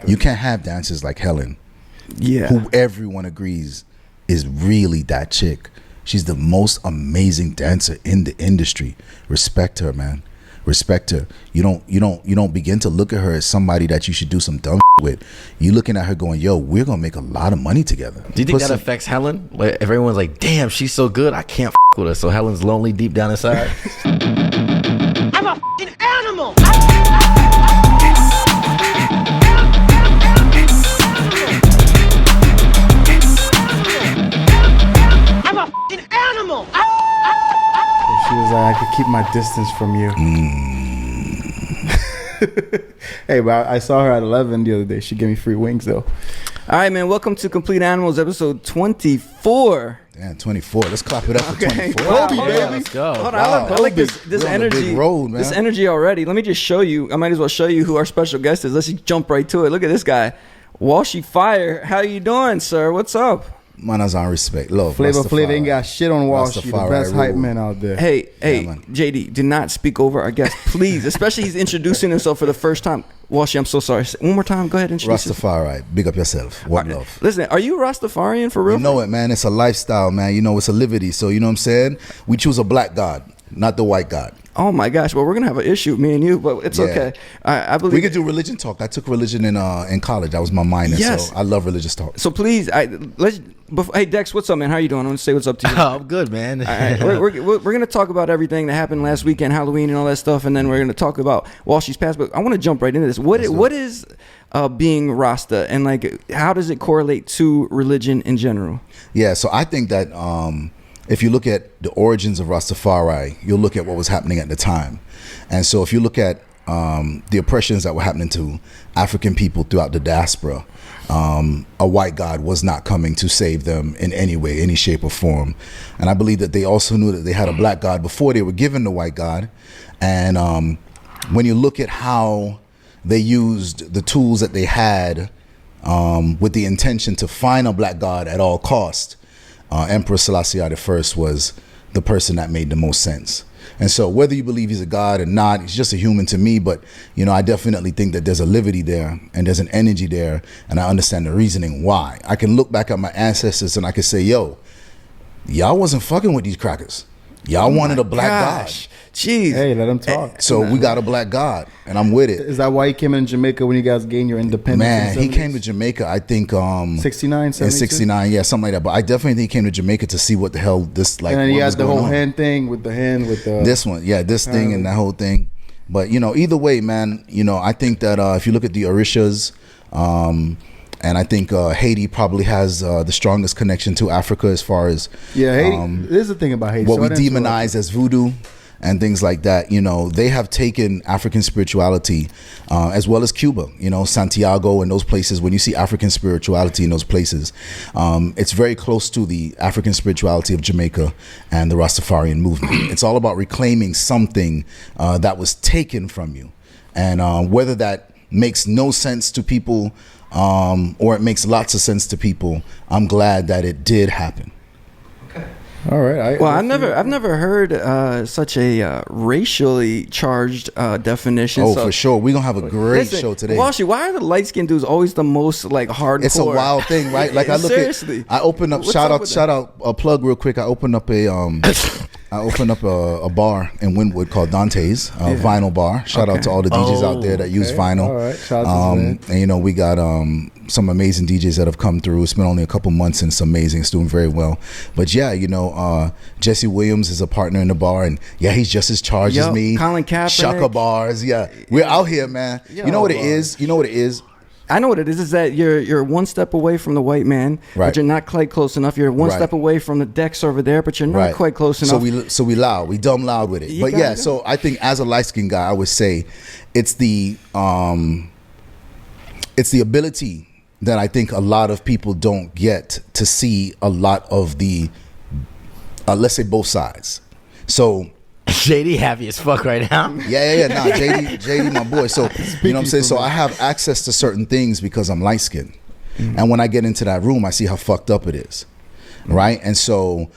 You can't have dancers like Helen, who everyone agrees is really that chick. She's the most amazing dancer in the industry. Respect her, man. Respect her. You don't begin to look at her as somebody that you should do some dumb with. You looking at her going, yo, we're gonna make a lot of money together. Do you think that affects Helen? Like, everyone's like, damn, she's so good, I can't with her. So Helen's lonely deep down inside. I'm a f***ing animal. I'm a f***ing animal. She was like, I could keep my distance from you. Hey, but I saw her at 11 the other day. She gave me free wings, though. All right, man. Welcome to Complete Animals, episode 24. Damn, 24. Let's clap it up for 24. Wow. Kobe, baby. Let's go. Hold on, I like this energy. Road, man. This energy already. Let me just show you. I might as well show you who our special guest is. Let's just jump right to it. Look at this guy, Walshy Fire. How you doing, sir? What's up? Man, that's on respect. Love. Flavor Flav ain't got shit on Walshy, the best hype man out there. Hey, Yeah, JD, do not speak over our guest, please. Especially he's introducing himself for the first time. Walshy, I'm so sorry. One more time. Go ahead and introduce yourself. Rastafari. Big up yourself. One love. Listen, are you Rastafarian for real? You know it, man. It's a lifestyle, man. You know, it's a liberty. So, you know what I'm saying? We choose a black God, not the white God. Oh my gosh! Well, we're gonna have an issue, me and you, but it's okay. I believe we could do religion talk. I took religion in college. That was my minor. Yes. So I love religious talk. So please, hey Dex, what's up, man? How you doing? I want to say what's up to you. Oh, I'm good, man. All right, we're gonna talk about everything that happened last weekend, Halloween, and all that stuff, and then we're gonna talk about Walshy's past. But I want to jump right into this. What is being Rasta, and like how does it correlate to religion in general? Yeah. So I think that if you look at the origins of Rastafari, you'll look at what was happening at the time. And so if you look at the oppressions that were happening to African people throughout the diaspora, a white God was not coming to save them in any way, any shape or form. And I believe that they also knew that they had a black God before they were given the white God. And when you look at how they used the tools that they had with the intention to find a black God at all cost, Emperor Selassie I was the person that made the most sense. And so whether you believe he's a god or not, he's just a human to me. But, you know, I definitely think that there's a liberty there and there's an energy there. And I understand the reasoning why. I can look back at my ancestors and I can say, yo, y'all wasn't fucking with these crackers. Y'all wanted a black god. Jeez. Hey, let him talk. So we got a black god and I'm with it. Is that why you came in Jamaica when you guys gained your independence? Man, he came to Jamaica, I think 69, 72? in 69, yeah, something like that. But I definitely think he came to Jamaica to see what the hell this like. And then he what had was the going whole on. hand thing with the This one, yeah, this thing and that whole thing. But you know, either way, man, you know, I think that if you look at the Orishas, and I think Haiti probably has the strongest connection to Africa as far as Haiti. There's the thing about Haiti. what we demonize as voodoo and things like that. You know, they have taken African spirituality as well as Cuba, you know, Santiago and those places. When you see African spirituality in those places, it's very close to the African spirituality of Jamaica and the Rastafarian movement. It's all about reclaiming something that was taken from you. And whether that makes no sense to people or it makes lots of sense to people, I'm glad that it did happen. All right. I've never heard such a racially charged definition. Oh, so, for sure. We're going to have a great show today. Walshy, why are the light-skinned dudes always the most like hardcore? It's a wild thing, right? Like I look Seriously. I opened up, shout out, a plug real quick. I opened up a bar in Wynwood called Dante's, vinyl bar. Shout out to all the DJs out there that use vinyl. All right. Shout out to and you know, we got some amazing DJs that have come through. It's been only a couple months and it's amazing. It's doing very well. But yeah, you know, Jesse Williams is a partner in the bar, and yeah, he's just as charged as me. Colin Kaepernick. Shaka bars, yeah. We're out here, man. You know what it is? You know what it is? I know what it is that you're one step away from the white man, but you're not quite close enough. You're one step away from the decks over there, but you're not quite close enough. So we loud, we dumb loud with it. But yeah, so I think as a light skinned guy, I would say it's the ability that I think a lot of people don't get to see a lot of the let's say both sides. So JD happy as fuck right now. Yeah. Nah, JD, my boy. So you know what I'm saying. So I have access to certain things because I'm light skinned, and when I get into that room, I see how fucked up it is, right? And so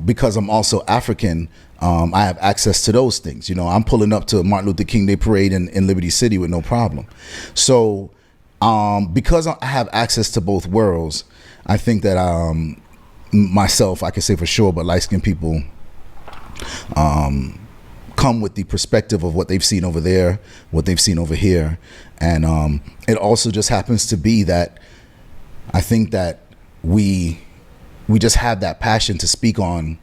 because I'm also African, I have access to those things. You know, I'm pulling up to Martin Luther King Day parade in Liberty City with no problem. So because I have access to both worlds, I think that myself, I can say for sure, but light-skinned people come with the perspective of what they've seen over there, what they've seen over here. And it also just happens to be that I think that we just have that passion to speak on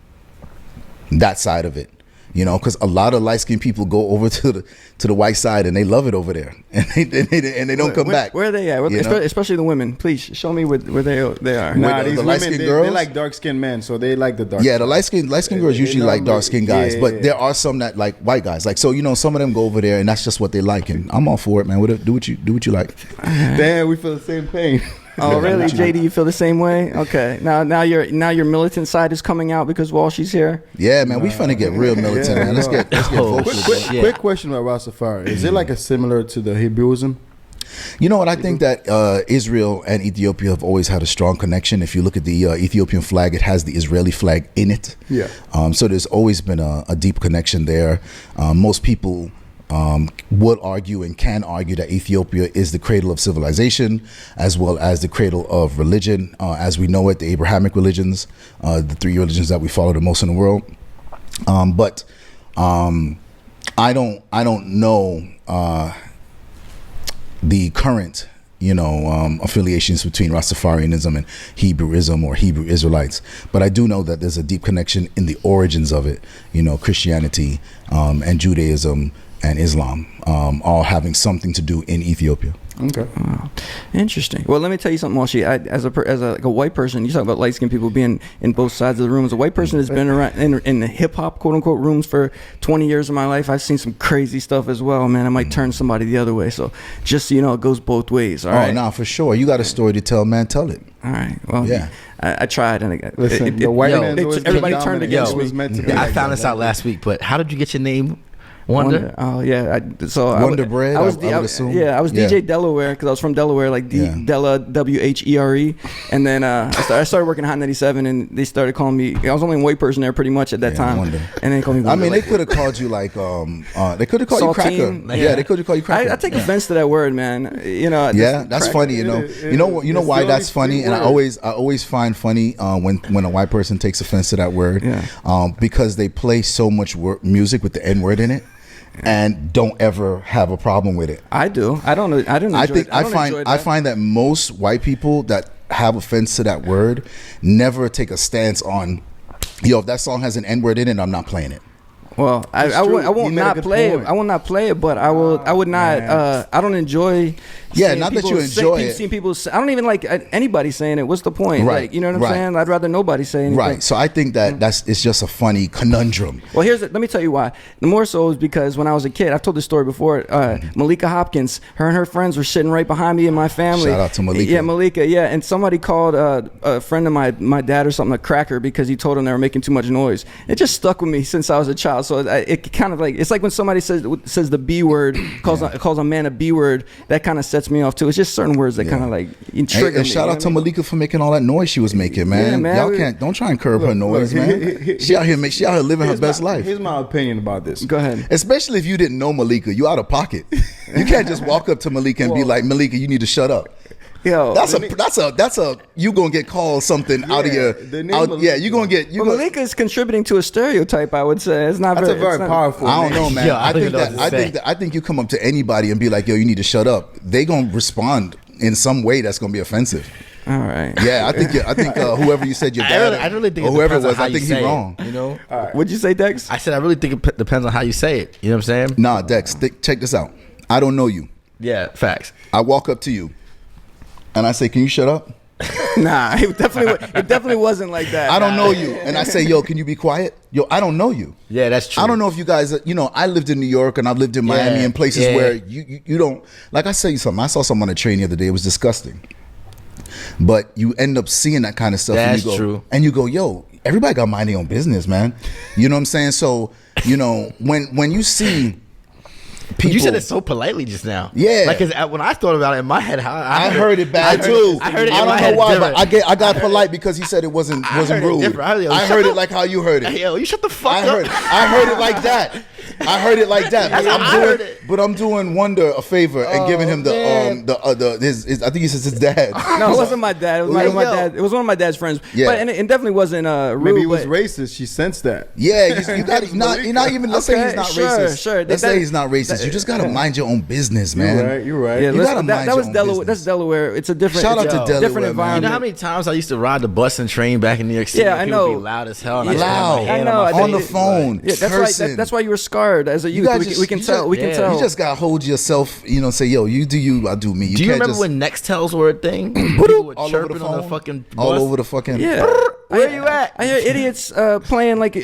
that side of it. You know, because a lot of light-skinned people go over to the white side and they love it over there, and they don't come back. Where are they at? Especially the women. Please show me where they are. Nah, the these light-skinned women, girls? they like dark-skinned men, so they like the dark. Yeah, the light-skinned girls usually like dark-skinned guys, yeah, but yeah. there are some that like white guys. Like, so, you know, some of them go over there and that's just what they like, and I'm all for it, man. Do what you like. Damn, we feel the same pain. Oh, really, JD? You feel the same way? Okay. Now your militant side is coming out because Walshy's here. Yeah, man, we finna get real militant, man. Let's get vocal. Quick question about Rastafari. Is it like a similar to the Hebrewism? You know what? I think that Israel and Ethiopia have always had a strong connection. If you look at the Ethiopian flag, it has the Israeli flag in it. Yeah. So there's always been a deep connection there. Most people would argue and can argue that Ethiopia is the cradle of civilization as well as the cradle of religion as we know it, the Abrahamic religions, the three religions that we follow the most in the world. But I don't know the current affiliations between Rastafarianism and Hebrewism or Hebrew Israelites, but I do know that there's a deep connection in the origins of it. Christianity and Judaism and Islam all having something to do in Ethiopia. Okay. Wow. Interesting. Well, let me tell you something, Walshy. As a white person, you talk about light-skinned people being in both sides of the room. As a white person that's been around in the hip-hop, quote-unquote, rooms for 20 years of my life, I've seen some crazy stuff as well, man. I might turn somebody the other way. So just so you know, it goes both ways, all right? Oh, nah, for sure. You got a story to tell, man. Tell it. All right. Well, yeah. I tried. And Listen, the white man's always everybody been turned dominant. against It me. was meant to be I like found that. this out last week, but how did you get your name? Wonder? Oh yeah, Wonder Bread, I would assume. Yeah, I was Yeah. DJ Delaware because I was from Delaware, like Della WHERE, and then I started working at Hot 97, and they started calling me. I was only a white person there pretty much at that time, Wonder. and they called me. I Wonder, mean, like, they could have called you like they could have called you cracker. Saltine? Yeah, they could have called you cracker. I take offense to that word, man. Yeah, that's funny. You know why that's funny, and I always find funny when a white person takes offense to that word, because they play so much music with the N word in it. And don't ever have a problem with it. I do. I don't. I don't. Enjoy, I find that most white people that have offense to that word never take a stance on, if that song has an N word in it, I'm not playing it. Well, I won't not play it. I will not play it, but I will. I would not. I don't enjoy. Yeah, not that you enjoy it. Seeing people. I don't even like anybody saying it. What's the point? Right. Like, you know what I'm saying? I'd rather nobody say anything. Right. So I think that it's just a funny conundrum. Well, let me tell you why. The more so is because when I was a kid, I've told this story before. Malika Hopkins, her and her friends were sitting right behind me and my family. Shout out to Malika. Yeah, Malika. Yeah, and somebody called a friend of my dad or something a cracker because he told them they were making too much noise. It just stuck with me since I was a child. So it kind of like, it's like when somebody says the B word, calls a man a B word. That kind of sets me off too. It's just certain words that kind of like trigger me. And shout out to Malika for making all that noise she was making, man. Yeah, man. Y'all don't try and curb her noise, man. She out here living her best life. Here's my opinion about this. Go ahead. Especially if you didn't know Malika, you out of pocket. You can't just walk up to Malika and be like, Malika, you need to shut up. Yo, that's a you gonna get called something out of your you gonna get Malika is contributing to a stereotype. I would say it's not. That's very powerful. I don't know, man. Yo, I think you come up to anybody and be like, yo, you need to shut up. They gonna respond in some way that's gonna be offensive. All right. Yeah, I think whoever you said your dad, I really think or it whoever it depends on was, how I think you he's say wrong. it, you know. What'd you say, Dex? I said I really think it depends on how you say it. You know what I'm saying? Nah, Dex, check this out. I don't know you. Yeah, facts. I walk up to you, and I say, "Can you shut up?" Nah, it definitely wasn't like that. I don't know you, and I say, "Yo, can you be quiet?" Yo, I don't know you. Yeah, that's true. I don't know if you guys, I lived in New York and I've lived in Miami and places where you don't. Like I say something. I saw someone on a train the other day. It was disgusting. But you end up seeing that kind of stuff. That's and true. And you go, yo, everybody got mind their own business, man. You know what I'm saying? So, when you see people, you said it so politely just now. Yeah. Like, 'cause when I thought about it in my head, I heard it bad too. I heard it in I my don't head know why, different. but I got polite because he said it wasn't heard it rude. different. I heard it like how you heard it. Yo, you shut the fuck up. I heard it like that. I heard it like that. heard it. But I'm doing Wonder a favor and giving him his I think he says his dad. No, it wasn't my dad. It was one of my dad. It was one of my dad's friends. Yeah. But and it definitely wasn't rude. Maybe he was but- racist. She sensed that. Yeah, you're not even. Let's say he's not racist. Sure. Let's say he's not racist. You just gotta mind your own business, man. You're right. Yeah, You listen, gotta that mind was your own Delaware. business. That's Delaware. It's a different. Shout out it's to a Delaware, different man. environment. You know how many times I used to ride the bus and train back in New York City? Yeah, I and people know. Be loud as hell. And I Yeah. just have my Loud. hand I know, on my I on the face. phone. Yeah, cursing. that's why you were scarred as a youth. gotta We can tell. We can tell. You just gotta hold yourself. Say, yo, you do you, I do me. Do you can't remember just, when Nextels were a thing? People were all over the chirping on the phone? fucking bus. all over the fucking? Yeah. Where you at? I hear idiots playing like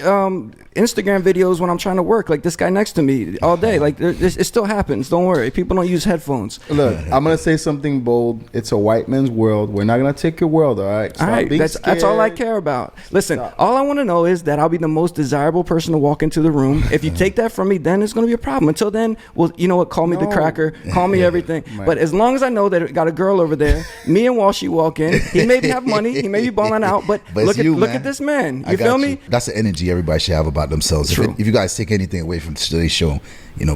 Instagram videos when I'm trying to work. Like this guy next to me all day. Like it still happens. Don't worry. People don't use headphones. Look, I'm gonna say something bold. It's a white man's world. We're not gonna take your world. All right. All right, that's all I care about. Listen, all I want to know is that I'll be the most desirable person to walk into the room. If you take that from me, then it's going to be a problem. Until then, well, you know what? Call me the cracker. Call me everything. Right. But as long as I know that it got a girl over there, me and Walshy walk in. He may have money. He may be balling out. But But it's look man. at this man. I You got feel me? That's the energy everybody should have about themselves. If you guys take anything away from today's show,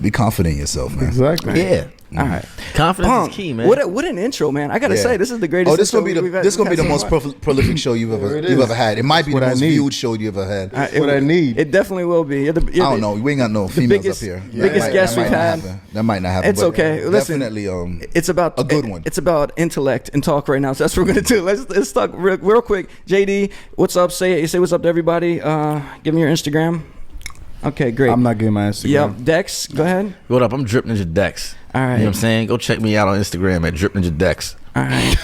be confident in yourself, man. Exactly. Yeah. All right. Confidence Punk, is key, man. What an intro, man. I got to Yeah. say, this is the greatest. Oh, this gonna be intro we've had- this gonna be the we've most had so far. prolific show you've It ever is. had. It might be the What I most need. viewed show you've ever had. That's what I need. It definitely will be. You're I don't know. We ain't got no females biggest- up here. biggest That guest might we've not had. happen. That might not happen. It's but okay. Listen, definitely. It's about a good one. It's about intellect and talk right now. So that's what we're gonna do. Let's talk real quick. JD, what's up? Say what's up to everybody. Give me your Instagram. Okay, great. I'm not getting my Instagram. Yep. Dex, go ahead. What up? I'm Drip Ninja Dex. All right. You know what I'm saying? Go check me out on Instagram at Drip Ninja Dex. All right.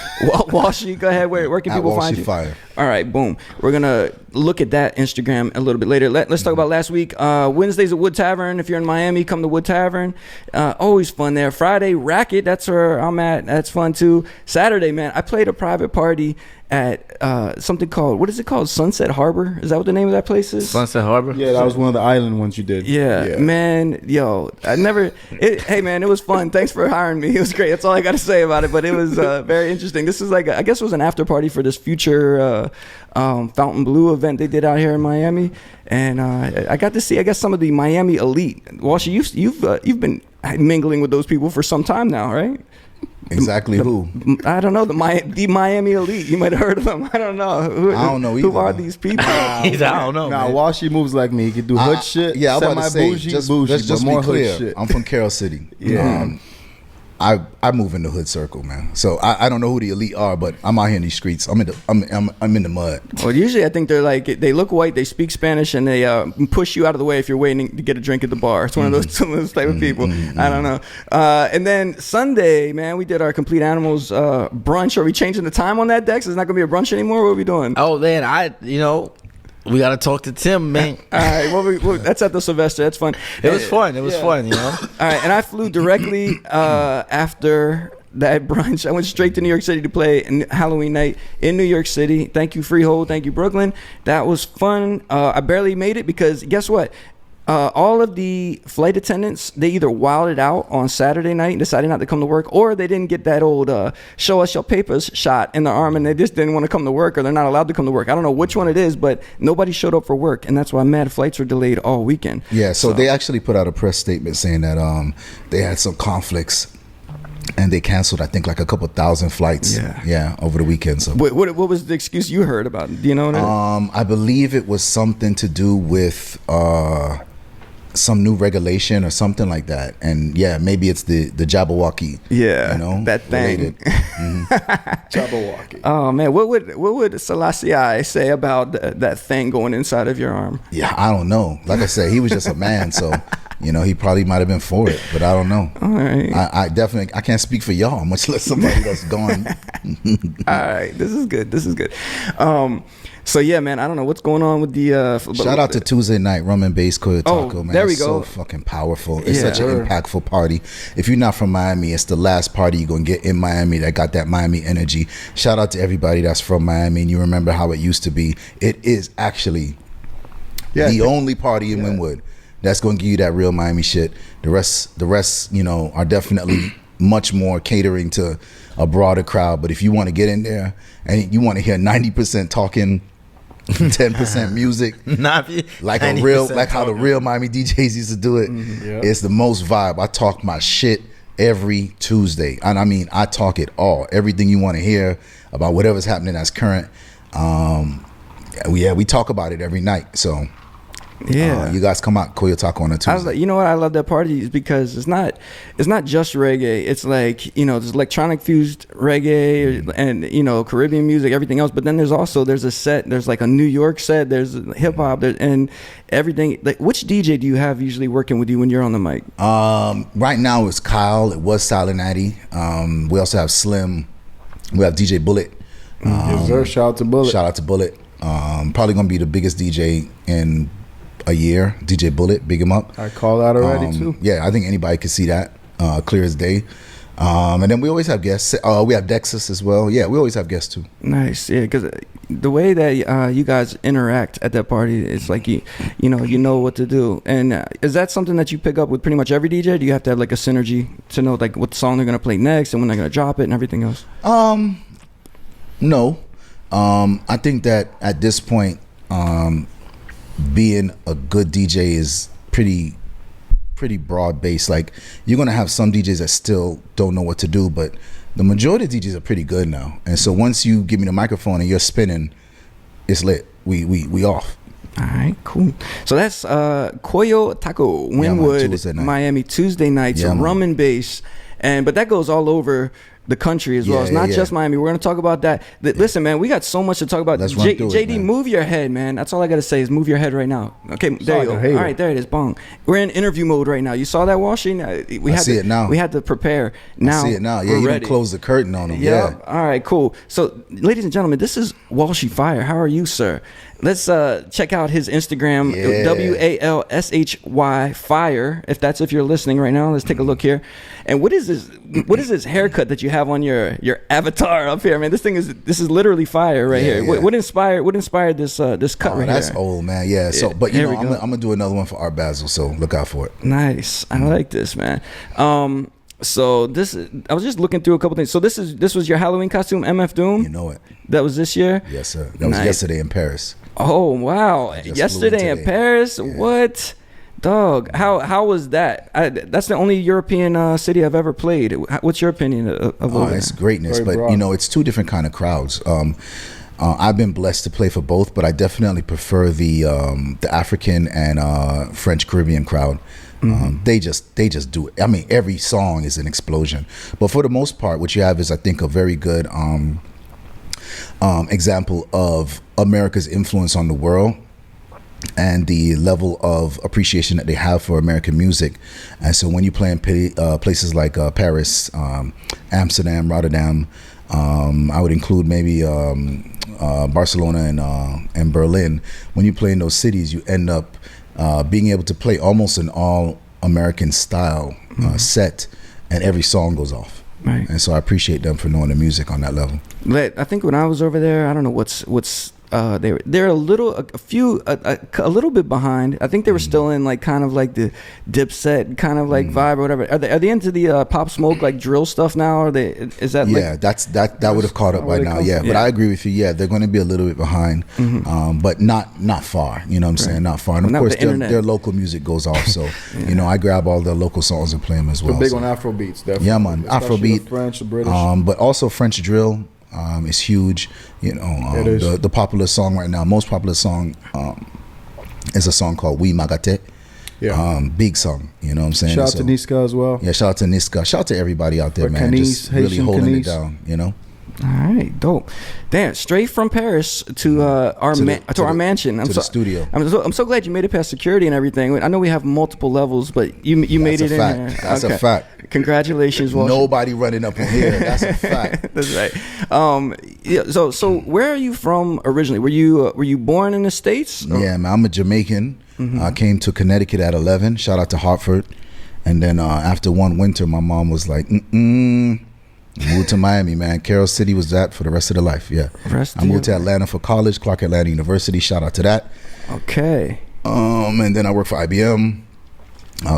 Walshy, go ahead. Where can At people Walshy find you? Fire. All right, boom. We're gonna look at that Instagram a little bit later. Let's talk about last week. Wednesdays at Wood Tavern. If you're in Miami, come to Wood Tavern. Always fun there. Friday, Racket. That's where I'm at. That's fun too. Saturday, man, I played a private party at something called, what is it called? Sunset Harbor? Is that what the name of that place is? Sunset Harbor? Yeah, that was one of the island ones you did. Yeah, man, yo, hey man, it was fun. Thanks for hiring me. It was great. That's all I got to say about it. But it was very interesting. This is like, I guess it was an after party for this future Fountain Blue event they did out here in Miami, and I got to see, I guess, some of the Miami elite. Walshy, you've been mingling with those people for some time now, right? Exactly who? I don't know, the Miami elite. You might have heard of them. I don't know. I don't know Who either. are these people? He's, I don't know. Nah, man. Walshy moves like me. He can do hood shit. Yeah, I'm about to say, semi-bougie, just, bougie, let's just but be more hood clear. shit. I'm from Carroll City. Yeah. I move in the hood circle, man. So I don't know who the elite are, but I'm out here in these streets. I'm in the mud. Well, usually I think they're like, they look white, they speak Spanish, and they push you out of the way if you're waiting to get a drink at the bar. It's one of those, some of those type of people. I don't know. And then Sunday, man, we did our Complete Animals brunch. Are we changing the time on that, Dex? It's not going to be a brunch anymore? What are we doing? Oh, man, we got to talk to Tim, man. All right, well, that's at the Sylvester. That's fun. It was fun. It was fun, All right, and I flew directly after that brunch. I went straight to New York City to play Halloween night in New York City. Thank you, Freehold. Thank you, Brooklyn. That was fun. I barely made it because guess what? All of the flight attendants, they either wilded out on Saturday night and decided not to come to work, or they didn't get that old show us your papers shot in their arm and they just didn't want to come to work, or they're not allowed to come to work. I don't know which one it is, but nobody showed up for work, and that's why mad flights were delayed all weekend. Yeah, so they actually put out a press statement saying that they had some conflicts and they canceled, I think, like a couple thousand flights. Yeah. Over the weekend. So What was the excuse you heard about? Do you know that? I believe it was something to do with some new regulation or something like that. And yeah, maybe it's the Jabberwocky. Yeah, that related. thing. Jabberwocky. Oh man, what would Selassie say about that thing going inside of your arm? Yeah, I don't know. Like I said, he was just a man, so he probably might have been for it, but I don't know. All right. I definitely can't speak for y'all, much less somebody that's gone. All right, this is good. So yeah, man, I don't know what's going on with the. Shout out to Tuesday night Rum and Bass Taco, man. There we It's go. So fucking powerful. It's Yeah. such an impactful party. If you're not from Miami, it's the last party you're gonna get in Miami that got that Miami energy. Shout out to everybody that's from Miami and you remember how it used to be. It is actually the only party in Wynwood that's gonna give you that real Miami shit. The rest, are definitely much more catering to a broader crowd. But if you want to get in there and you want to hear 90% talking 10% music. Not Like a 90% real, like how the talking. real Miami DJs used to do it. yeah. It's the most vibe. I talk my shit every Tuesday, and I mean, I talk it all. Everything you want to hear about whatever's happening that's current. We talk about it every night. So Yeah. you guys come out Koyo Taco on a Tuesday. I was like, you know what? I love that party is because it's not just reggae. It's like, there's electronic fused reggae and Caribbean music, everything else. But then there's a set. There's like a New York set. There's hip hop and everything. Like, which DJ do you have usually working with you when you're on the mic? Right now it's Kyle. It was Silent Addy. We also have Slim. We have DJ Bullet. Yes, sir. Shout out to Bullet. Shout out to Bullet. Probably gonna be the biggest DJ in a year. DJ Bullet, big him up. I call that already too. Yeah, I think anybody could see that clear as day. And then we always have guests. We have Dexus as well. Yeah, we always have guests too. Nice, yeah, because the way that you guys interact at that party, it's like you know what to do. And is that something that you pick up with pretty much every DJ? Do you have to have like a synergy to know like what song they're gonna play next and when they're gonna drop it and everything else? No. I think that at this point, being a good DJ is pretty broad based. Like, you're gonna have some DJs that still don't know what to do, but the majority of DJs are pretty good now. And so once you give me the microphone and you're spinning, it's lit. We off. All right, cool. So that's Koyo Taco, Wynwood, Tuesday night. Miami, Tuesday nights, Yeah, man. rum and bass, but that goes all over the country as well. It's not just Miami. We're going to talk about that. Listen, man, we got so much to talk about. Let's run through it, JD, man. move your head, man. That's all I got to say is move your head right now. Okay, there you go. All right, there it is. Bong. We're in interview mode right now. You saw that, Walshy? I see it now. We had to prepare. Now, I see it now. Yeah, we're you ready. done closed the curtain on them. Yeah. Yeah. All right, cool. So, ladies and gentlemen, this is Walshy Fire. How are you, sir? Let's check out his Instagram, Yeah. WALSHY Fire. If you're listening right now, let's take a look here. And what is this? What is this haircut that you have on your avatar up here, man? This is literally fire right here. Yeah. What inspired this cut right That's here? old, man. Yeah. So, but Here I'm we go. gonna do another one for Art Basel. So look out for it. Nice. I like this, man. So I was just looking through a couple things. So this was your Halloween costume, MF Doom? You know it. That was this year? Yes, sir. That was Nice. yesterday in Paris. Oh wow! just flew Yesterday in today. Paris. Yeah. What, dog? How was that? That's the only European city I've ever played. What's your opinion of over there? It's greatness, Very but broad. it's two different kind of crowds. I've been blessed to play for both, but I definitely prefer the African and French Caribbean crowd. They just do it. I mean, every song is an explosion. But for the most part, what you have is, I think, a very good example of America's influence on the world and the level of appreciation that they have for American music. And so when you play in places like Paris, Amsterdam, Rotterdam, I would include maybe Barcelona and Berlin. When you play in those cities, you end up being able to play almost an all American style set, and every song goes off. Right. And so I appreciate them for knowing the music on that level. I think when I was over there, I don't know what's they're a little bit behind. I think they were still in like kind of like the Dipset kind of like vibe or whatever. Are they into the Pop Smoke like drill stuff now? Or is that Yeah, that would have caught up by now. Yeah, but I agree with you. Yeah, they're going to be a little bit behind, but not far. You know what I'm saying? Not far. And of Not course, with the internet. their local music goes off. So I grab all the local songs and play them as well. We're big So, on Afro beats, definitely. yeah, man, Especially Afrobeat, the French, the British. but also French drill is huge. It is. The popular song right now, most popular song, is a song called "Oui Magate." Yeah. Big song. You know what I'm saying? Shout out So- to Niska as well. Yeah, shout out to Niska. Shout out to everybody out there, For man. Just Canis, really Haitian holding Canis. it down. You know. All right, dope. Damn, straight from Paris to our mansion. to the studio. I'm so glad you made it past security and everything. I know we have multiple levels, but you made That's it a fact. in there. That's a fact. Congratulations, Walshy. Nobody running up on here. That's a fact. That's right. Yeah. So where are you from originally? Were you born in the States? Or- Yeah, man. I'm a Jamaican. I came to Connecticut at 11. Shout out to Hartford. And then after one winter, my mom was like, moved to Miami, man. Carroll City was that for the rest of the life. Yeah. I moved to Atlanta for college, Clark Atlanta University. Shout out to that. Okay. And then I worked for IBM.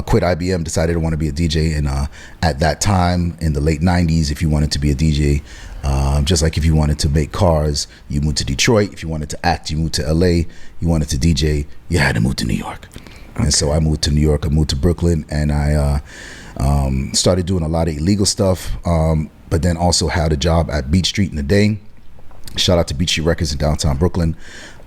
Quit IBM, decided I want to be a DJ. And at that time, in the late 90s, if you wanted to be a DJ, Just like if you wanted to make cars, you moved to Detroit. If you wanted to act, you moved to LA. You wanted to DJ, you had to move to New York. Okay. And so I moved to New York. I moved to Brooklyn, and I started doing a lot of illegal stuff, but then also had a job at Beach Street in the day. Shout out to Beach Street Records in downtown Brooklyn,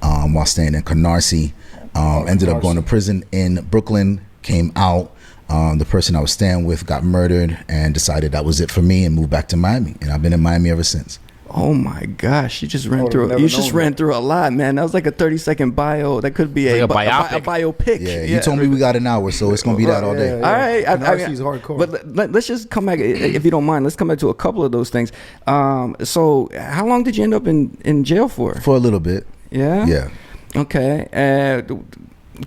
while staying in Canarsie. Ended up going to prison in Brooklyn, came out. The person I was staying with got murdered, and decided that was it for me and moved back to Miami. And I've been in Miami ever since. Oh my gosh, you just ran through a lot, man. That was like a 30-second bio. That could be a biopic. Yeah, you told me we got an hour, so it's gonna be that all day. All right, Canarsie hardcore. But let's just come back, if you don't mind. Let's come back to a couple of those things. So how long did you end up in jail for? For a little bit. Yeah. Yeah. Okay.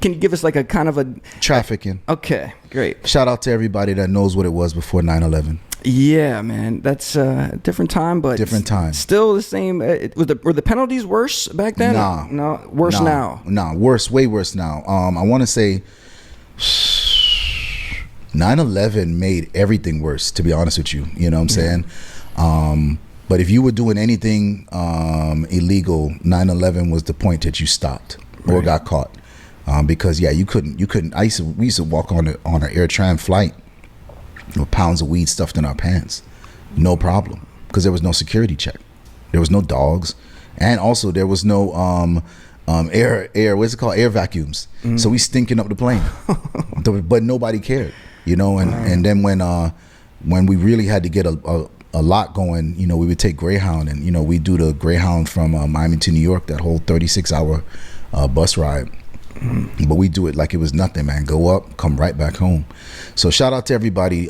Can you give us like a kind of a trafficking? Okay, great. Shout out to everybody that knows what it was before 9/11. Yeah, man, that's a different time, but different time. Still the same. Were the penalties worse back then? No, worse now. No, worse, way worse now. I want to say 9/11 made everything worse. To be honest with you, you know what I'm saying. But if you were doing anything illegal, 9/11 was the point that you stopped or got caught. Because you couldn't. We used to walk on an Air Tran flight with pounds of weed stuffed in our pants, no problem, because there was no security check, there was no dogs, and also there was no air what's it called, air vacuums. So we stinking up the plane, but nobody cared, you know. And then when we really had to get a lot going, you know, we would take Greyhound, and you know, we do the Greyhound from Miami to New York, that whole 36-hour bus ride. But we do it like it was nothing, man. Go up, come right back home. So shout out to everybody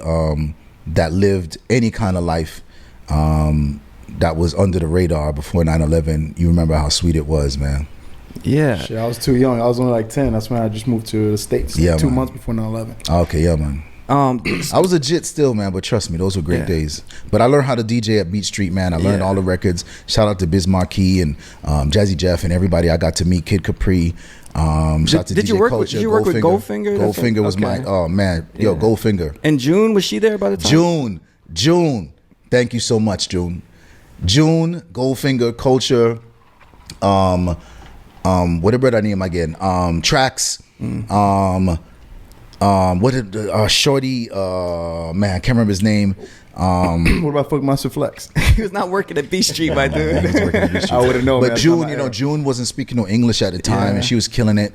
that lived any kind of life that was under the radar before 9/11. You remember how sweet it was, man. Yeah. Shit, I was too young. I was only like 10. That's when I just moved to the States. Yeah, 2 man. months before 9/11. Okay, yeah, man. I was legit still, man, but trust me, those were great days. But I learned how to DJ at Beach Street, man. I learned all the records. Shout out to Biz Marquis and Jazzy Jeff and everybody I got to meet, Kid Capri. Shout out to did DJ you work Culture, with, you work with Goldfinger? Goldfinger was my Goldfinger. And June, was she there by the time? June. Thank you so much, June. June, Goldfinger, Culture, whatever I name again. Tracks. What did Shorty? Man, I can't remember his name. What about Funkmaster Flex? He was not working at Beach Street, my dude. I wouldn't know. But man, June, you know, June wasn't speaking no English at the time, and she was killing it.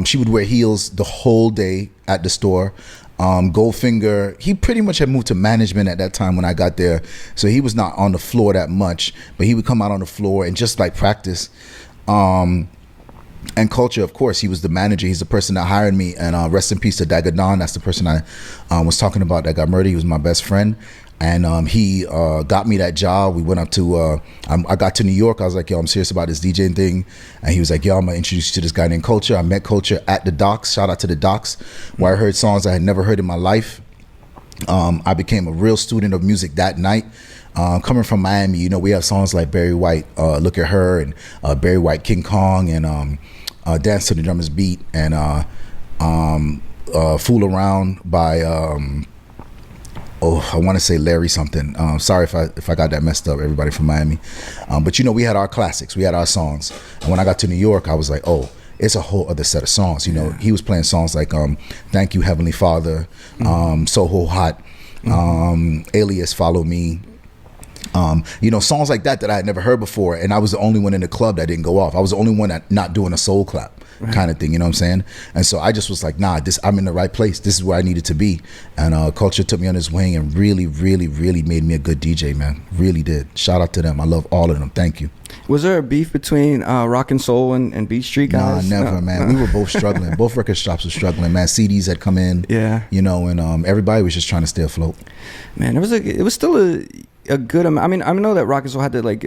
She would wear heels the whole day at the store. Goldfinger, he pretty much had moved to management at that time when I got there, so he was not on the floor that much, but he would come out on the floor and just like practice. And Culture, of course, he was the manager. He's the person that hired me. And rest in peace to Dagger Don. That's the person I was talking about that got murdered. He was my best friend. And he got me that job. We went up to, I got to New York. I was like, yo, I'm serious about this DJing thing. And he was like, yo, I'm going to introduce you to this guy named Culture. I met Culture at the Docks. Shout out to the Docks, where I heard songs I had never heard in my life. I became a real student of music that night. Coming from Miami, you know, we have songs like Barry White, Look at Her, and Barry White, King Kong, and Dance to the Drummer's Beat, and Fool Around by I want to say Larry something. Sorry if I got that messed up, everybody from Miami. But you know, we had our classics, we had our songs. And when I got to New York, I was like, oh, it's a whole other set of songs. You know, he was playing songs like Thank You Heavenly Father, Soho Hot, Alias, Follow Me. You know, songs like that I had never heard before, and I was the only one in the club that didn't go off. I was the only one that not doing a soul clap kind of thing, you know what I'm saying? And so I just was like, nah, I'm in the right place. This is where I needed to be. And Culture took me on his wing and really, really, really made me a good DJ, man. Really did. Shout out to them. I love all of them. Thank you. Was there a beef between Rock and Soul and Beach Street guys? Nah, never, man. We were both struggling. Both record shops were struggling, man. CDs had come in, you know, and everybody was just trying to stay afloat. Man, it was still a good amount. I mean, I know that Rock and Soul had to like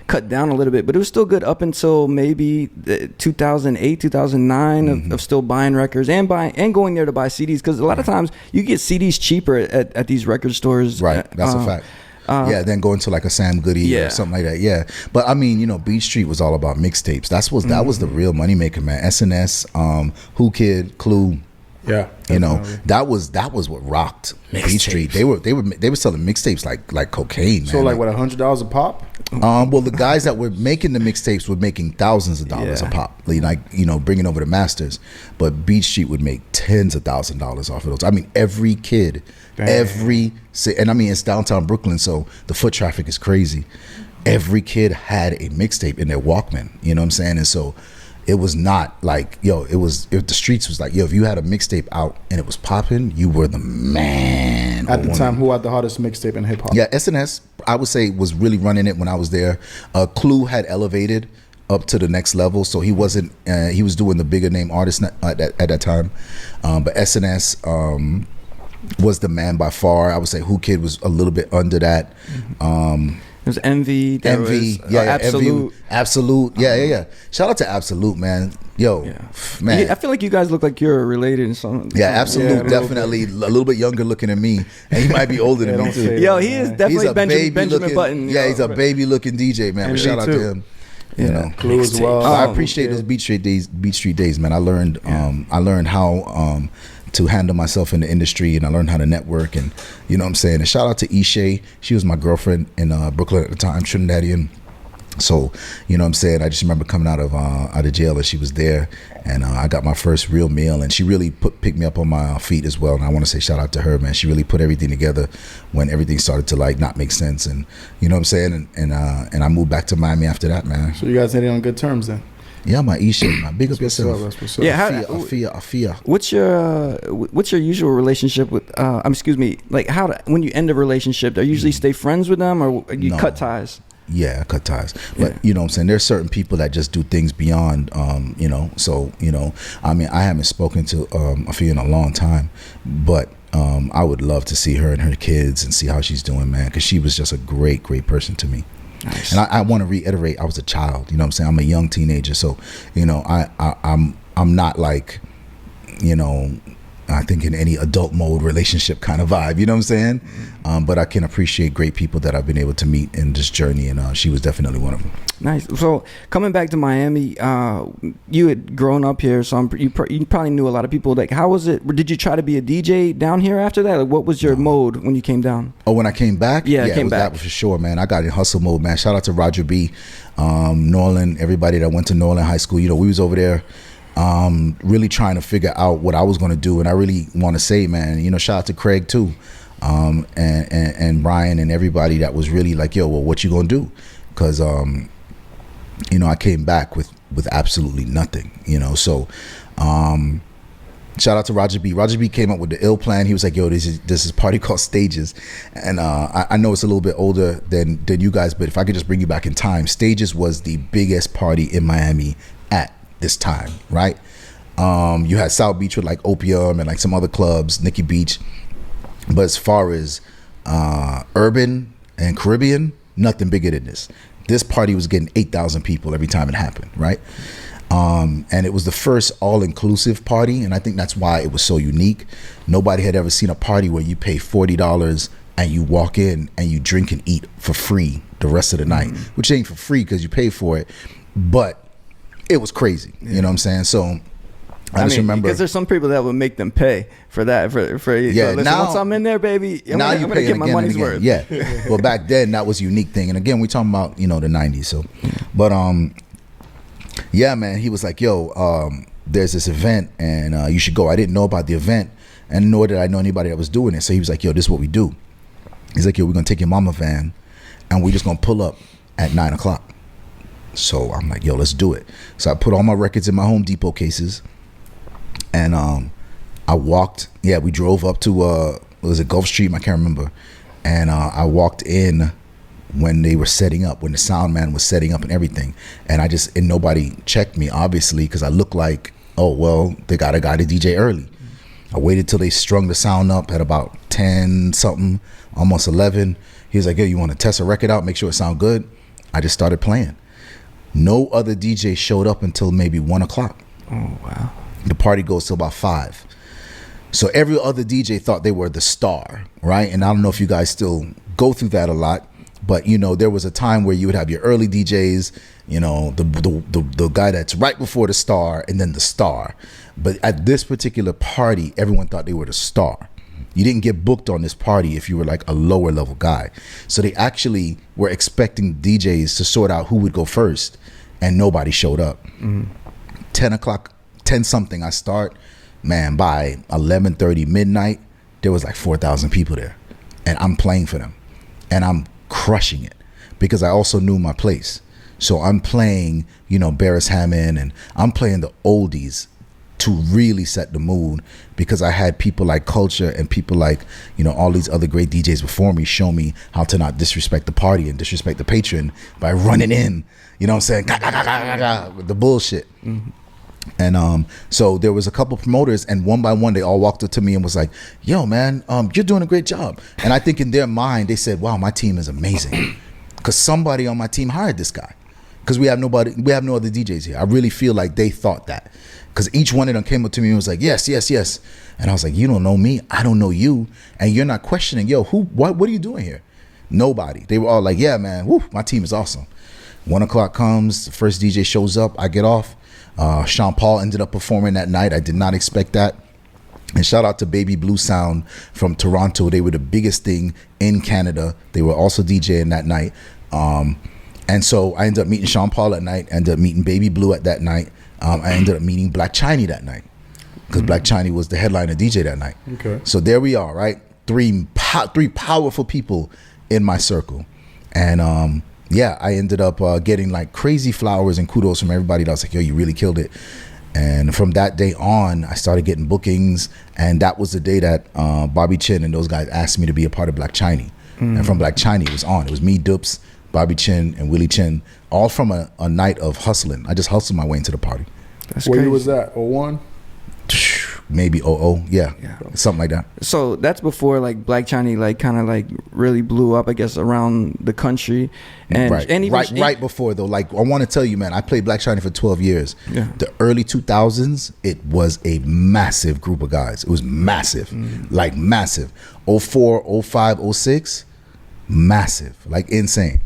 cut down a little bit, but it was still good up until maybe 2008, 2009 of still buying records and going there to buy CDs, because a lot of times you get CDs cheaper at these record stores. Right, that's a fact. Then going to like a Sam Goody or something like that. Yeah, but I mean, you know, Beach Street was all about mixtapes. That was the real moneymaker, man. SNS, Who Kid, Clue. Yeah, You know, definitely. that was what rocked Beat Street. They were selling mixtapes like cocaine, man. So like what, $100 a pop? Well, the guys that were making the mixtapes were making thousands of dollars a pop, like, you know, bringing over the masters. But Beat Street would make tens of thousands of dollars off of those. I mean, every kid, and I mean, it's downtown Brooklyn, so the foot traffic is crazy. Every kid had a mixtape in their Walkman. You know what I'm saying? And so it was not like, if the streets was like, if you had a mixtape out and it was popping, you were the man. At the time, who had the hottest mixtape in hip hop? Yeah, SNS, I would say, was really running it when I was there. Clue had elevated up to the next level, so he wasn't. He was doing the bigger name artists at that time, but SNS was the man by far. I would say Who Kid was a little bit under that. There's Envy. There was, Absolute. Absolute. Yeah. Shout out to Absolute, man. Man. I feel like you guys look like you're related in some. Yeah, Absolute, definitely a little bit younger looking than me, and he might be older than me too. Yo, he is definitely Benjamin looking, Button. Yeah, he's a baby looking DJ, man. But shout out to him. You know, Clue as well. So I appreciate those Beat Street days, man. I learned how to handle myself in the industry, and I learned how to network, and you know what I'm saying. And shout out to Ishay. She was my girlfriend in Brooklyn at the time, Trinidadian. So, you know what I'm saying, I just remember coming out of jail and she was there, and I got my first real meal, and she really picked me up on my feet as well. And I want to say shout out to her, man. She really put everything together when everything started to like not make sense, and you know what I'm saying. And I moved back to Miami after that, man. So you guys ended on good terms then? Yeah, my Ishay, man. Big up yourself. Yeah, Afia. What's your usual relationship with? Like when you end a relationship, do you usually stay friends with them, or you cut ties? Yeah, I cut ties. But you know what I'm saying, there's certain people that just do things beyond you know, so you know, I mean, I haven't spoken to Afia in a long time, but I would love to see her and her kids and see how she's doing, man, because she was just a great person to me. Nice. And I want to reiterate, I was a child, you know what I'm saying, I'm a young teenager, so you know, I'm not like, you know, I think in any adult mode relationship kind of vibe, you know what I'm saying? But I can appreciate great people that I've been able to meet in this journey, and she was definitely one of them. Nice. So coming back to Miami, you had grown up here, so you probably knew a lot of people. Like, how was it? Did you try to be a DJ down here after that? Like, what was your mode when you came down? Oh, when I came back? Yeah, came back. That was for sure, man. I got in hustle mode, man. Shout out to Roger B, Norland, everybody that went to Norland High School. You know, we was over there really trying to figure out what I was going to do. And I really want to say, man, you know, shout out to Craig too, and Brian and everybody that was really like, yo, well, what you going to do? Because you know, I came back with absolutely nothing, you know. So shout out to Roger B. Roger B came up with the ill plan. He was like, yo, this is a party called Stages, and I know it's a little bit older than you guys, but if I could just bring you back in time, Stages was the biggest party in Miami at this time, right? You had South Beach with like Opium and like some other clubs, Nikki Beach, but as far as urban and Caribbean, nothing bigger than this. This party was getting 8,000 people every time it happened, right? And it was the first all-inclusive party, and I think that's why it was so unique. Nobody had ever seen a party where you pay $40 and you walk in and you drink and eat for free the rest of the night, which ain't for free because you pay for it, but it was crazy. You know what I'm saying? So I just remember, because there's some people that would make them pay for that. For yeah. Listen, now once I'm in there, baby, I'm gonna get my money's worth. Yeah. Well, back then that was a unique thing, and again, we talking about, you know, the '90s. So, but yeah, man, he was like, yo, there's this event, and you should go. I didn't know about the event, and nor did I know anybody that was doing it. So he was like, yo, this is what we do. He's like, yo, we're gonna take your mama van, and we're just gonna pull up at 9:00. So I'm like, yo, let's do it. So I put all my records in my Home Depot cases, and I walked. Yeah, we drove up to was it Gulf Street? I can't remember. And I walked in when they were setting up, when the sound man was setting up and everything. And nobody checked me, obviously, because I looked like, oh well, they got a guy to DJ early. I waited till they strung the sound up at about 10 something, almost 11. He was like, yo, you want to test a record out, make sure it sound good? I just started playing. No other DJ showed up until maybe 1:00. Oh, wow. The party goes till about 5. So every other DJ thought they were the star, right? And I don't know if you guys still go through that a lot, But you know, there was a time where you would have your early DJs, you know, the guy that's right before the star, and then the star. But at this particular party, everyone thought they were the star. You didn't get booked on this party if you were like a lower level guy. So they actually were expecting DJs to sort out who would go first, and nobody showed up. 10 o'clock, 10 something, I start. Man, by 11:30 midnight, there was like 4,000 people there, and I'm playing for them, and I'm crushing it because I also knew my place. So I'm playing, you know, Barris Hammond, and I'm playing the oldies to really set the mood, because I had people like Culture and people like, you know, all these other great DJs before me show me how to not disrespect the party and disrespect the patron by running in, you know what I'm saying, with the bullshit. And so there was a couple promoters, and one by one they all walked up to me and was like, yo man, you're doing a great job. And I think in their mind they said, wow, my team is amazing, because somebody on my team hired this guy, because we have no other DJs here. I really feel like they thought that, because each one of them came up to me and was like, yes, yes, yes. And I was like, you don't know me, I don't know you, and you're not questioning, yo, what are you doing here? Nobody. They were all like, yeah man, woo, my team is awesome. 1 o'clock comes, the first DJ shows up, I get off. Sean Paul ended up performing that night. I did not expect that. And shout out to Baby Blue Sound from Toronto. They were the biggest thing in Canada. They were also DJing that night. And so I ended up meeting Sean Paul that night, ended up meeting Baby Blue at that night. I ended up meeting Black Chiney that night, because Black Chiney was the headliner DJ that night. Okay. So there we are, right? Three powerful people in my circle. And yeah, I ended up getting like crazy flowers and kudos from everybody that was like, yo, you really killed it. And from that day on, I started getting bookings. And that was the day that Bobby Chin and those guys asked me to be a part of Black Chiney. And from Black Chiney, it was on. It was me, Dupes, Bobby Chin, and Willie Chin, all from a night of hustling. I just hustled my way into the party. That's crazy. Where was that? 01? Maybe 00, yeah, something like that. So that's before like Black Chiney like kind of like really blew up, I guess, around the country. And right before though, like I want to tell you, man, I played Black Chiney for 12 years. Yeah. The early 2000s, it was a massive group of guys. It was massive, like massive. 04, 05, 06, massive, like insane.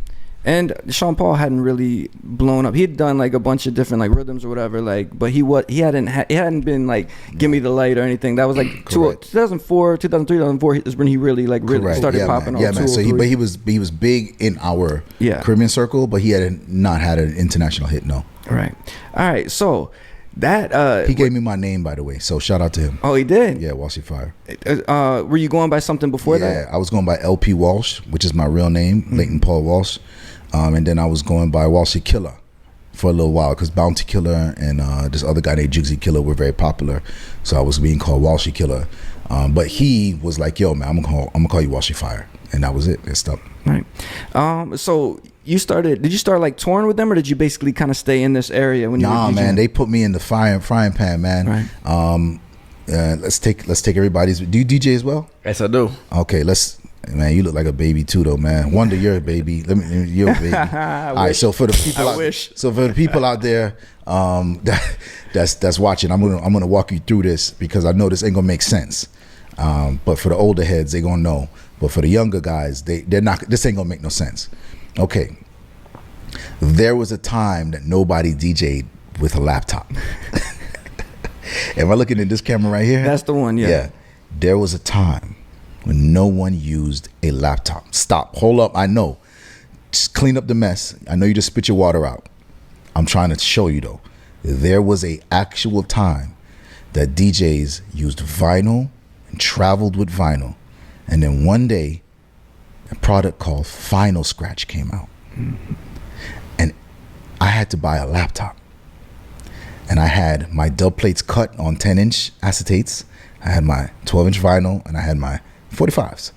And Sean Paul hadn't really blown up. He'd done like a bunch of different like rhythms or whatever, like, but he hadn't been like Give Me the Light or anything. That was like 2004, 2003, 2004 is when he really like really started popping off. Yeah, man. So he was big in our Caribbean circle, but he had not had an international hit. No. Right. All right. So that he gave me my name, by the way. So shout out to him. Oh, he did. Yeah, Walshy Fire. Were you going by something before that? Yeah, I was going by LP Walsh, which is my real name, Leighton Paul Walsh. And then I was going by Walshy Killer for a little while, because Bounty Killer and this other guy named Jigsy Killer were very popular. So I was being called Walshy Killer. But he was like, yo, man, I'm gonna call you Walshy Fire. And that was it. It stopped. Right. So did you start like touring with them, or did you basically kind of stay in this area when you were DJing? Man, they put me in the frying pan, man. Right. Let's take everybody's. Do you DJ as well? Yes, I do. Okay, man, you look like a baby too, though, man. Wonder you're a baby. You're a baby. All right. So for the people, out there, that's watching, I'm gonna walk you through this, because I know this ain't gonna make sense. But for the older heads, they gonna know. But for the younger guys, they're not. This ain't gonna make no sense. Okay. There was a time that nobody DJ'd with a laptop. Am I looking at this camera right here? That's the one. Yeah. Yeah. There was a time when no one used a laptop. Stop. Hold up. I know. Just clean up the mess. I know you just spit your water out. I'm trying to show you, though. There was a actual time that DJs used vinyl and traveled with vinyl. And then one day, a product called Final Scratch came out. And I had to buy a laptop. And I had my dub plates cut on 10-inch acetates. I had my 12-inch vinyl, and I had my 45s.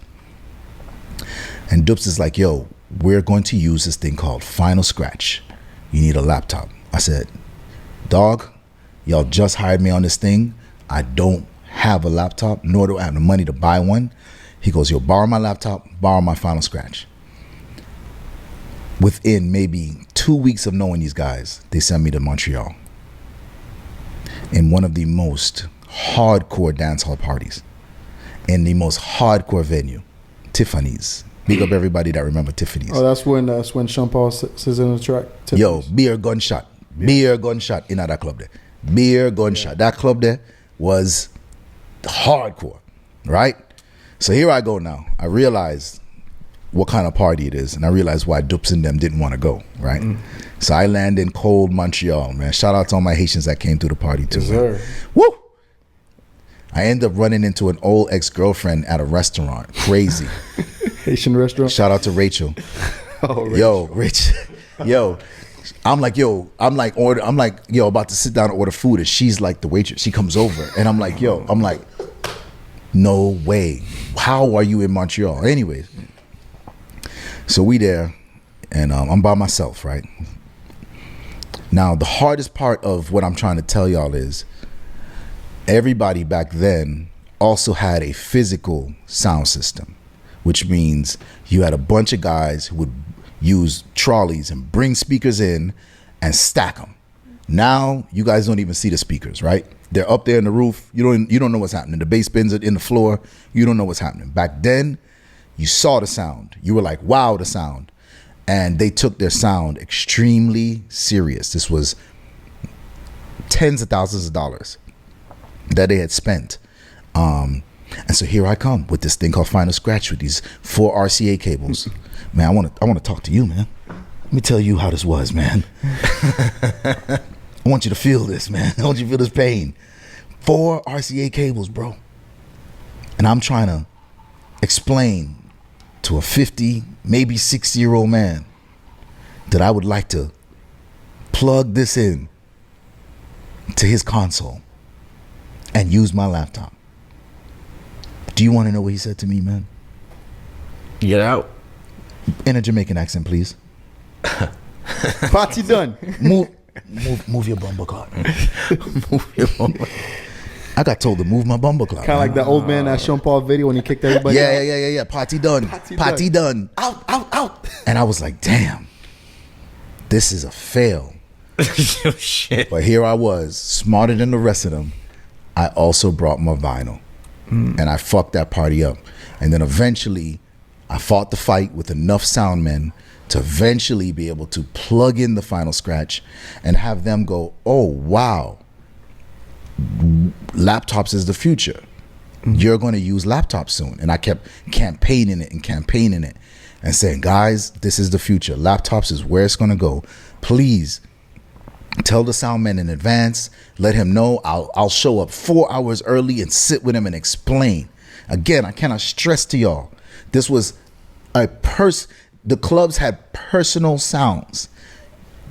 And Dupes is like, yo, we're going to use this thing called Final Scratch. You need a laptop. I said, dog, y'all just hired me on this thing. I don't have a laptop, nor do I have the money to buy one. He goes, yo, borrow my laptop, borrow my Final Scratch. Within maybe 2 weeks of knowing these guys, they sent me to Montreal in one of the most hardcore dance hall parties, in the most hardcore venue, Tiffany's Big up everybody that remember Tiffany's. Oh, that's when Sean Paul says in the track. Yo, beer gunshot in that club there. Beer gunshot. That club there was hardcore, right? So here I go now. I realized what kind of party it is, and I realized why Dupes and them didn't want to go, right? So I land in cold Montreal, man. Shout out to all my Haitians that came through the party too. Yes, sir. Woo! I end up running into an old ex-girlfriend at a restaurant. Crazy. Haitian restaurant. Shout out to Rachel. Oh, Rachel. Yo, Rich. Yo. I'm like, about to sit down and order food, and she's like the waitress. She comes over, and I'm like, no way. How are you in Montreal? Anyways, so we there, and I'm by myself, right? Now, the hardest part of what I'm trying to tell y'all is everybody back then also had a physical sound system, which means you had a bunch of guys who would use trolleys and bring speakers in and stack them. Now you guys don't even see the speakers, right? They're up there in the roof. You don't know what's happening. The bass bins are in the floor. You don't know what's happening. Back then, you saw the sound. You were like, wow, the sound. And they took their sound extremely serious. This was tens of thousands of dollars that they had spent. And so here I come with this thing called Final Scratch with these 4 RCA cables. Man, I want to talk to you, man. Let me tell you how this was, man. I want you to feel this, man. I want you to feel this pain. 4 RCA cables, bro. And I'm trying to explain to a 50, maybe 60-year-old man that I would like to plug this in to his console and use my laptop. Do you want to know what he said to me, man? Get out. In a Jamaican accent, please. Party done. Move your bumble clock. Move your bumble. I got told to move my bumble clock. Kind of like the old man that Sean Paul video when he kicked everybody out. Yeah. Party done. Party done. Out. And I was like, damn, this is a fail. Shit. But here I was, smarter than the rest of them. I also brought my vinyl. And I fucked that party up. And then eventually, I fought the fight with enough sound men to eventually be able to plug in the Final Scratch and have them go, oh, wow, laptops is the future. You're going to use laptops soon. And I kept campaigning it and saying, guys, this is the future. Laptops is where it's going to go. Please tell the sound man in advance. Let him know. I'll show up 4 hours early and sit with him and explain. Again, I cannot stress to y'all, this was the clubs had personal sounds.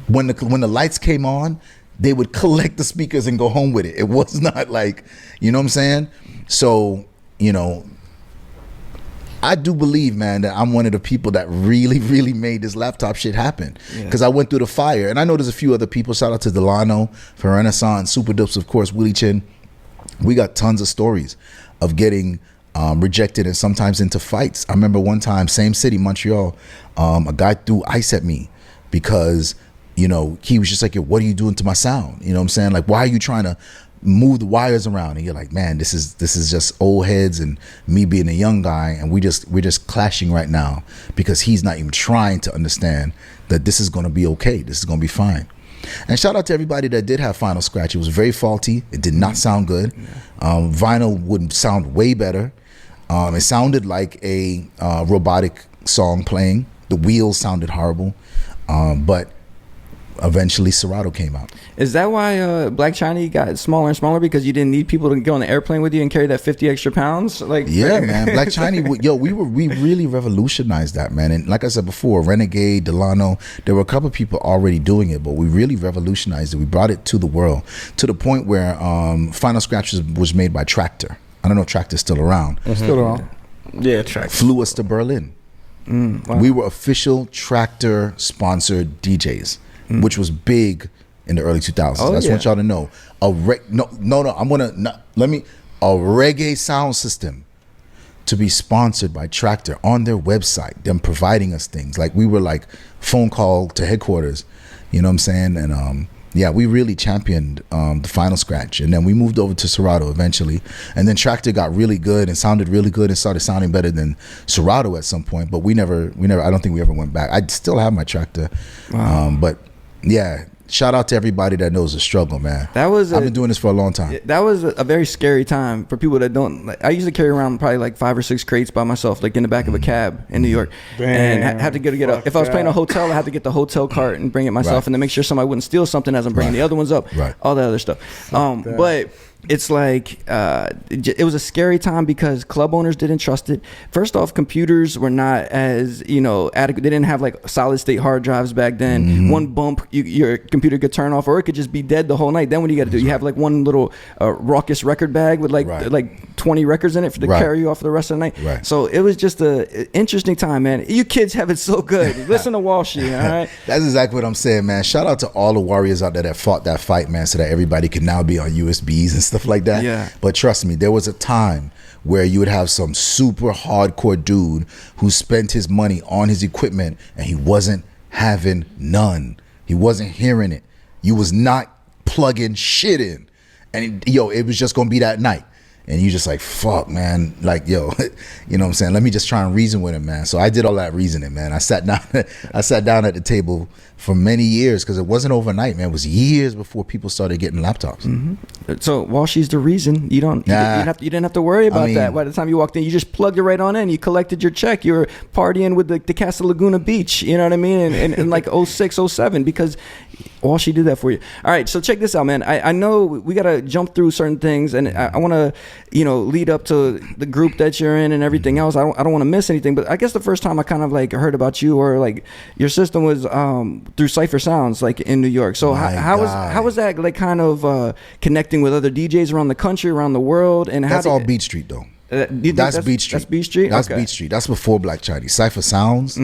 When the lights came on, they would collect the speakers and go home with it. It was not like, you know what I'm saying? So, I do believe, man, that I'm one of the people that really, really made this laptop shit happen. Because I went through the fire. And I know there's a few other people. Shout out to Delano, for Renaissance, Super Dupes, of course, Willie Chin. We got tons of stories of getting rejected and sometimes into fights. I remember one time, same city, Montreal, a guy threw ice at me because, he was just like, what are you doing to my sound? You know what I'm saying? Like, why are you trying to move the wires around? And you're like, man, this is just old heads and me being a young guy, and we're just clashing right now because he's not even trying to understand that this is going to be okay. This is going to be fine. And shout out to everybody that did have Final Scratch. It was very faulty. It did not sound good. Vinyl would sound way better. It sounded like a robotic song playing. The wheels sounded horrible. But eventually Serato came out. Is that why Black China got smaller and smaller, because you didn't need people to go on the airplane with you and carry that 50 extra pounds? Like, yeah, man. Black China, we really revolutionized that, man. And like I said before, Renegade, Delano, there were a couple of people already doing it, but we really revolutionized it. We brought it to the world, to the point where Final Scratch was made by Tractor. I don't know if Tractor's still around. Still around. Yeah, Tractor. Flew us to Berlin. Wow. We were official Tractor sponsored DJs, which was big in the early 2000s. I just want y'all to know. A reggae sound system to be sponsored by Tractor on their website, them providing us things. Like, we were like phone call to headquarters, you know what I'm saying? And Yeah, we really championed the Final Scratch, and then we moved over to Serato eventually, and then Tractor got really good and sounded really good and started sounding better than Serato at some point. But we never. I don't think we ever went back. I still have my Tractor, but yeah. Shout out to everybody that knows the struggle, man. I've been doing this for a long time. That was a very scary time for people that don't. Like, I used to carry around probably like 5 or 6 crates by myself, like in the back of a cab in New York, and had to get a. If I was playing a hotel, I had to get the hotel cart and bring it myself, and then make sure somebody wouldn't steal something as I'm bringing the other ones up. Right. All that other stuff. But it's like it was a scary time because club owners didn't trust it. First off, computers were not as adequate. They didn't have like solid state hard drives back then. One bump, your computer could turn off, or it could just be dead the whole night. Then what do you got to do? You have like one little raucous record bag with like 20 records in it to carry you off for the rest of the night. Right. So it was just a interesting time, man. You kids have it so good. Listen to Walshy, all right? That's exactly what I'm saying, man. Shout out to all the warriors out there that fought that fight, man, so that everybody can now be on USBs and stuff like that. Yeah. But trust me, there was a time where you would have some super hardcore dude who spent his money on his equipment and he wasn't having none. He wasn't hearing it. You was not plugging shit in. And it was just gonna be that night. And you just like, fuck, man. Like, you know what I'm saying? Let me just try and reason with him, man. So I did all that reasoning, man. I sat down at the table for many years because it wasn't overnight, man. It was years before people started getting laptops. So Walshy's the reason you didn't have to worry about that. By the time you walked in, you just plugged it right on in. You collected your check. You were partying with the Casa Laguna Beach. You know what I mean? In like 06, 07 because Walshy did that for you. All right, so check this out, man. I know we gotta jump through certain things, and I want to lead up to the group that you're in and everything else. I don't want to miss anything, but I guess the first time I kind of like heard about you or like your system was through Cypher Sounds, like in New York. So how was that like kind of connecting with other DJs around the country, around the world, and that's all Beat Street though. That's Beat Street. That's Beat Street. That's Beat Street. That's before Black Chinese. Cypher Sounds.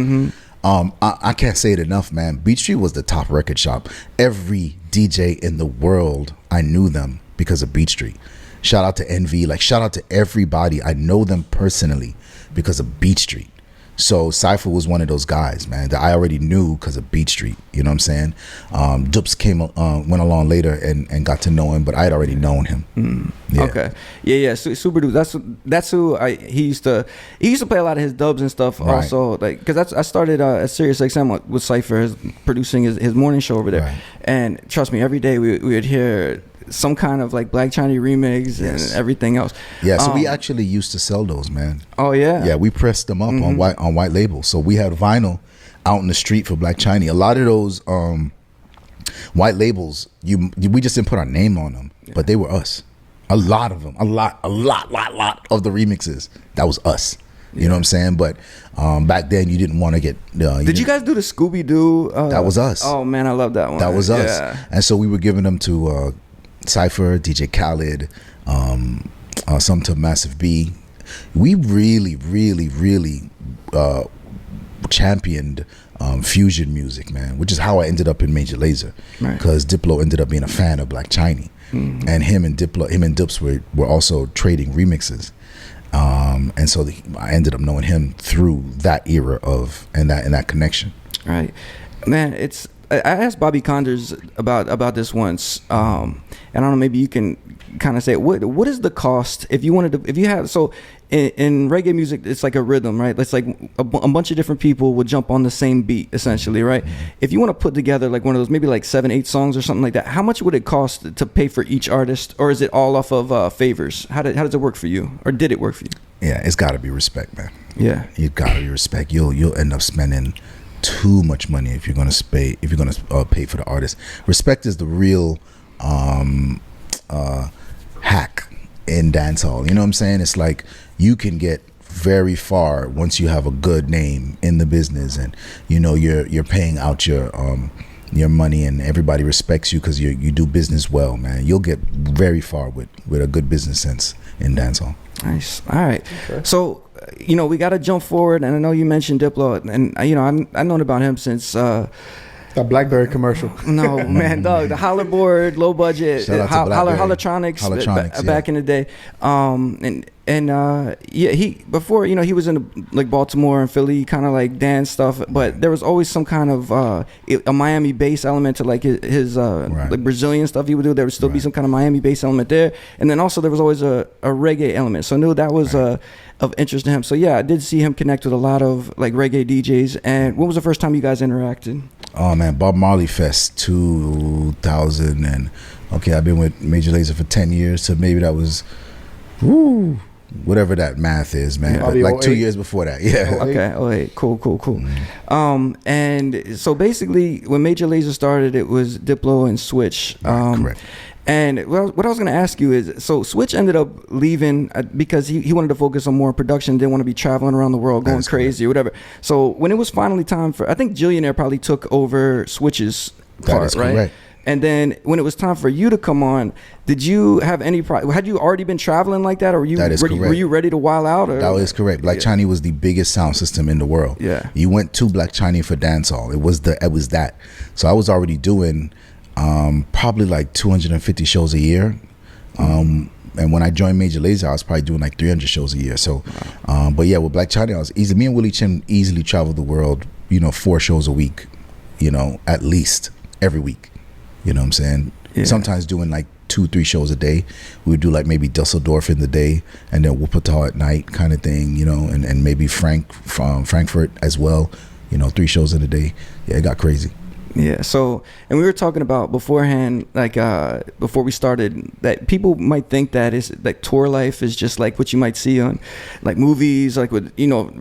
I can't say it enough, man. Beat Street was the top record shop. Every DJ in the world, I knew them because of Beat Street. Shout out to Envy, like shout out to everybody. I know them personally because of Beat Street. So Cypher was one of those guys, man, that I already knew because of Beat Street. You know what I'm saying? Dupes went along later and got to know him, but I had already known him. Yeah. Okay. Yeah. Super Dupe. That's who he used to play a lot of his dubs and stuff. Right. Also, like because I started at Sirius XM with Cypher, producing his morning show over there. Right. And trust me, every day we would hear some kind of like Black Chinese remix and everything else. Yeah, so we actually used to sell those, man. Oh yeah. Yeah, we pressed them up on white label. So we had vinyl out in the street for Black Chinese. A lot of those white labels, we just didn't put our name on them, but they were us. A lot of them, a lot of the remixes, that was us. You know what I'm saying? But back then you didn't want to get. Did you guys do the Scooby Doo? That was us. Oh man, I love that one. That was us. Yeah. And so we were giving them to Cypher, DJ Khaled, some to Massive B. We really championed fusion music, man, which is how I ended up in Major Lazer, because Diplo ended up being a fan of Black Chinese, and him and Dips were also trading remixes, and so I ended up knowing him through that era and that connection. Right, man. I asked Bobby Condors about this once, and I don't know, maybe you can kind of say what is the cost if you have in reggae music, it's like a rhythm, right? It's like a bunch of different people will jump on the same beat essentially, right? If you want to put together like one of those maybe like 7-8 songs or something like that, how much would it cost to pay for each artist, or is it all off of favors? How does it work for you, or did it work for you? Yeah, it's got to be respect, man. Yeah, you got to be respect. You'll end up spending too much money if you're gonna pay for the artist. Respect is the real hack in dancehall. You know what I'm saying? It's like you can get very far once you have a good name in the business, and you're paying out your money, and everybody respects you because you do business well, man. You'll get very far with a good business sense in dancehall. Nice. All right. Okay. So, we got to jump forward, and I know you mentioned Diplo, and I've known about him since The BlackBerry commercial. No, man, dog. The holler board, low budget, Shout out to holler, BlackBerry. Hollertronics back in the day. Yeah, he before, you know, he was in like Baltimore and Philly, kind of like dance stuff, but there was always some kind of a Miami bass element to like his like Brazilian stuff he would do. There would still be some kind of Miami bass element there, and then also there was always a reggae element. So I knew that was of interest to him. So yeah, I did see him connect with a lot of like reggae DJs. And when was the first time you guys interacted? Oh man, Bob Marley Fest 2000, and okay, I've been with Major Lazer for 10 years, so maybe that was whatever that math is, man. But like 2 years before that. Yeah. Okay. Oh, hey, cool. And so basically, when Major Lazer started, it was Diplo and Switch. Correct. And what I was going to ask you is, so Switch ended up leaving because he wanted to focus on more production, didn't want to be traveling around the world going crazy or whatever. So when it was finally time for, I think Jillionaire probably took over Switch's part, right? Correct. And then when it was time for you to come on, did you have any? Had you already been traveling like that, or were you ready to wild out? Or? That is correct. Black Chinese was the biggest sound system in the world. Yeah, you went to Black Chinese for dancehall. It was that. So I was already doing probably like 250 shows a year. And when I joined Major Lazer, I was probably doing like 300 shows a year. So, but yeah, with Black Chinese, I was easy. Me and Willie Chin easily traveled the world. 4 shows a week. At least every week. You know what I'm saying? Yeah. Sometimes doing like 2-3 shows a day. We would do like maybe Dusseldorf in the day and then Wuppertal at night kind of thing, and maybe Frankfurt as well, 3 shows in a day. Yeah, it got crazy. Yeah. So, and we were talking about beforehand, like before we started, that people might think that is like tour life is just like what you might see on like movies, like with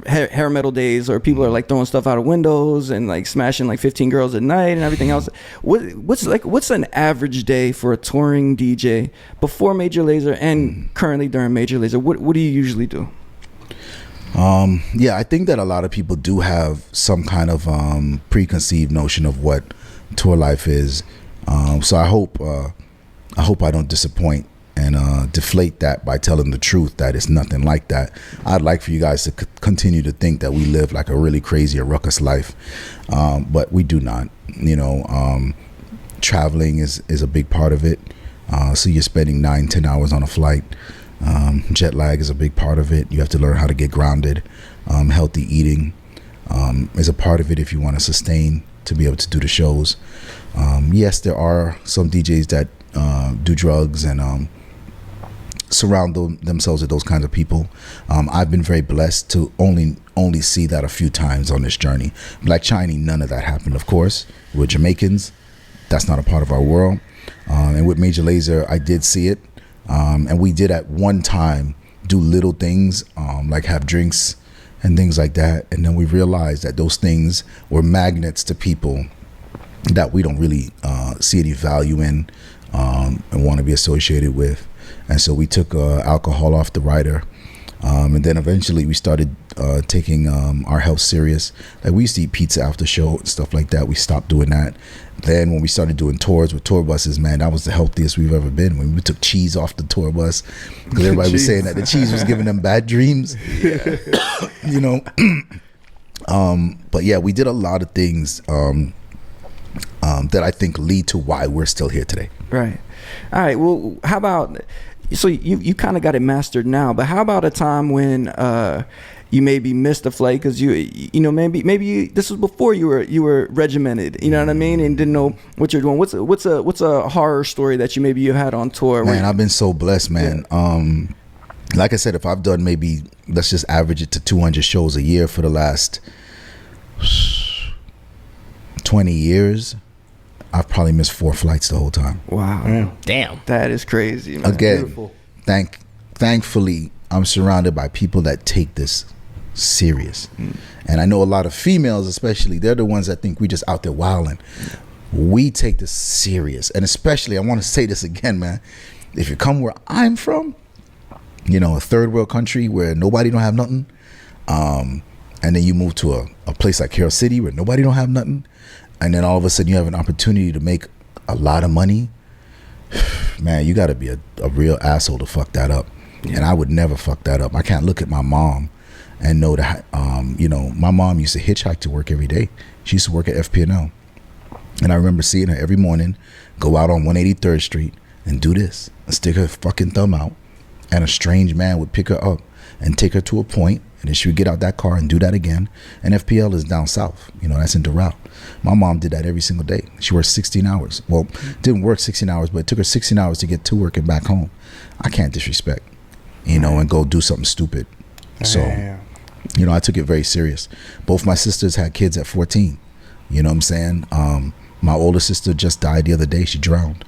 hair metal days, or people are like throwing stuff out of windows and like smashing like 15 girls at night and everything else. What's an average day for a touring DJ before Major Lazer and currently during Major Lazer? What do you usually do? Yeah, I think that a lot of people do have some kind of preconceived notion of what tour life is. So I hope I don't disappoint and deflate that by telling the truth that it's nothing like that. I'd like for you guys to continue to think that we live like a really crazy or ruckus life, but we do not. Traveling is a big part of it. So you're spending 9-10 hours on a flight. Jet lag is a big part of it. You have to learn how to get grounded. Healthy eating is a part of it if you want to sustain to be able to do the shows. Yes, there are some DJs that do drugs and surround themselves with those kinds of people. I've been very blessed to only see that a few times on this journey. Black Chinese, none of that happened, of course. We're Jamaicans. That's not a part of our world. And with Major Lazer, I did see it. And we did at one time do little things like have drinks and things like that. And then we realized that those things were magnets to people that we don't really see any value in and want to be associated with. And so we took alcohol off the rider. And then eventually we started taking our health serious. Like we used to eat pizza after show and stuff like that. We stopped doing that. Then when we started doing tours with tour buses, man, that was the healthiest we've ever been. When we took cheese off the tour bus, because everybody was saying that the cheese was giving them bad dreams. Yeah. But yeah, we did a lot of things that I think lead to why we're still here today. Right. All right. Well, how about, so you kind of got it mastered now, but how about a time when you maybe missed a flight because maybe this was before you were regimented, you know what I mean, and didn't know what you're doing. What's a horror story that you had on tour? Man, I've been so blessed, man. Yeah. Like I said, if I've done maybe, let's just average it to 200 shows a year for the last 20 years, I've probably missed 4 flights the whole time. Wow. Damn. That is crazy, man. Again, Beautiful. Thankfully, I'm surrounded by people that take this serious. And I know a lot of females, especially, they're the ones that think we just out there wilding. We take this serious. And especially, I want to say this again, man, if you come where I'm from, a third world country where nobody don't have nothing, and then you move to a place like Carroll City where nobody don't have nothing, and then all of a sudden you have an opportunity to make a lot of money, man, you got to be a real asshole to fuck that up. Yeah. And I would never fuck that up. I can't look at my mom and know that, my mom used to hitchhike to work every day. She used to work at FP&L. And I remember seeing her every morning go out on 183rd Street and do this and stick her fucking thumb out. And a strange man would pick her up and take her to a point, and then she would get out that car and do that again. And FPL is down south, that's in Doral. My mom did that every single day. She worked 16 hours. Well, didn't work 16 hours, but it took her 16 hours to get to work and back home. I can't disrespect, and go do something stupid. So, I took it very serious. Both my sisters had kids at 14. You know what I'm saying? My older sister just died the other day. She drowned.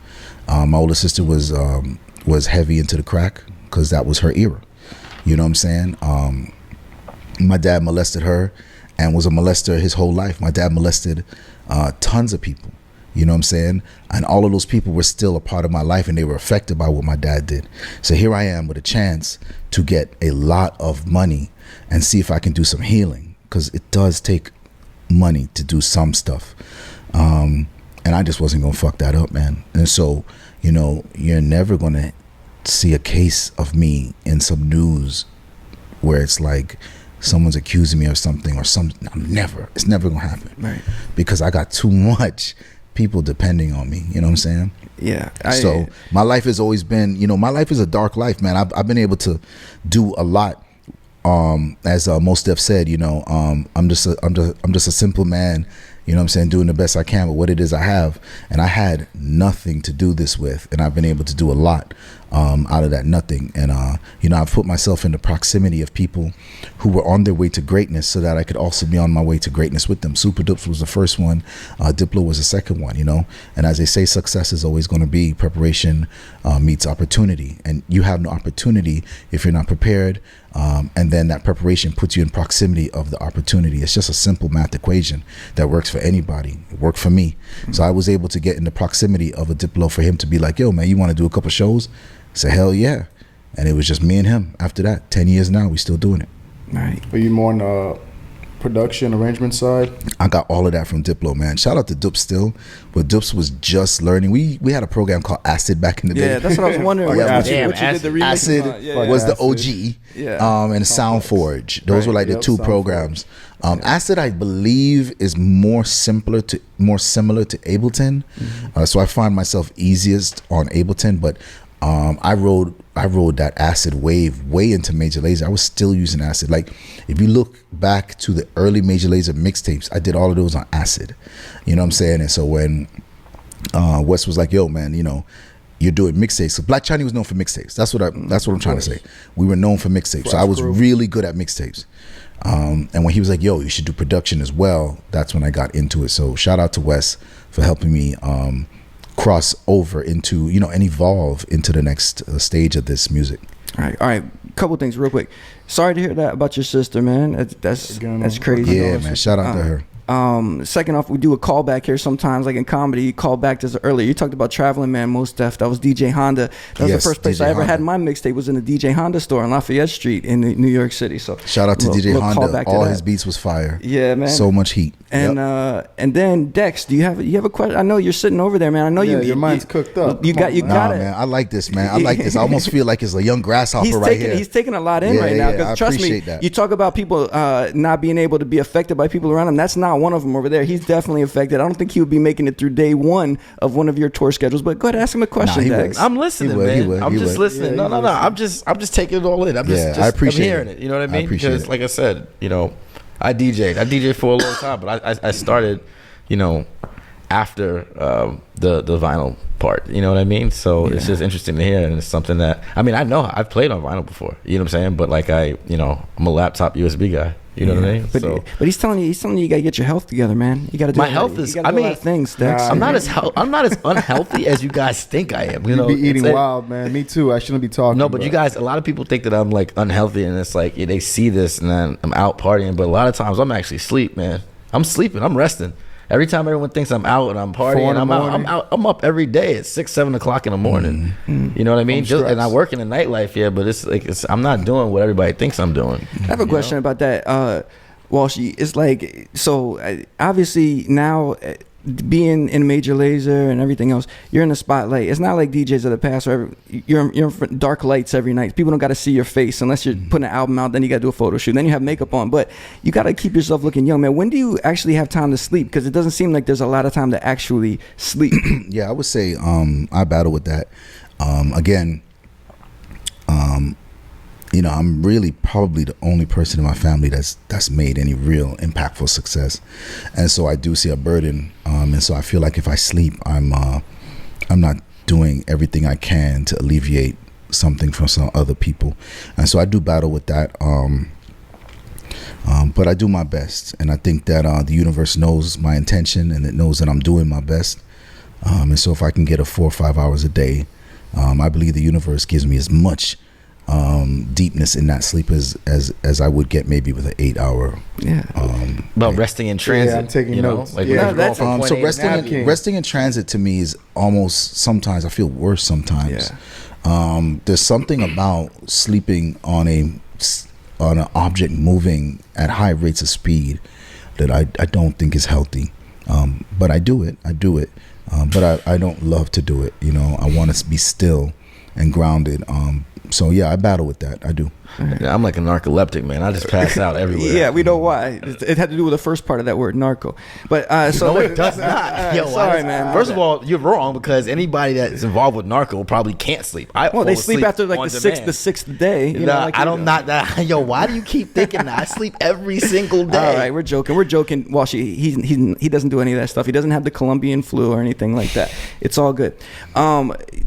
My older sister was heavy into the crack because that was her era. You know what I'm saying? My dad molested her and was a molester his whole life. My dad molested tons of people. You know what I'm saying? And all of those people were still a part of my life, and they were affected by what my dad did. So here I am with a chance to get a lot of money and see if I can do some healing, because it does take money to do some stuff. And I just wasn't going to fuck that up, man. And so, you're never going to see a case of me in some news where it's like someone's accusing me of something or something. It's never gonna happen, right? Because I got too much people depending on me. You know what I'm saying? Yeah. So my life has always been, my life is a dark life, man. I've been able to do a lot. As Mos Def said, I'm just a simple man. You know what I'm saying? Doing the best I can with what it is I have. And I had nothing to do this with. And I've been able to do a lot out of that nothing. And, I've put myself in the proximity of people who were on their way to greatness so that I could also be on my way to greatness with them. Super Dupes was the first one. Diplo was the second one, And as they say, success is always going to be preparation meets opportunity. And you have no opportunity if you're not prepared. And then that preparation puts you in proximity of the opportunity. It's just a simple math equation that works for anybody. It worked for me. Mm-hmm. So I was able to get in the proximity of a Diplo for him to be like, yo, man, you want to do a couple shows? I said, hell yeah. And it was just me and him after that. 10 years now, we still doing it. Right. Are you more on the production arrangement side? I got all of that from Diplo, man. Shout out to Dupes still, but Dupes was just learning. We had a program called Acid back in the day. Yeah, that's what I was wondering. what you did the remix Acid was the OG, and Sound Forge. Those were like the two programs. Acid, I believe, is more similar to Ableton. Mm-hmm. So I find myself easiest on Ableton, but I rode that Acid wave way into Major Lazer. I was still using Acid. Like, if you look back to the early Major Lazer mixtapes, I did all of those on Acid. You know what I'm saying? And so when Wes was like, yo, man, you're doing mixtapes. So Black Chinese was known for mixtapes. That's what I'm trying to say. We were known for mixtapes. So I was really good at mixtapes. And when he was like, yo, you should do production as well, that's when I got into it. So shout out to Wes for helping me cross over into, and evolve into the next stage of this music. All right. Couple things real quick. Sorry to hear that about your sister, man. That's crazy. Yeah, man. Shout out to her. Second off, we do a callback here sometimes, like in comedy. You call back to earlier. You talked about Traveling Man, Mos Def. That was DJ Honda. That was the first place I ever had my mixtape. Was in the DJ Honda store on Lafayette Street in New York City. So shout out to DJ Honda. All his beats was fire. Yeah, man. So much heat. And then Dex, do you have a question? I know you're sitting over there, man. I know your mind's cooked up. You got it, man. I like this, man. I like this. I almost feel like it's a young grasshopper here. He's taking a lot in right now. Because trust me, you talk about people not being able to be affected by people around him. That's not one of them over there. He's definitely affected. I don't think he would be making it through day one of one of your tour schedules. But go ahead, ask him a question, Dex. I'm listening, man. I'm just listening. No. I'm just taking it all in. I appreciate hearing it. You know what I mean? Because like I said, I DJ'd for a long time, but I started, after the vinyl part. You know what I mean? So it's just interesting to hear, and it's something that I know I've played on vinyl before. You know what I'm saying? But like I'm a laptop USB guy. You know what I mean? But he's telling you you gotta get your health together, man. You gotta do my health is. A lot of things, Dex. I'm not as unhealthy as you guys think I am. You be eating wild, man. Me too. I shouldn't be talking. No, but you guys, a lot of people think that I'm like unhealthy, and it's like they see this, and then I'm out partying. But a lot of times I'm actually asleep, man. I'm sleeping. I'm resting. Every time everyone thinks I'm out and I'm partying, I'm up every day at 6, 7 o'clock in the morning. Mm-hmm. You know what I mean? And I work in the nightlife here, but I'm not doing what everybody thinks I'm doing. I have a question about that, Walshy. It's like, so obviously now being in Major Lazer and everything else, you're in the spotlight. It's not like DJs of the past where you're in front of dark lights every night. People don't got to see your face unless you're putting an album out. Then you got to do a photo shoot. Then you have makeup on. But you got to keep yourself looking young, man. When do you actually have time to sleep? Because it doesn't seem like there's a lot of time to actually sleep. Yeah, I would say I battle with that. Again, you know, I'm really probably the only person in my family that's made any real impactful success, and so I do see a burden, and so I feel like if I sleep, I'm not doing everything I can to alleviate something from some other people, and so I do battle with that. But I do my best, and I think that the universe knows my intention, and it knows that I'm doing my best, and so if I can get 4 or 5 hours a day, I believe the universe gives me as much deepness in that sleep as I would get maybe with an 8-hour. About resting in transit. Yeah, I'm taking notes. Like so resting in transit to me is almost, sometimes I feel worse sometimes. There's something about sleeping on an object moving at high rates of speed that I don't think is healthy. But I do it. But I don't love to do it. You know, I want to be still and grounded. So yeah, I battle with that. I do. Yeah, I'm like a narcoleptic, man. I just pass out everywhere. Yeah, we know why. It had to do with the first part of that word, narco. But so no, it does not. Yo, sorry, man. First of all, you're wrong, because anybody that's involved with narco probably can't sleep. They sleep after like the sixth day. You know, like I don't not that. Yo, why do you keep thinking that? I sleep every single day. All right, we're joking. Walshy, he doesn't do any of that stuff. He doesn't have the Colombian flu or anything like that. It's all good,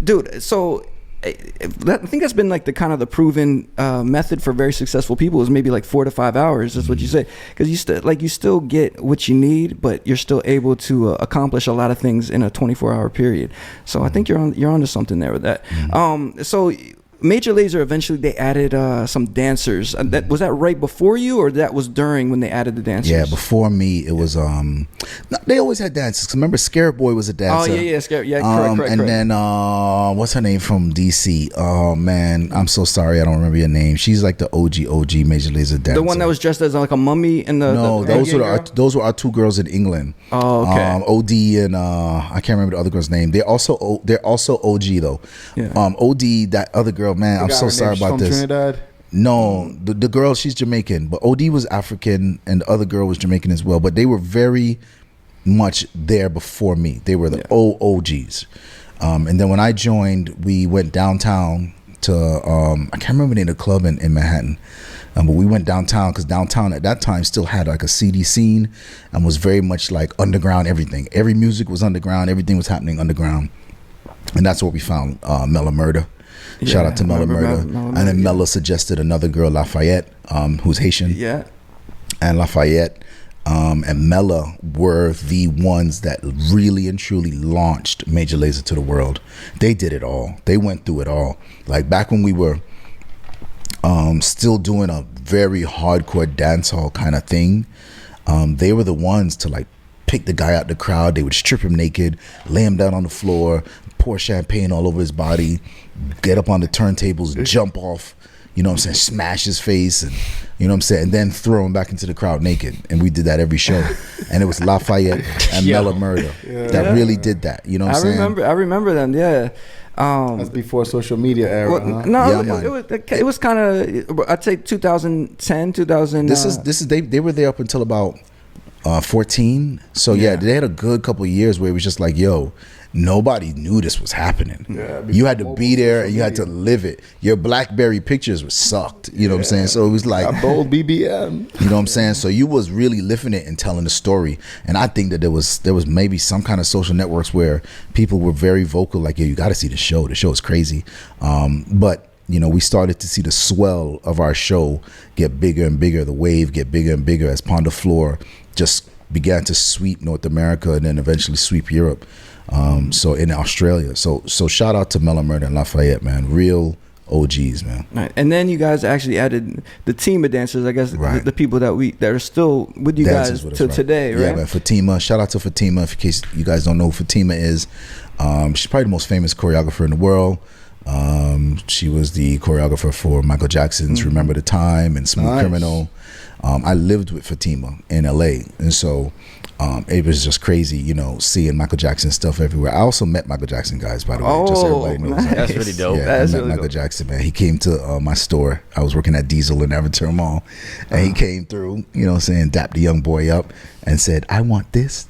dude. So I think that's been like the kind of the proven method for very successful people is maybe like 4 to 5 hours. That's what you say, because you still get what you need, but you're still able to accomplish a lot of things in a 24-hour period. So I think you're onto something there with that. So Major Lazer, eventually they added some dancers. Was that right before you, or that was during when they added the dancers? Yeah, before me, it was. They always had dancers. Remember, Scare Boy was a dancer. Oh yeah, Scare. Yeah, correct. And then what's her name from DC? Oh man, I'm so sorry, I don't remember your name. She's like the OG Major Lazer dancer. The one that was dressed as like a mummy in the. No, those were our two girls in England. Oh, okay. OD and I can't remember the other girl's name. They're also OG though. Yeah. OD, that other girl. Man, I'm so sorry about this. Trinidad? No, the girl, she's Jamaican, but OD was African and the other girl was Jamaican as well. But they were very much there before me. They were the OGs. And then when I joined, we went downtown to I can't remember the name of the club in Manhattan. But we went downtown because downtown at that time still had like a CD scene and was very much like underground everything. Every music was underground. Everything was happening underground. And that's where we found Mella Murder. Shout out to Mella Murder. And then Mella suggested another girl, Lafayette, who's Haitian. Yeah. And Lafayette and Mella were the ones that really and truly launched Major Lazer to the world. They did it all. They went through it all. Like back when we were still doing a very hardcore dancehall kind of thing, they were the ones to like pick the guy out the crowd. They would strip him naked, lay him down on the floor, pour champagne all over his body, get up on the turntables, jump off, you know what I'm saying, smash his face, and you know what I'm saying, and then throw him back into the crowd naked. And we did that every show. And it was Lafayette and Mella Murder that really did that. You know what I'm saying? I remember them, yeah. That's before social media era. Well, no, it was kind of, I'd say 2010, 2000. This is they were there up until about 14. So yeah, they had a good couple of years where it was just like, yo, nobody knew this was happening. You had to be there and you had to live it. Your BlackBerry pictures were sucked. You know what I'm saying? So it was like old BBM. You know what I'm saying? So you was really living it and telling the story. And I think that there was maybe some kind of social networks where people were very vocal, like, yo, you got to see the show. The show is crazy. But you know, we started to see the swell of our show get bigger and bigger, the wave get bigger and bigger as Pond de Floor just began to sweep North America and then eventually sweep Europe. So in Australia. So shout out to Mella Murder and Lafayette, man. Real OGs, man. Right. And then you guys actually added the team of dancers, I guess, the people that are still with you guys to today, right? Yeah, man. Fatima. Shout out to Fatima, in case you guys don't know who Fatima is. She's probably the most famous choreographer in the world. She was the choreographer for Michael Jackson's Remember the Time and Smooth Criminal. I lived with Fatima in LA, and so it was just crazy, you know, seeing Michael Jackson stuff everywhere. I also met Michael Jackson, guys, by the way. Just so everybody knows. Nice. That's really dope. Yeah, That's I met really Michael dope. Jackson, man. He came to my store. I was working at Diesel in Everton Mall, and he came through, you know what I'm saying, dapped the young boy up and said, I want this,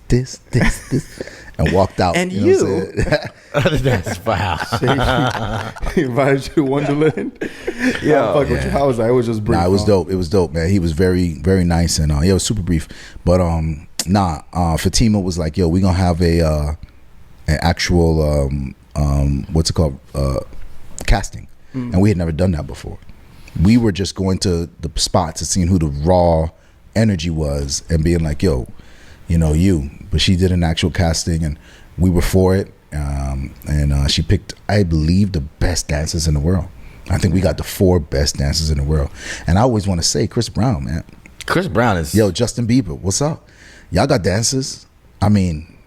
and walked out. And you know what I'm saying? That's foul. He invited you to Wonderland. Yeah, fuck with you. How was that? It was just brief. Nah, it was dope. It was dope, man. He was very, very nice, and it was super brief. But Fatima was like, yo, we gonna have an actual what's it called, casting, and we had never done that before. We were just going to the spots and seeing who the raw energy was and being like, yo, you know, but she did an actual casting and we were for it, and she picked, I believe, the best dancers in the world. I think we got the 4 best dancers in the world. And I always want to say Chris Brown, man. Chris Brown is... Yo, Justin Bieber, what's up? Y'all got dancers. I mean,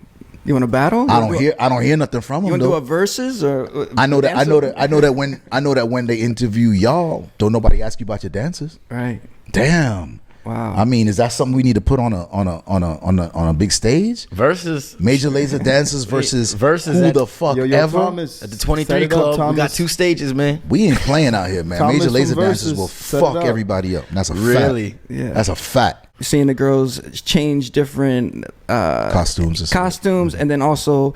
You want to battle? I don't hear nothing from You them. want to do a versus or? I know that when they interview y'all, don't nobody ask you about your dancers. Right. Damn. Wow. I mean, is that something we need to put on a big stage? Versus Major Lazer dancers versus Versus who at- the fuck Yo, ever. Thomas, at the set 23 it up, Club, we got Thomas. 2 stages, man. We ain't playing out here, man. Thomas Major from Lazer dancers Versus, will set it fuck up. everybody up. That's a Really? fact. Yeah. That's a fact. Seeing the girls change different Costumes. and then also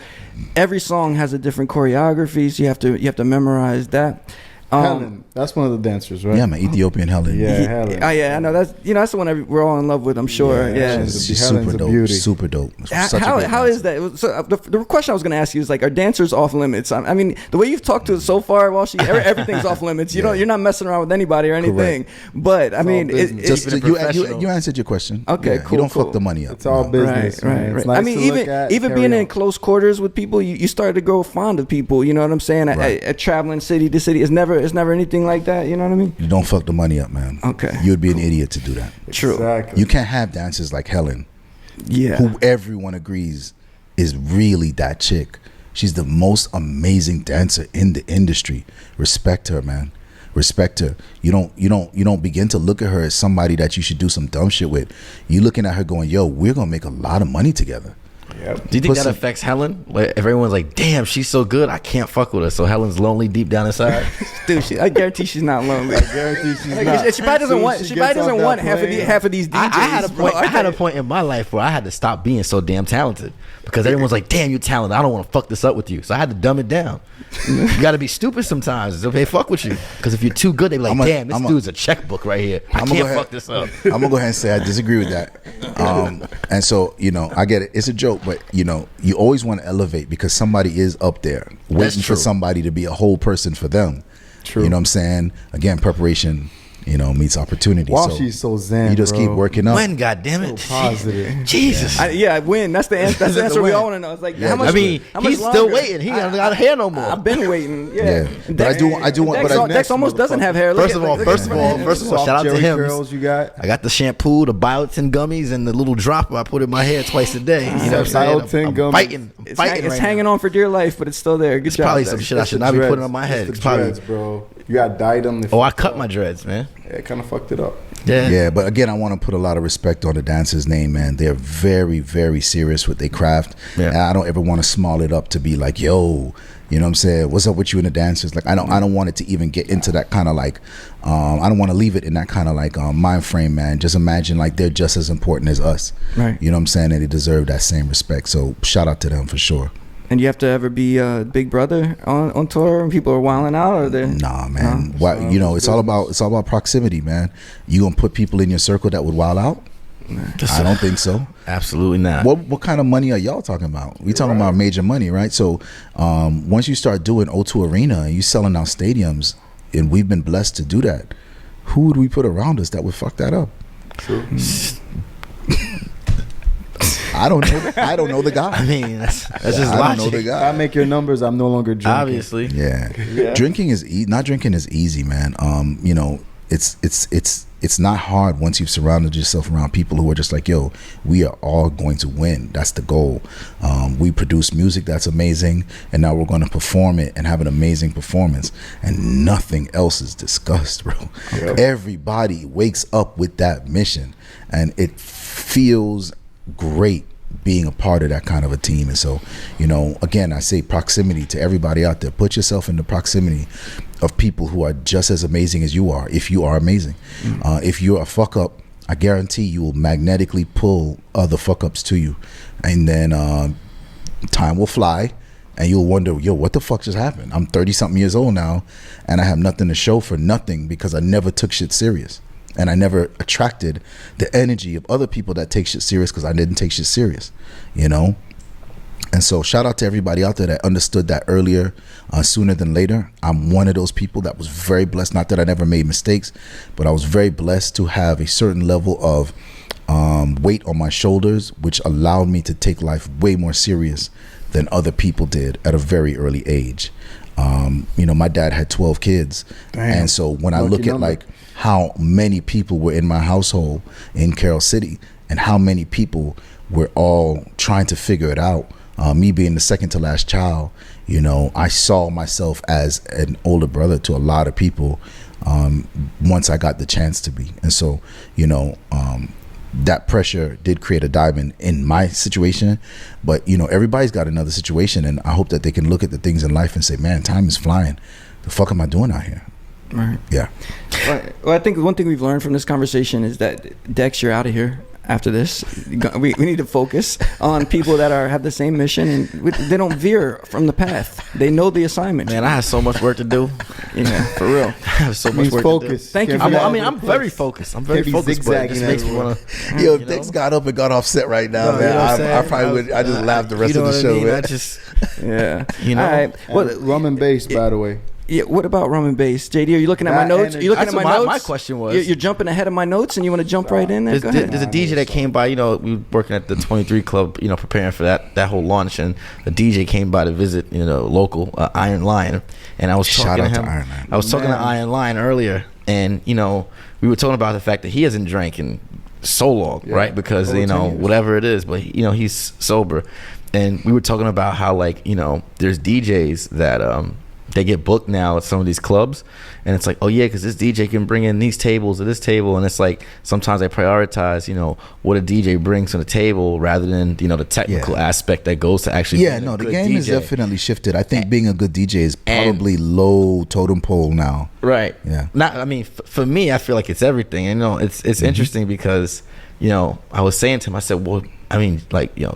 every song has a different choreography, so you have to memorize that. Helen, that's one of the dancers, right? Yeah, man. Ethiopian Helen. Yeah, Helen. Oh yeah, I know that's the one we're all in love with. I'm sure. Yeah. She's Helen's super a dope. beauty. Super dope. Such a How great is dancer. that? So the question I was going to ask you is like, are dancers off limits? I mean, the way you've talked to us so far, Walshy, everything's off limits. You're not messing around with anybody or anything. But I mean, Just even a you professional. answered your question. Okay, Yeah, cool, You don't cool. fuck the money up. It's all No. business, man. It's nice I mean, to look at, even carry being on. in close quarters with people, you start to grow fond of people. You know what I'm saying? Right. At traveling city to city, it's never anything like that. You know what I mean? You don't fuck the money up, man. Okay. You would be an idiot to do that. True. Exactly. You can't have dancers like Helen, Yeah. who everyone agrees is really that chick. She's the most amazing dancer in the industry. Respect her, man. Respect her. You don't begin to look at her as somebody that you should do some dumb shit with. You looking at her going, yo, we're gonna make a lot of money together. Yep. Do you think Pussy. that affects Helen? Like, if everyone's like, damn, she's so good, I can't fuck with her. So Helen's lonely deep down inside. Dude, I guarantee she's not lonely. I guarantee she's Like, not. she probably doesn't want. She probably doesn't want half of these DJs. I had a point. bro. I had a point in my life where I had to stop being so damn talented because everyone's like, "Damn, you're talented. I don't want to fuck this up with you." So I had to dumb it down. You got to be stupid sometimes if they fuck with you. Because if you're too good, they be like, "Damn, this dude's a checkbook right here. I can't fuck this up." I'm gonna go ahead and say I disagree with that. And so, I get it. It's a joke, but you always want to elevate because somebody is up there waiting for true. somebody to be a whole person for them. True. You know what I'm saying? Again, preparation, meets opportunity. Walshy's so zen, you just bro. keep working up. When, goddammit, So positive. Jesus. I win. That's the answer. That's the answer we all want to know. It's like, how much? I mean, how much he's still longer? waiting. He ain't got hair no more. I've been waiting. Yeah. But I do want. Dex almost doesn't have hair. First of all, shout out to Jerry him. curls you got. I got the shampoo, the biotin gummies, and the little dropper I put in my hair twice a day. You know what I'm saying? Biotin I'm gummies. fighting. I'm It's, fighting it's right hanging now. on for dear life, but it's still there. Good It's job. probably Dex. some shit I should not be putting on my head. It's probably. Dreads, bro. You got dyed them. Oh, I cut my dreads, man. Yeah, it kind of fucked it up. Yeah, but again, I want to put a lot of respect on the dancer's name, man. They're very, very serious with their craft. Yeah. And I don't ever want to small it up to be like, yo, you know what I'm saying? What's up with you and the dancers? Like, I don't want it to even get into that kind of like, I don't want to leave it in that kind of like mind frame, man. Just imagine like they're just as important as us. Right. You know what I'm saying? And they deserve that same respect. So shout out to them for sure. And you have to ever be a big brother on tour when people are wilding out, or they? Nah, man. No? Why, it's all about proximity, man. You gonna put people in your circle that would wild out? I don't think so. Absolutely not. What kind of money are y'all talking about? We talking about major money, right? So once you start doing O2 Arena and you selling out stadiums, and we've been blessed to do that, who would we put around us that would fuck that up? True. I don't know the guy. I mean, that's just I don't know logic. the If guy. I make your numbers, I'm no longer drinking. Obviously. Yeah. Drinking is not drinking is easy, man. It's not hard once you've surrounded yourself around people who are just like, yo, we are all going to win. That's the goal. We produce music that's amazing, and now we're going to perform it and have an amazing performance, and nothing else is discussed, bro. Yep. Everybody wakes up with that mission, and it feels great being a part of that kind of a team. And so, again, I say proximity to everybody out there. Put yourself in the proximity of people who are just as amazing as you are, if you are amazing. If you're a fuck up, I guarantee you will magnetically pull other fuck ups to you. And then time will fly and you'll wonder, what the fuck just happened? I'm 30 something years old now and I have nothing to show for nothing because I never took shit serious. And I never attracted the energy of other people that take shit serious because I didn't take shit serious, And so shout out to everybody out there that understood that earlier, sooner than later. I'm one of those people that was very blessed. Not that I never made mistakes, but I was very blessed to have a certain level of weight on my shoulders, which allowed me to take life way more serious than other people did at a very early age. My dad had 12 kids. Damn. And so when I look at like how many people were in my household in Carroll City and how many people were all trying to figure it out, me being the second to last child, I saw myself as an older brother to a lot of people once I got the chance to be. And so, that pressure did create a diamond in my situation, but everybody's got another situation, and I hope that they can look at the things in life and say, man, time is flying. The fuck am I doing out here? Right. Yeah. Well, I think one thing we've learned from this conversation is that Dex, you're out of here. After this, we need to focus on people that have the same mission and they don't veer from the path. They know the assignment. Man, I have so much work to do. Yeah, for real. I have so much work to do. Thank you for that. I'm very focused. I'm very focused, but it just makes me want to. Yo, Dex got up and got offset right now, man. I probably would. I just laughed the rest of the show, man. I just, All right. Well, rum and bass, by the way. Yeah, what about rum and bass? JD, are you looking at my notes? Are you looking at my notes? My question was... You're jumping ahead of my notes and you want to jump right in there? Go ahead. There's a DJ that came by, we were working at the 23 Club, preparing for that whole launch, and the DJ came by to visit, local Iron Lion, and I was talking to him. Iron Lion. I was talking to Iron Lion earlier, and, we were talking about the fact that he hasn't drank in so long, right? Because, whatever it is, but, he's sober. And we were talking about how, like, there's DJs that... they get booked now at some of these clubs, and it's like, oh yeah, because this DJ can bring in these tables or this table, and it's like sometimes I prioritize, what a DJ brings to the table rather than the technical aspect that goes to actually. Yeah, no, the game has definitely shifted. I think being a good DJ is probably low totem pole now. Right. Yeah. For me, I feel like it's everything. And it's interesting because I was saying to him, I said, well,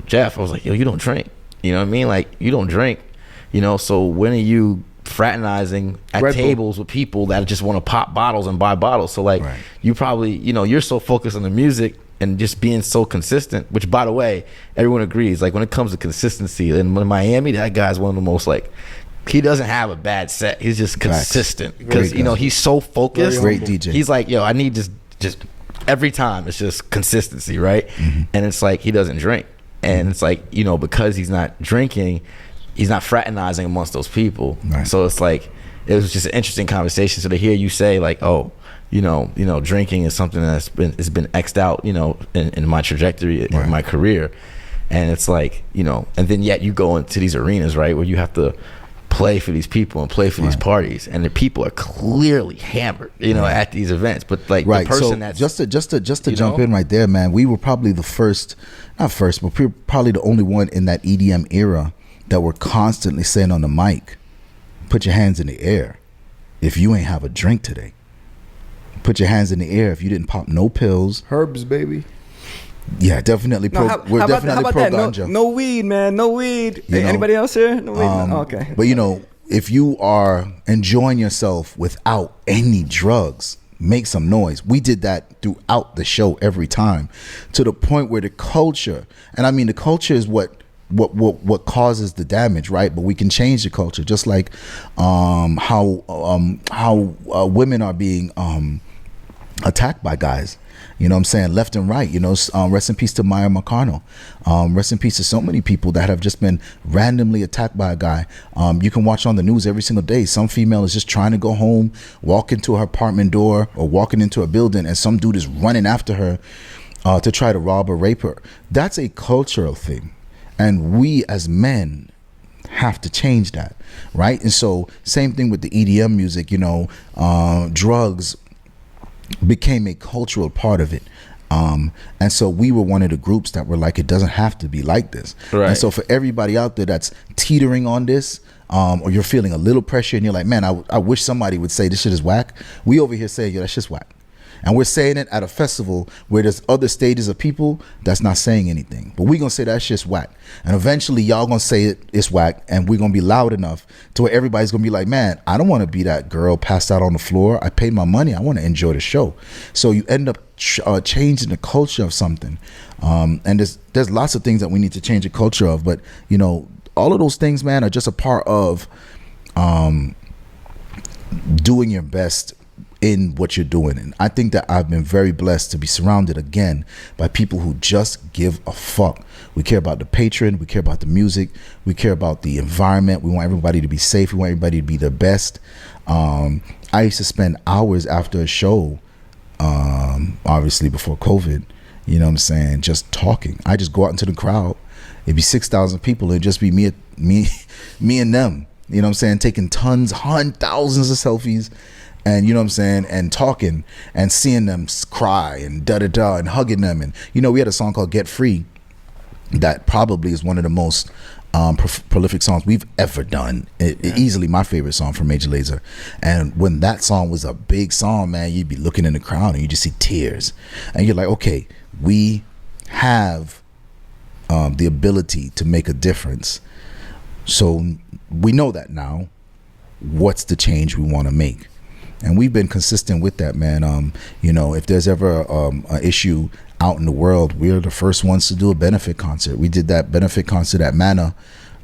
Jeff, I was like, yo, you don't drink. You know what I mean? Like, you don't drink. So when are you fraternizing at Red tables Bull with people that just want to pop bottles and buy bottles? So like you probably you're so focused on the music and just being so consistent, which by the way everyone agrees, like when it comes to consistency in Miami, that guy's one of the most, like, he doesn't have a bad set, he's just consistent because he's so focused. Great DJ. He's like, yo, I need just every time it's just consistency, right? And it's like he doesn't drink, and it's like because he's not drinking, he's not fraternizing amongst those people. Right. So it's like, it was just an interesting conversation. So to hear you say like, oh, drinking is something that's been X'd out, in my trajectory, in my career. And it's like, and then yet you go into these arenas, right, where you have to play for these people and play for these parties, and the people are clearly hammered, at these events. But like the person so that's just to jump in right there, man, we were probably the not first, but we were probably the only one in that EDM era that were constantly saying on the mic, put your hands in the air if you ain't have a drink today. Put your hands in the air if you didn't pop no pills. Herbs, baby. Yeah, definitely. We're definitely pro ganja. No weed, man. No weed. Anybody else here? No weed. Okay. But if you are enjoying yourself without any drugs, make some noise. We did that throughout the show every time, to the point where the culture, and I mean the culture is what causes the damage, right? But we can change the culture, just like how women are being attacked by guys. What I'm saying, left and right. Rest in peace to Maya McConnell. Rest in peace to so many people that have just been randomly attacked by a guy. You can watch on the news every single day. Some female is just trying to go home, walk into her apartment door or walking into a building, and some dude is running after her to try to rob or rape her. That's a cultural thing. And we as men have to change that, right? And so same thing with the EDM music, drugs became a cultural part of it. And so we were one of the groups that were like, it doesn't have to be like this. Right. And so for everybody out there that's teetering on this, or you're feeling a little pressure and you're like, man, I wish somebody would say this shit is whack. We over here say, yo, that shit's whack. And we're saying it at a festival where there's other stages of people that's not saying anything. But we're going to say that shit's whack. And eventually y'all going to say it's whack, and we're going to be loud enough to where everybody's going to be like, man, I don't want to be that girl passed out on the floor. I paid my money. I want to enjoy the show. So you end up changing the culture of something. And there's lots of things that we need to change the culture of. But, you know, all of those things, man, are just a part of doing your best in what you're doing. And I think that I've been very blessed to be surrounded again by people who just give a fuck. We care about the patron, we care about the music, we care about the environment, we want everybody to be safe, we want everybody to be their best. I used to spend hours after a show, obviously before COVID, you know what I'm saying, just talking. I just go out into the crowd, it'd be 6,000 people, it'd just be me and them, you know what I'm saying, taking thousands of selfies. And you know what I'm saying, and talking and seeing them cry and da-da-da and hugging them. And you know, we had a song called Get Free that probably is one of the most prolific songs we've ever done. Easily my favorite song from Major Lazer. And when that song was a big song, man, you'd be looking in the crowd and you just see tears. And you're like, okay, we have the ability to make a difference. So we know that now. What's the change we want to make? And we've been consistent with that, man. You know, if there's ever an issue out in the world, we're the first ones to do a benefit concert. We did that benefit concert at Mana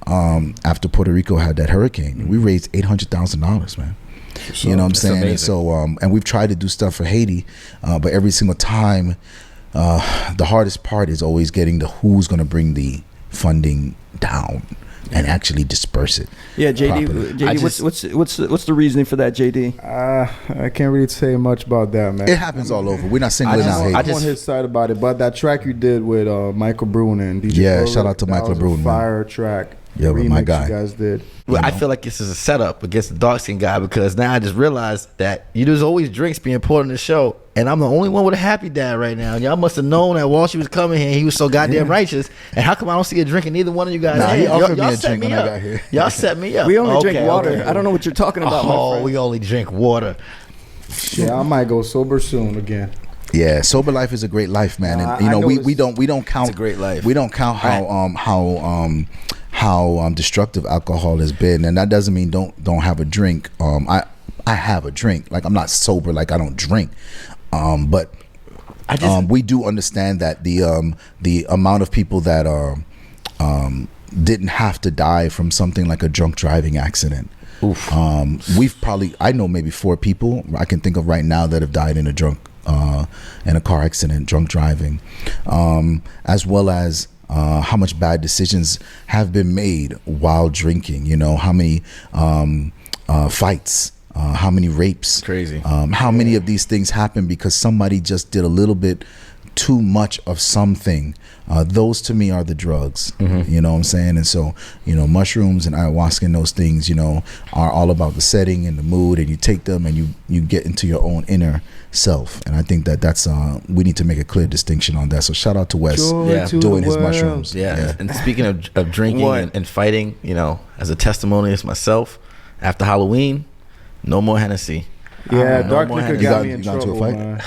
after Puerto Rico had that hurricane. We raised $800,000, man. You know what I'm saying? Amazing. And so, and we've tried to do stuff for Haiti, but every single time, the hardest part is always getting the who's going to bring the funding down and actually disperse it. Yeah, JD, what's the reasoning for that, JD? I can't really say much about that, man. It happens all over. We're not singling out Haiti. I'm on his side about it, but that track you did with Michael Bruin and DJ Polo, shout out to Michael Bruin, fire track. Yeah, but my guy. You guys did. Well, I feel like this is a setup against the dark skin guy, because now I just realized that there's always drinks being poured on the show, and I'm the only one with a happy dad right now. Y'all must have known that Walshy was coming here. He was so goddamn righteous. And how come I don't see a drink in either one of you guys? Nah, he offered me a y'all drink when I got here. Y'all set me up. We only drink water. Okay. I don't know what you're talking about. Oh, we only drink water. Yeah, I might go sober soon again. Yeah, sober life is a great life, man. And you know, we don't count. It's a great life. We don't count how destructive alcohol has been, and that doesn't mean don't have a drink. I have a drink. Like, I'm not sober, like I don't drink. But we do understand that the amount of people that didn't have to die from something like a drunk driving accident. Oof. I know maybe 4 people I can think of right now that have died in a car accident, drunk driving, as well as how much bad decisions have been made while drinking. You know, how many fights, how many rapes, crazy, how many of these things happen because somebody just did a little bit too much of something. Those to me are the drugs. Mm-hmm. You know what I'm saying? And so, you know, mushrooms and ayahuasca and those things, you know, are all about the setting and the mood, and you take them and you get into your own inner self. And I think that's we need to make a clear distinction on that. So shout out to Wes doing his mushrooms. Yeah. And speaking of drinking and fighting, you know, as a testimony as myself, after Halloween, no more Hennessy. Yeah, dark liquor got me in trouble, man.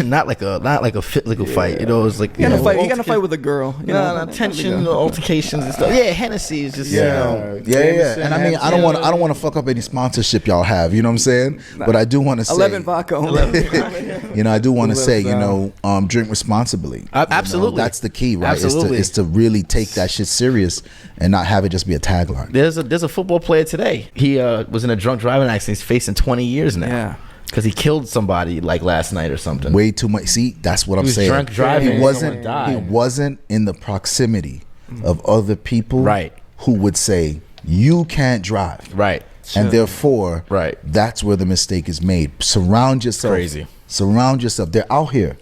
Not like a fit liquor fight, you know. It's like you gotta fight with a girl. No, tension, altercations and stuff. Yeah, Hennessy is just yeah. And I mean, I don't want to fuck up any sponsorship y'all have. You know what I'm saying? But I do want to say 11 vodka. You know, I do want to say, you know, drink responsibly. Absolutely, you know, that's the key, right? Absolutely. Is to really take that shit serious and not have it just be a tagline. There's a football player today. He was in a drunk driving accident. He's facing 20 years now. Yeah. Because he killed somebody like last night or something. Way too much. See, that's what I'm saying. Drunk driving. He wasn't in the proximity of other people, right, who would say you can't drive, right, and therefore, right, that's where the mistake is made. Surround yourself. Crazy. Surround yourself. They're out here,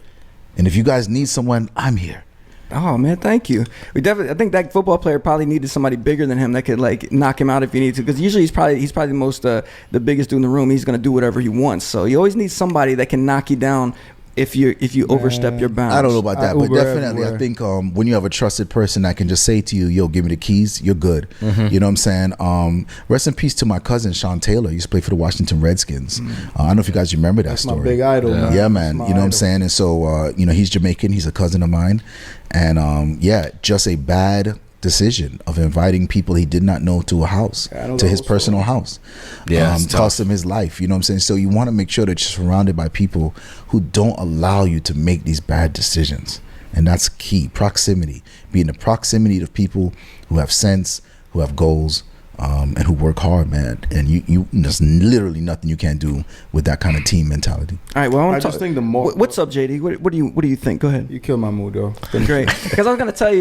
and if you guys need someone, I'm here. Oh man, thank you. I think that football player probably needed somebody bigger than him that could like knock him out if he needs to. Because usually he's probably the most the biggest dude in the room. He's gonna do whatever he wants. So you always need somebody that can knock you down if you overstep your bounds. I don't know about that, but definitely everywhere. I think when you have a trusted person that can just say to you, yo, give me the keys, you're good. You know what I'm saying? Rest in peace to my cousin Sean Taylor. He used to play for the Washington Redskins. I don't know if you guys remember that story. My big idol, man. Yeah, man. You know what I'm saying? And so he's Jamaican, he's a cousin of mine, and just a bad decision of inviting people he did not know to a house, to his personal house. Cost him his life. You know what I'm saying? So you want to make sure that you're surrounded by people who don't allow you to make these bad decisions, and that's key. Proximity, be in the proximity of people who have sense, who have goals, and who work hard, man. And you there's literally nothing you can't do with that kind of team mentality. All right, well, I just think the more. What's up, JD? What do you think? Go ahead. You killed my mood, though. Great, because I was gonna say.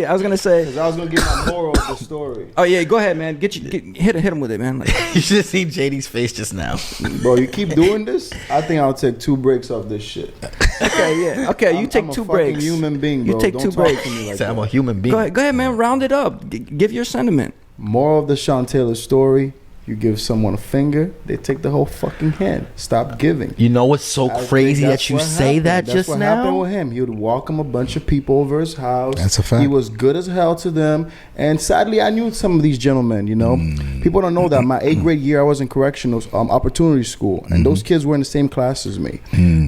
Because I was gonna get my moral of the story. Oh yeah, go ahead, man. Hit him with it, man. Like, you should have seen JD's face just now, bro. You keep doing this. I think I'll take 2 breaks off this shit. Okay, yeah. Okay, you take 2 breaks. I'm a human being, bro. You take Don't 2 breaks. To me like I'm a human being. Go ahead, man. Round it up. Give your sentiment. Moral of the Sean Taylor story: you give someone a finger, they take the whole fucking hand. Stop giving. You know what's so crazy that you say that that's just what now? Happened with him. He would welcome a bunch of people over his house. That's a fact. He was good as hell to them. And sadly, I knew some of these gentlemen, People don't know that. My 8th grade year, I was in correctional opportunity school. And those kids were in the same class as me.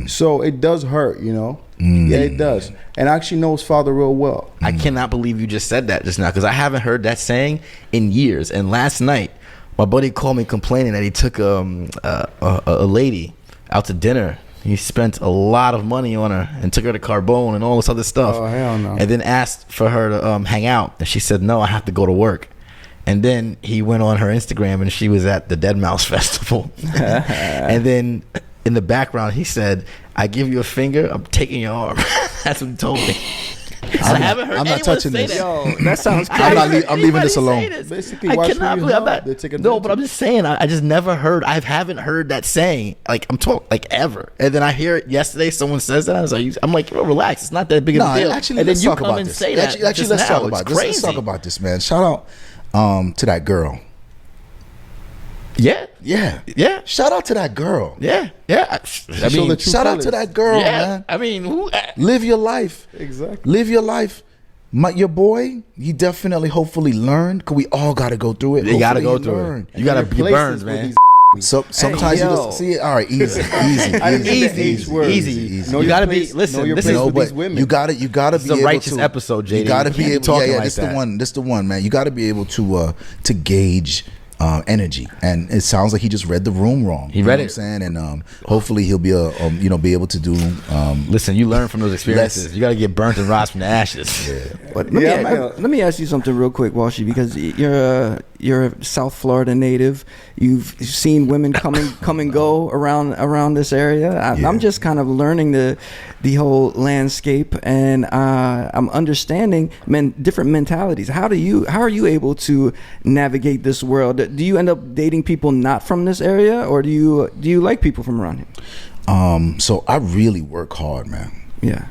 So it does hurt, Yeah, it does. And I actually know his father real well. I cannot believe you just said that just now, because I haven't heard that saying in years. And last night, my buddy called me complaining that he took a lady out to dinner. He spent a lot of money on her and took her to Carbone and all this other stuff. Oh, hell no. And then asked for her to hang out. And she said, no, I have to go to work. And then he went on her Instagram and she was at the Dead Mouse Festival. And then in the background, he said, I give you a finger, I'm taking your arm. That's what he told me. I haven't heard anyone touching say this. that. Yo, that sounds crazy. I'm leaving this alone. Basically, I watch cannot who believe you that. help. No, but I'm just saying, I just never heard. I haven't heard that saying. Like I'm talking like ever. And then I hear it yesterday. Someone says that. I'm like, yo, relax. It's not that big of a deal. Actually, and then let's you talk come about and this. say that. Actually, let's talk about this. Let's talk about this, man. Shout out to that girl. Yeah. Shout out to that girl. Yeah. I mean, shout out to that girl, man. I mean, live your life. Exactly. Live your life. Your boy, he definitely, hopefully learned. Cause we all got to go through it. You got to go through it. You got to be burned, man. So sometimes you just see it. All right, easy. You gotta be. Listen, this is these women. You gotta be able to. The righteous episode, JD. You gotta be able. This the one, man. You gotta be able to gauge energy, and it sounds like he just read the room wrong. He read it. What I'm saying, and hopefully he'll be be able to do. Listen, you learn from those experiences. You got to get burnt and rise from the ashes. But let me ask you something real quick, Walshy, because you're a South Florida native. You've seen women come and go around this area. I'm just kind of learning the whole landscape, and I'm understanding different mentalities. How are you able to navigate this world? Do you end up dating people not from this area, or do you like people from around here? So I really work hard, man. Yeah.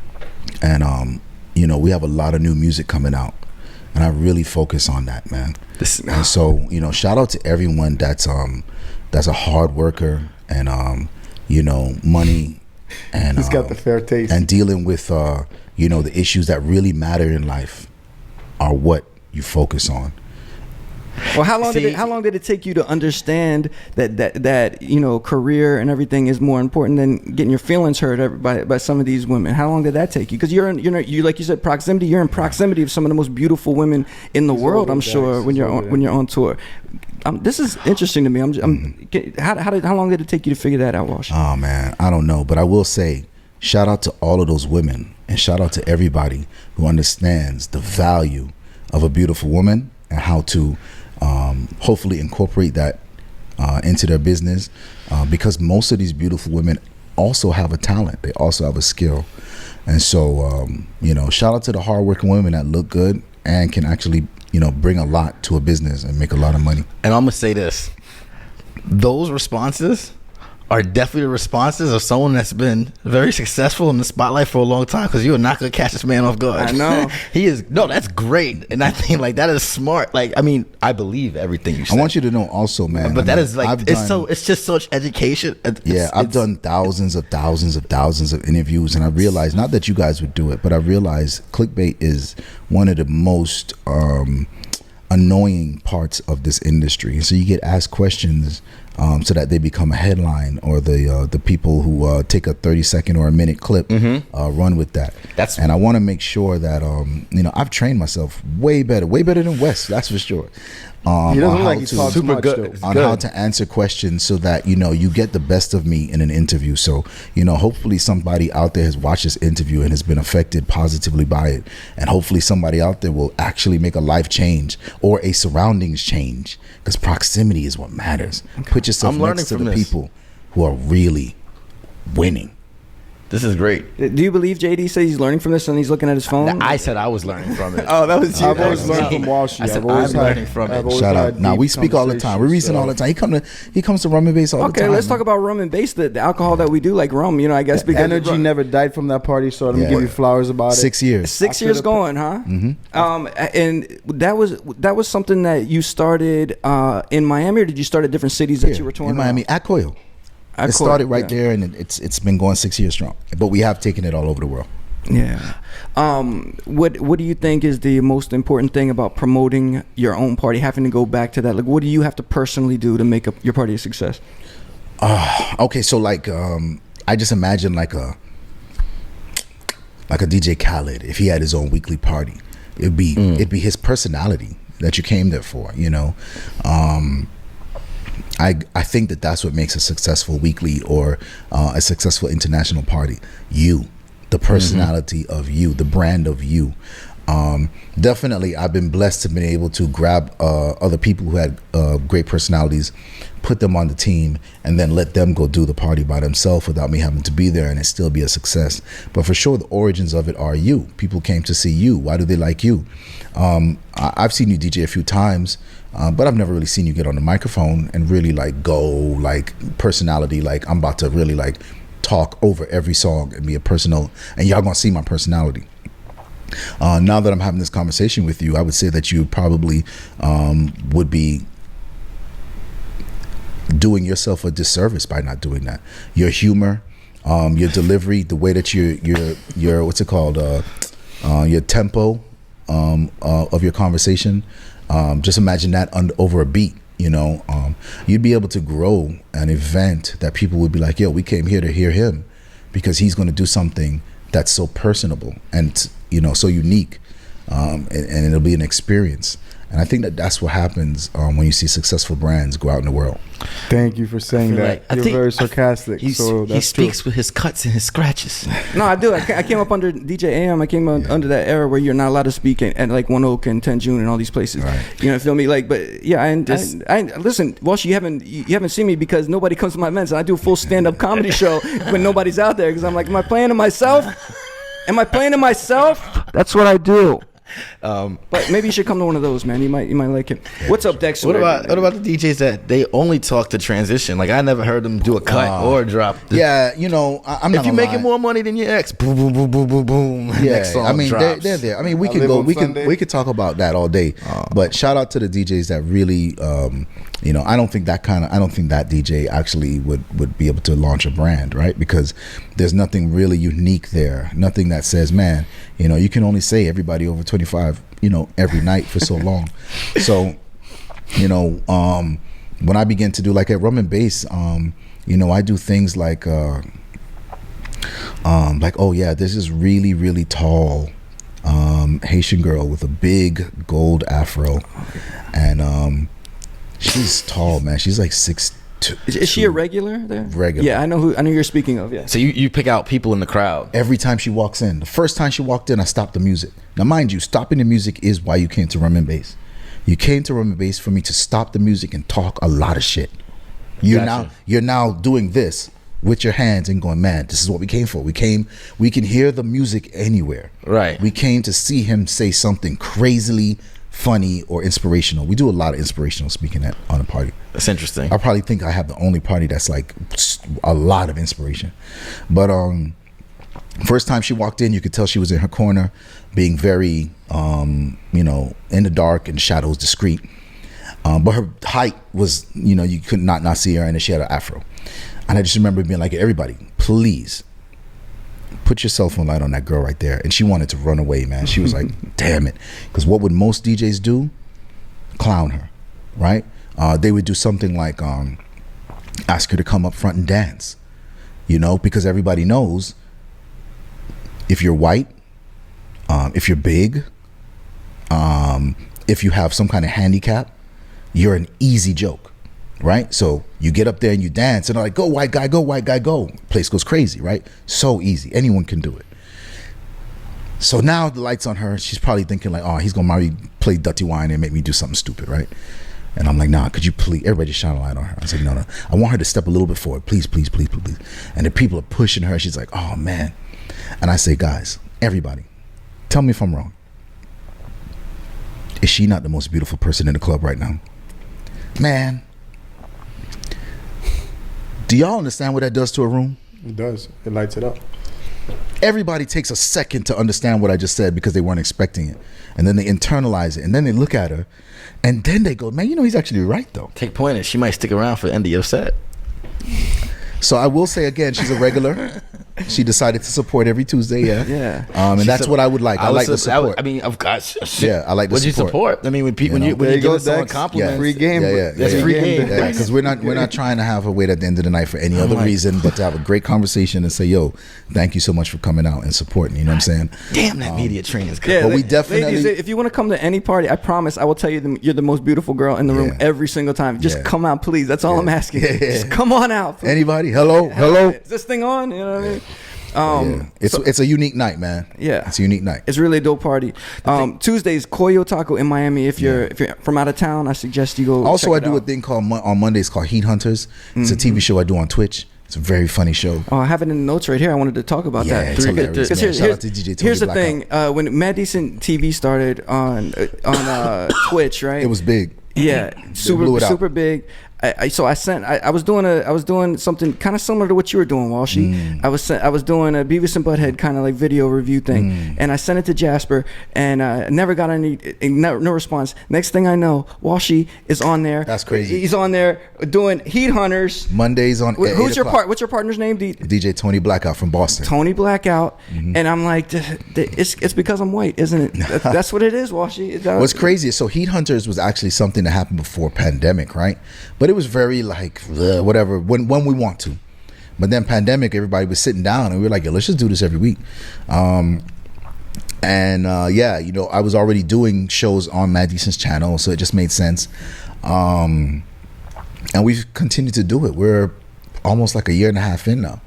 And we have a lot of new music coming out, and I really focus on that, man. And so shout out to everyone that's a hard worker and money and he's got the fair taste and dealing with the issues that really matter in life are what you focus on. Well, how long did it take you to understand that career and everything is more important than getting your feelings hurt by some of these women? How long did that take you? Because you're like you said, proximity. You're in proximity of some of the most beautiful women in the world. I'm sure when you're on tour. This is interesting to me. How long did it take you to figure that out, Walsh? Oh man, I don't know, but I will say, shout out to all of those women, and shout out to everybody who understands the value of a beautiful woman and how to hopefully incorporate that into their business, because most of these beautiful women also have a talent. They also have a skill. And so, shout out to the hardworking women that look good and can actually, bring a lot to a business and make a lot of money. And I'm going to say this. Those responses are definitely the responses of someone that's been very successful in the spotlight for a long time, because you are not going to catch this man off guard. I know. That's great. And I think like that is smart. Like, I mean, I believe everything you say. I want you to know also, man. But that is like, it's just such education. I've done thousands of interviews, and I realized, not that you guys would do it, but I realized clickbait is one of the most annoying parts of this industry. So you get asked questions so that they become a headline, or the people who take a 30-second or a minute clip run with that. And I want to make sure that I've trained myself way better than Wes, that's for sure. He doesn't like he talks super much, good on how to answer questions, so that you get the best of me in an interview. So hopefully somebody out there has watched this interview and has been affected positively by it, and hopefully somebody out there will actually make a life change or a surroundings change, because proximity is what matters. Put yourself next to the people who are really winning. This is great. Do you believe JD says he's learning from this and he's looking at his phone? I said I was learning from it. Oh, that was you. I've always learned from Walshy. I'm learning from it. Shout out. Now we speak all the time. We reason all the time. He comes to rum and bass all the time. Okay, let's talk about rum and bass. The alcohol that we do, like rum. I guess because energy never died from that party. So let me give you flowers about it. 6 years. 6 years going, huh? Mm-hmm. And that was something that you started in Miami, or did you start at different cities that you were touring? In Miami, at Coyle. It started right there, and it's been going 6 years strong. But we have taken it all over the world. Yeah. What do you think is the most important thing about promoting your own party? Having to go back to that, like, what do you have to personally do to make your party a success? Okay, so like I just imagine like a DJ Khaled, if he had his own weekly party, it'd be his personality that you came there for. I think that's what makes a successful weekly or a successful international party. You, the personality of you, the brand of you. Definitely, I've been blessed to be able to grab other people who had great personalities, put them on the team, and then let them go do the party by themselves without me having to be there, and it still be a success. But for sure, the origins of it are you. People came to see you. Why do they like you? I've seen you DJ a few times, but I've never really seen you get on the microphone and really like go like personality, like I'm about to really like talk over every song and be a personal, and y'all gonna see my personality. Now that I'm having this conversation with you, I would say that you probably would be doing yourself a disservice by not doing that. Your humor, your delivery, the way that your what's it called, your tempo of your conversation. Just imagine that over a beat. You'd be able to grow an event that people would be like, yo, we came here to hear him because he's going to do something that's so personable and so unique, and it'll be an experience. And I think that's what happens when you see successful brands go out in the world. Thank you for saying that. You're very sarcastic. He speaks with his cuts and his scratches. No, I do. I came up under DJ AM. I came under that era where you're not allowed to speak at like One Oak and 10 June and all these places. Right. Feel me? Like, but yeah, I listen, Walsh, you haven't seen me because nobody comes to my events, and I do a full stand-up comedy show when nobody's out there, because I'm like, am I playing to myself? That's what I do. But maybe you should come to one of those, man. You might like it. What's up, Dex? What about the DJs that they only talk to transition? Like, I never heard them do a cut or a drop. I'm not. If you're making more money than your ex, boom, boom, boom, boom, boom, boom. Yeah, next song drops. They're there. I mean, we could talk about that all day. But shout out to the DJs that really, I don't think that DJ actually would be able to launch a brand, right? Because there's nothing really unique there. Nothing that says, man, you can only say everybody over 25, every night for so long. So, when I begin to do like at Rum and Bass, I do things like, oh yeah, there's this really, really tall Haitian girl with a big gold afro, and she's tall, man. She's like 6'2". Is she a regular there? Regular. Yeah, I know who you're speaking of. Yeah. So you pick out people in the crowd every time she walks in. The first time she walked in, I stopped the music. Now, mind you, stopping the music is why you came to Rum and Bass. You came to Rum and Bass for me to stop the music and talk a lot of shit. You're now doing this with your hands and going, man, this is what we came for. We can hear the music anywhere. Right. We came to see him say something crazily funny or inspirational. We do a lot of inspirational speaking on a party. That's interesting. I probably think I have the only party that's like a lot of inspiration. But first time she walked in, you could tell she was in her corner, being very you know, in the dark and shadows, discreet. But her height was, you know, you could not see her, and then she had an afro. And I just remember being like, everybody, please put your cell phone light on that girl right there. And she wanted to run away, man. She was like, damn it. Because what would most DJs do? Clown her, right? They would do something like ask her to come up front and dance, you know, because everybody knows if you're white, if you're big, if you have some kind of handicap, you're an easy joke, right? So you get up there and you dance and they're like, go white guy, go white guy, go. Place goes crazy, right? So easy. Anyone can do it. So now the light's on her. She's probably thinking like, oh, he's gonna play Dirty Wine and make me do something stupid, right? And I'm like, nah, could you please, everybody just shine a light on her. I was like, no, I want her to step a little bit forward. Please, please, please, please, please. And the people are pushing her. She's like, oh man. And I say, guys, everybody, tell me if I'm wrong. Is she not the most beautiful person in the club right now? Man, do y'all understand what that does to a room? It does. It lights it up. Everybody takes a second to understand what I just said because they weren't expecting it. And then they internalize it. And then they look at her. And then they go, man, you know, he's actually right, though. Take point is she might stick around for the end of your set. So I will say again, she's a regular. She decided to support every Tuesday, Yeah. And that's what I would like. I like the support. I mean, I've got shit. Yeah, I like the support. What'd you support? I mean, when you give someone compliments, free game. That's free game. Yeah, because we're not trying to have her wait at the end of the night for any other reason, but to have a great conversation and say, yo, thank you so much for coming out and supporting. You know what I'm saying? Damn, that media training's good. Yeah, but we definitely. Ladies, if you want to come to any party, I promise I will tell you you're the most beautiful girl in the room every single time. Just come out, please. That's all I'm asking. Just come on out. Please. Anybody? Hello. Is this thing on? You know what I mean? It's a unique night, man. Yeah, it's a unique night. It's really a dope party. Tuesdays, Koyo Taco in Miami. If you're from out of town, I suggest you go. Also, check I do a thing called on Mondays called Heat Hunters. It's a TV show I do on Twitch. It's a very funny show. Oh, I have it in the notes right here. I wanted to talk about that. It's hilarious, Shout out to DJ Tony Here's the thing: when Mad Decent TV started on Twitch, right? It was big. Yeah, super big. I was doing something kind of similar to what you were doing, Walshy. I was doing a Beavis and Butthead kind of like video review thing, and I sent it to Jasper, and never got no response. Next thing I know, Walshy is on there. That's crazy. He's on there doing Heat Hunters Mondays on. Who's your What's your partner's name? DJ Tony Blackout from Boston. Tony Blackout, and I'm like, it's because I'm white, isn't it? That's what it is, Walshy. What's crazy is Heat Hunters was actually something that happened before pandemic, right? But it was very like whatever when we want to, but then pandemic, everybody was sitting down and we were like, yo, let's just do this every week. You know, I was already doing shows on Mad Decent's channel, so it just made sense. And we've continued to do it. We're almost like a year and a half in now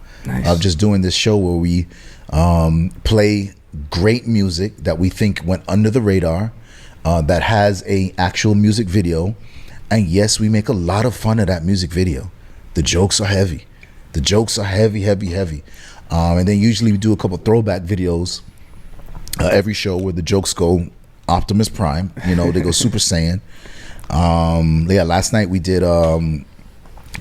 of just doing this show where we play great music that we think went under the radar, that has a actual music video. And yes, we make a lot of fun of that music video. The jokes are heavy. Heavy. And then usually we do a couple throwback videos every show where the jokes go Optimus Prime. You know, they go Super Saiyan. Last night we did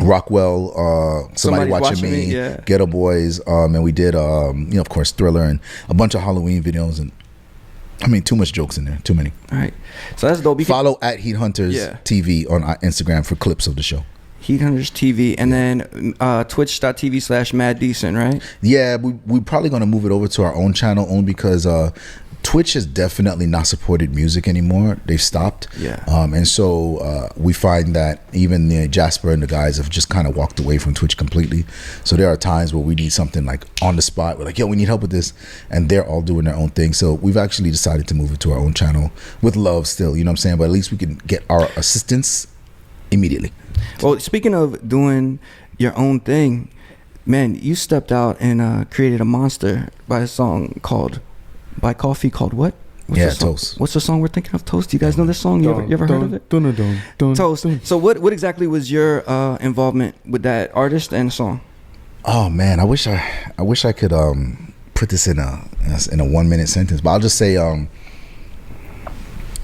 Rockwell, Somebody Watching Me, Ghetto Boys, and we did, of course, Thriller and a bunch of Halloween videos. And I mean, too much jokes in there. Too many. All right. So that's dope. Follow at Heat Hunters TV on Instagram for clips of the show. Heat Hunters TV. And then twitch.tv/Mad Decent, right? Yeah, we're probably going to move it over to our own channel only because Twitch has definitely not supported music anymore. They've stopped. Yeah. And so we find that even Jasper and the guys have just kind of walked away from Twitch completely. So there are times where we need something like on the spot. We're like, yo, we need help with this. And they're all doing their own thing. So we've actually decided to move it to our own channel with love still, you know what I'm saying? But at least we can get our assistance immediately. Well, speaking of doing your own thing, man, you stepped out and created a monster by a song called... By Coffee called what? Toast. What's the song we're thinking of? Toast. Do you guys know this song? You ever heard of it? Toast. So what exactly was your involvement with that artist and song? Oh man, I wish I could put this in a 1 minute sentence, but I'll just say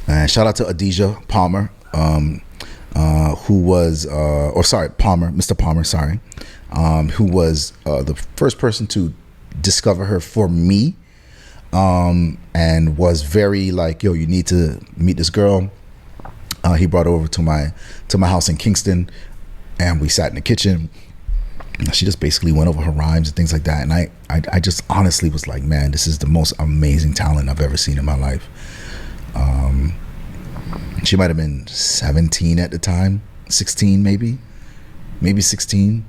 And shout out to Adija Palmer, who was, Mr. Palmer, who was the first person to discover her for me, and was very like, yo, you need to meet this girl. He brought her over to my house in Kingston, and we sat in the kitchen. She just basically went over her rhymes and things like that, and I just honestly was like, man, this is the most amazing talent I've ever seen in my life. She might have been 17 at the time, 16 maybe 16,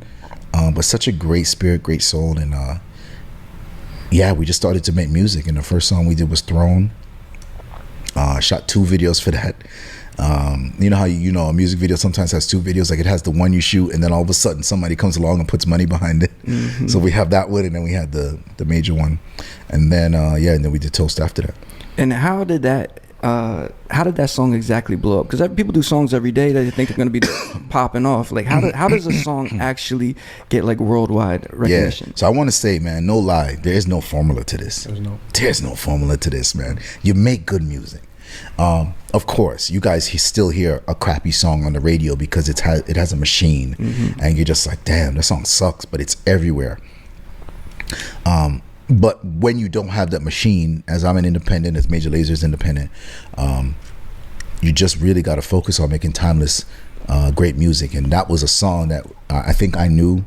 but such a great spirit, great soul. And we just started to make music, and the first song we did was Throne. Shot 2 videos for that. You know how a music video sometimes has 2 videos, like it has the one you shoot, and then all of a sudden somebody comes along and puts money behind it. Mm-hmm. So we have that one, and then we had the major one, and then and then we did Toast after that. And how did that song exactly blow up? Because people do songs every day that they think they're going to be popping off. Like how does a song actually get like worldwide recognition? Yeah. So I want to say, man, no lie, there is no formula to this. There's no formula to this, man. You make good music. Of course, you guys still hear a crappy song on the radio because it has a machine, mm-hmm. and you're just like, damn, that song sucks, but it's everywhere. But when you don't have that machine, as I'm an independent, as Major Lazer is independent, you just really got to focus on making timeless, great music. And that was a song that I think I knew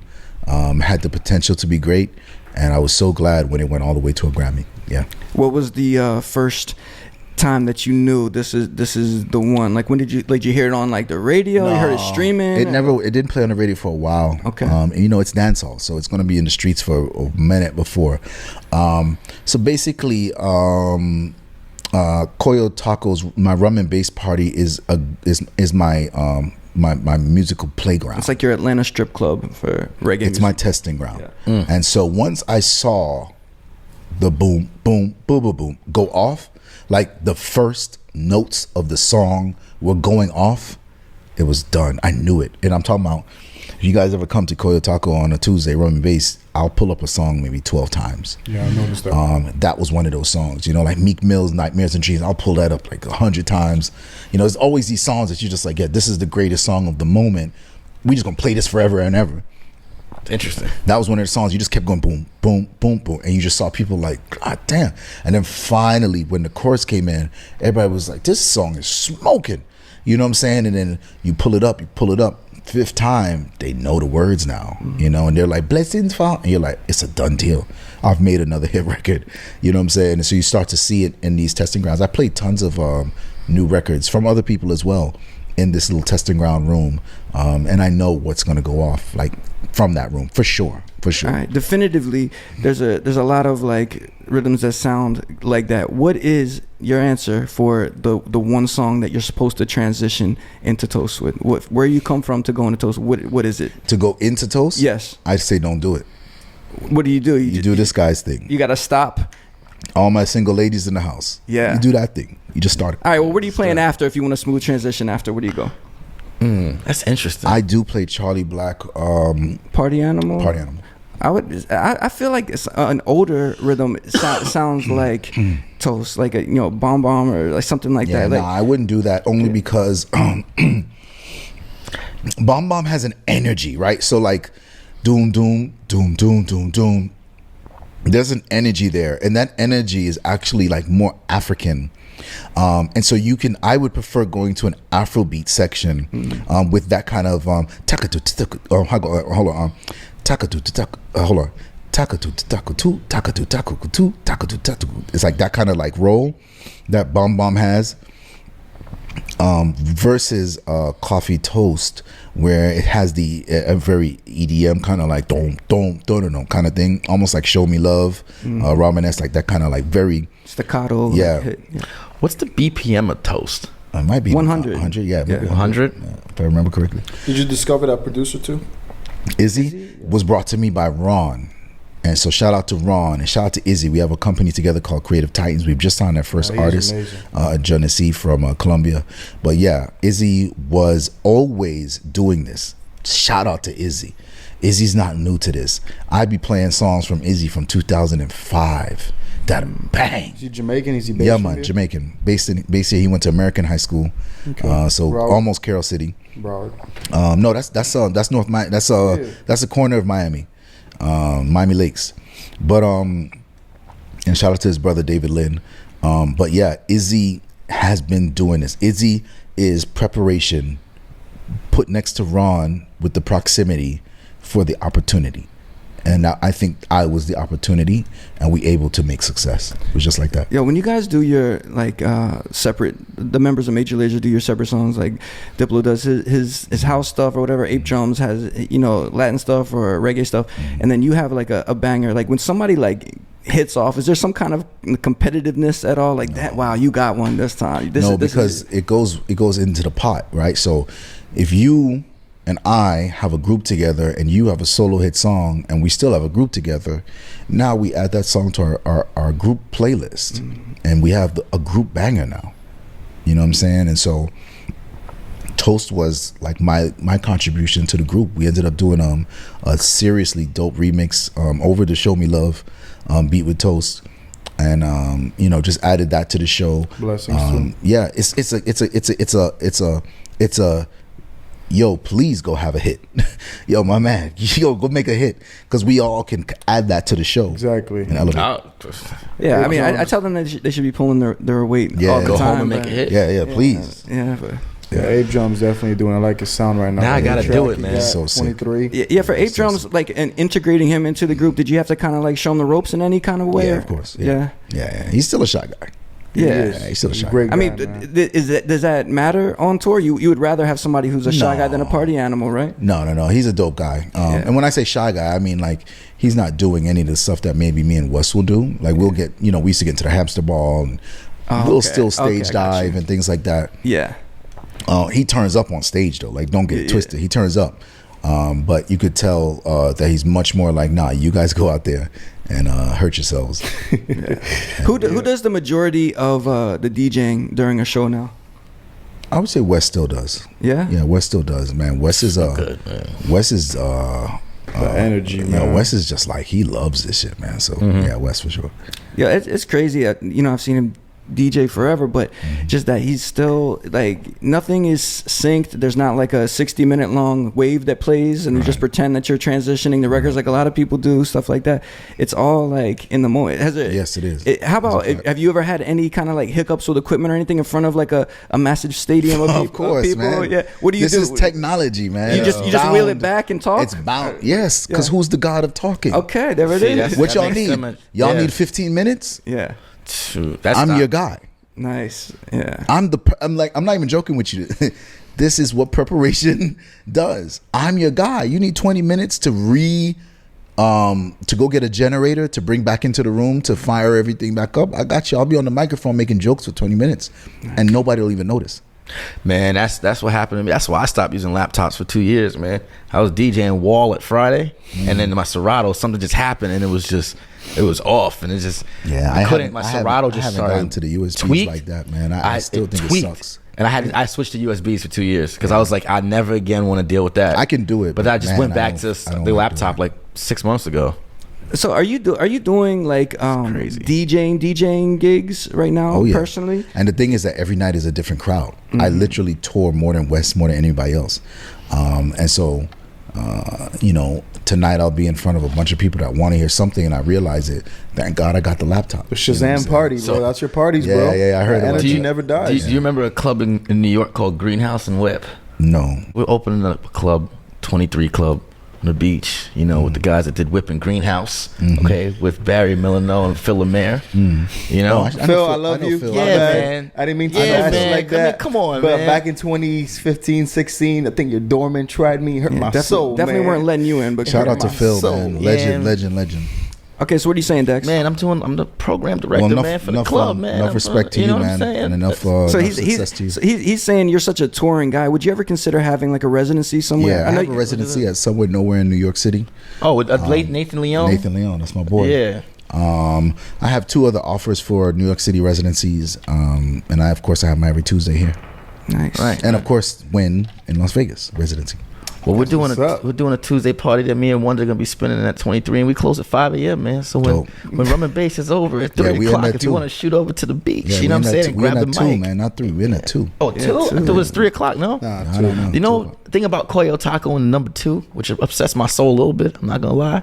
had the potential to be great, and I was so glad when it went all the way to a Grammy. Yeah. What was the first time that you knew this is the one? Like, when did you hear it on like the radio? No, you heard it streaming? It didn't play on the radio for a while. Okay. And it's dancehall, so it's going to be in the streets for a minute before. So basically, Koyo Tacos, my rum and bass party is my my musical playground. It's like your Atlanta strip club for reggae. It's music. my testing ground. Yeah. And so once I saw the boom boom boom boom boom go off, like the first notes of the song were going off, it was done. I knew it. And I'm talking about, if you guys ever come to Koyo Taco on a Tuesday, rum and bass, I'll pull up a song maybe 12 times. Yeah, I noticed that. That was one of those songs, like Meek Mill's Nightmares and Dreams. I'll pull that up like 100 times. There's always these songs that you're just like, yeah, this is the greatest song of the moment. We just gonna play this forever and ever. Interesting. That was one of the songs you just kept going boom, boom, boom, boom, and you just saw people like, God damn. And then finally, when the chorus came in, everybody was like, this song is smoking. You know what I'm saying? And then you pull it up. 5th time, they know the words now, and they're like, blessings fall. And you're like, it's a done deal. I've made another hit record. You know what I'm saying? And so you start to see it in these testing grounds. I played tons of new records from other people as well in this little testing ground room. And I know what's going to go off like from that room for sure. All right, definitively, there's a lot of like rhythms that sound like that. What is your answer for the one song that you're supposed to transition into Toast with? Where you come from to go into Toast? What is it? To go into Toast? Yes. I'd say don't do it. What do? You do this guy's thing. You gotta stop. All my single ladies in the house. Yeah. You do that thing. You just start. All right. Well, where are you playing after? If you want a smooth transition after, where do you go? That's interesting. I do play Charlie Black. Party Animal. I feel like it's an older rhythm. Sounds like Toast, like a Bomb Bomb or like something like that. I wouldn't do that only because Bomb Bomb has an energy, right? So like doom doom doom doom doom doom. There's an energy there, and that energy is actually like more African. And so I would prefer going to an Afrobeat section with that kind of it's like that kind of like roll that Bomb Bomb has, versus Coffee Toast, where it has a very EDM kind of like dom dom dom dom kind of thing, almost like Show Me Love, Robin S, like that kind of like very staccato. Yeah. What's the BPM of Toast? It might be 100. 100, yeah. 100? If I remember correctly. Did you discover that producer too? Izzy was brought to me by Ron. And so shout out to Ron and shout out to Izzy. We have a company together called Creative Titans. We've just signed our first artist, Jonas from Colombia. But yeah, Izzy was always doing this. Shout out to Izzy. Izzy's not new to this. I'd be playing songs from Izzy from 2005. that bang. Is he Jamaican? Is he based? Yeah, man, Jamaican. Based here. He went to American high school. Okay. So Broward. Almost Carroll City. Broward. No, that's North Miami. That's a corner of Miami, Miami Lakes. But and shout out to his brother David Lynn. But yeah, Izzy has been doing this. Izzy is preparation put next to Ron with the proximity for the opportunity. And I think I was the opportunity, and we able to make success. It was just like that. Yo, when you guys do your like separate, the members of Major Lazer do your separate songs, like Diplo does his house stuff or whatever, Ape Drums has Latin stuff or reggae stuff, and then you have like a banger. Like when somebody like hits off, is there some kind of competitiveness at all? Like that? Wow, you got one this time. Because it goes into the pot, right? So if you and I have a group together and you have a solo hit song and we still have a group together, now we add that song to our group playlist and we have a group banger now. You know what I'm saying? And so Toast was like my contribution to the group. We ended up doing a seriously dope remix over the Show Me Love beat with Toast, and just added that to the show. Blessings. Yeah, it's a yo, please go have a hit. Yo, my man, yo, go make a hit, because we all can add that to the show. Exactly. Yeah, I mean, I tell them that they should be pulling their weight all the go time. Home and make a hit. Yeah, please. Yeah, but Ape Drums definitely doing. I like his sound right now. Now I gotta do it, man. So 23. Yeah, for Ape Drums, like, and integrating him into the group, did you have to kind of like show him the ropes in any kind of way? Yeah, of course. Yeah. He's still a shy guy. Yeah, he's still a shy guy. I mean, does that matter on tour? You would rather have somebody who's a shy guy than a party animal, right? No. He's a dope guy. And when I say shy guy, I mean like he's not doing any of the stuff that maybe me and Wes will do. Like we'll get, we used to get into the hamster ball and we'll still stage dive and things like that. Yeah. He turns up on stage though. Like don't get it twisted. He turns up. But you could tell that he's much more like, nah, you guys go out there and hurt yourselves. Who does the majority of the DJing during a show now? I would say Wes still does. Yeah, Wes still does, man. Wes is the energy, man. Yeah, Wes is just like, he loves this shit, man. So yeah, Wes for sure. Yeah, it's crazy. I've seen him DJ forever, but just that he's still like, nothing is synced. There's not like a 60-minute long wave that plays and you just pretend that you're transitioning the records like a lot of people do, stuff like that. It's all like in the moment. Yes, it is. How about, have you ever had any kind of like hiccups with equipment or anything in front of like a massive stadium of people? Of course, man. Yeah. What do you do? This is technology, man. You just wheel it back and talk? It's bound. Yes, because who's the god of talking? Okay, there it is. What y'all need? Y'all need 15 minutes? Yeah. I'm your guy. Nice. Yeah. I'm not even joking with you. This is what preparation does. I'm your guy. You need 20 minutes to go get a generator to bring back into the room to fire everything back up. I got you. I'll be on the microphone making jokes for 20 minutes and nobody will even notice. Man, that's what happened to me. That's why I stopped using laptops for 2 years, man. I was DJing Wall at Friday, and then my Serato, something just happened, and it was off, and it just I couldn't. My Serato just started gotten to the USBs tweak. Like that, man. I still think it sucks. And I switched to USBs for 2 years because I was like, I never again want to deal with that. I can do it, but I just went back to the laptop like 6 months ago. So are you doing like DJing gigs right now? Personally? And the thing is that every night is a different crowd. I literally tour more than anybody else, and so tonight I'll be in front of a bunch of people that want to hear something, and I realize it. Thank God I got the laptop. The Shazam party, bro. That's your parties, bro. Yeah, I heard. Energy never dies. Do you remember a club in New York called Greenhouse and Whip? No. We're opening up a club, 23 Club. On the beach, with the guys that did Whip and Greenhouse, okay, with Barry Milano and Phil Lemaire, Phil, I love you. Yeah, man. I didn't mean to ask you like that. Come on, but man. Back in 2015, 16, I think your doorman tried me, hurt my soul, definitely man. weren't letting you in, but shout out to Phil, man. Legend. Okay, so what are you saying, Dex? Man, I'm the program director, man, for the club, man. Enough respect to you, man, and enough success to you. So he's saying you're such a touring guy. Would you ever consider having like a residency somewhere? Yeah, I have a residency at Somewhere Nowhere in New York City. Oh, with Nathan Leon? Nathan Leon, that's my boy. Yeah. I have 2 other offers for New York City residencies, and I have my Every Tuesday here. Nice. Right. And of course, Win in Las Vegas residency. Well, we're doing a Tuesday party that me and Wonder gonna be spending at 23, and we close at 5 a.m. man. So when Rum and Bass is over at 3 o'clock, if you want to shoot over to the beach, you know what I'm saying, and grab the mic. 2, man, not 3. We're in at 2. Oh, 2? I thought it was 3 o'clock. No, nah, 2. You know, the thing about Coyo Taco and number 2, which upsets my soul a little bit. I'm not gonna lie.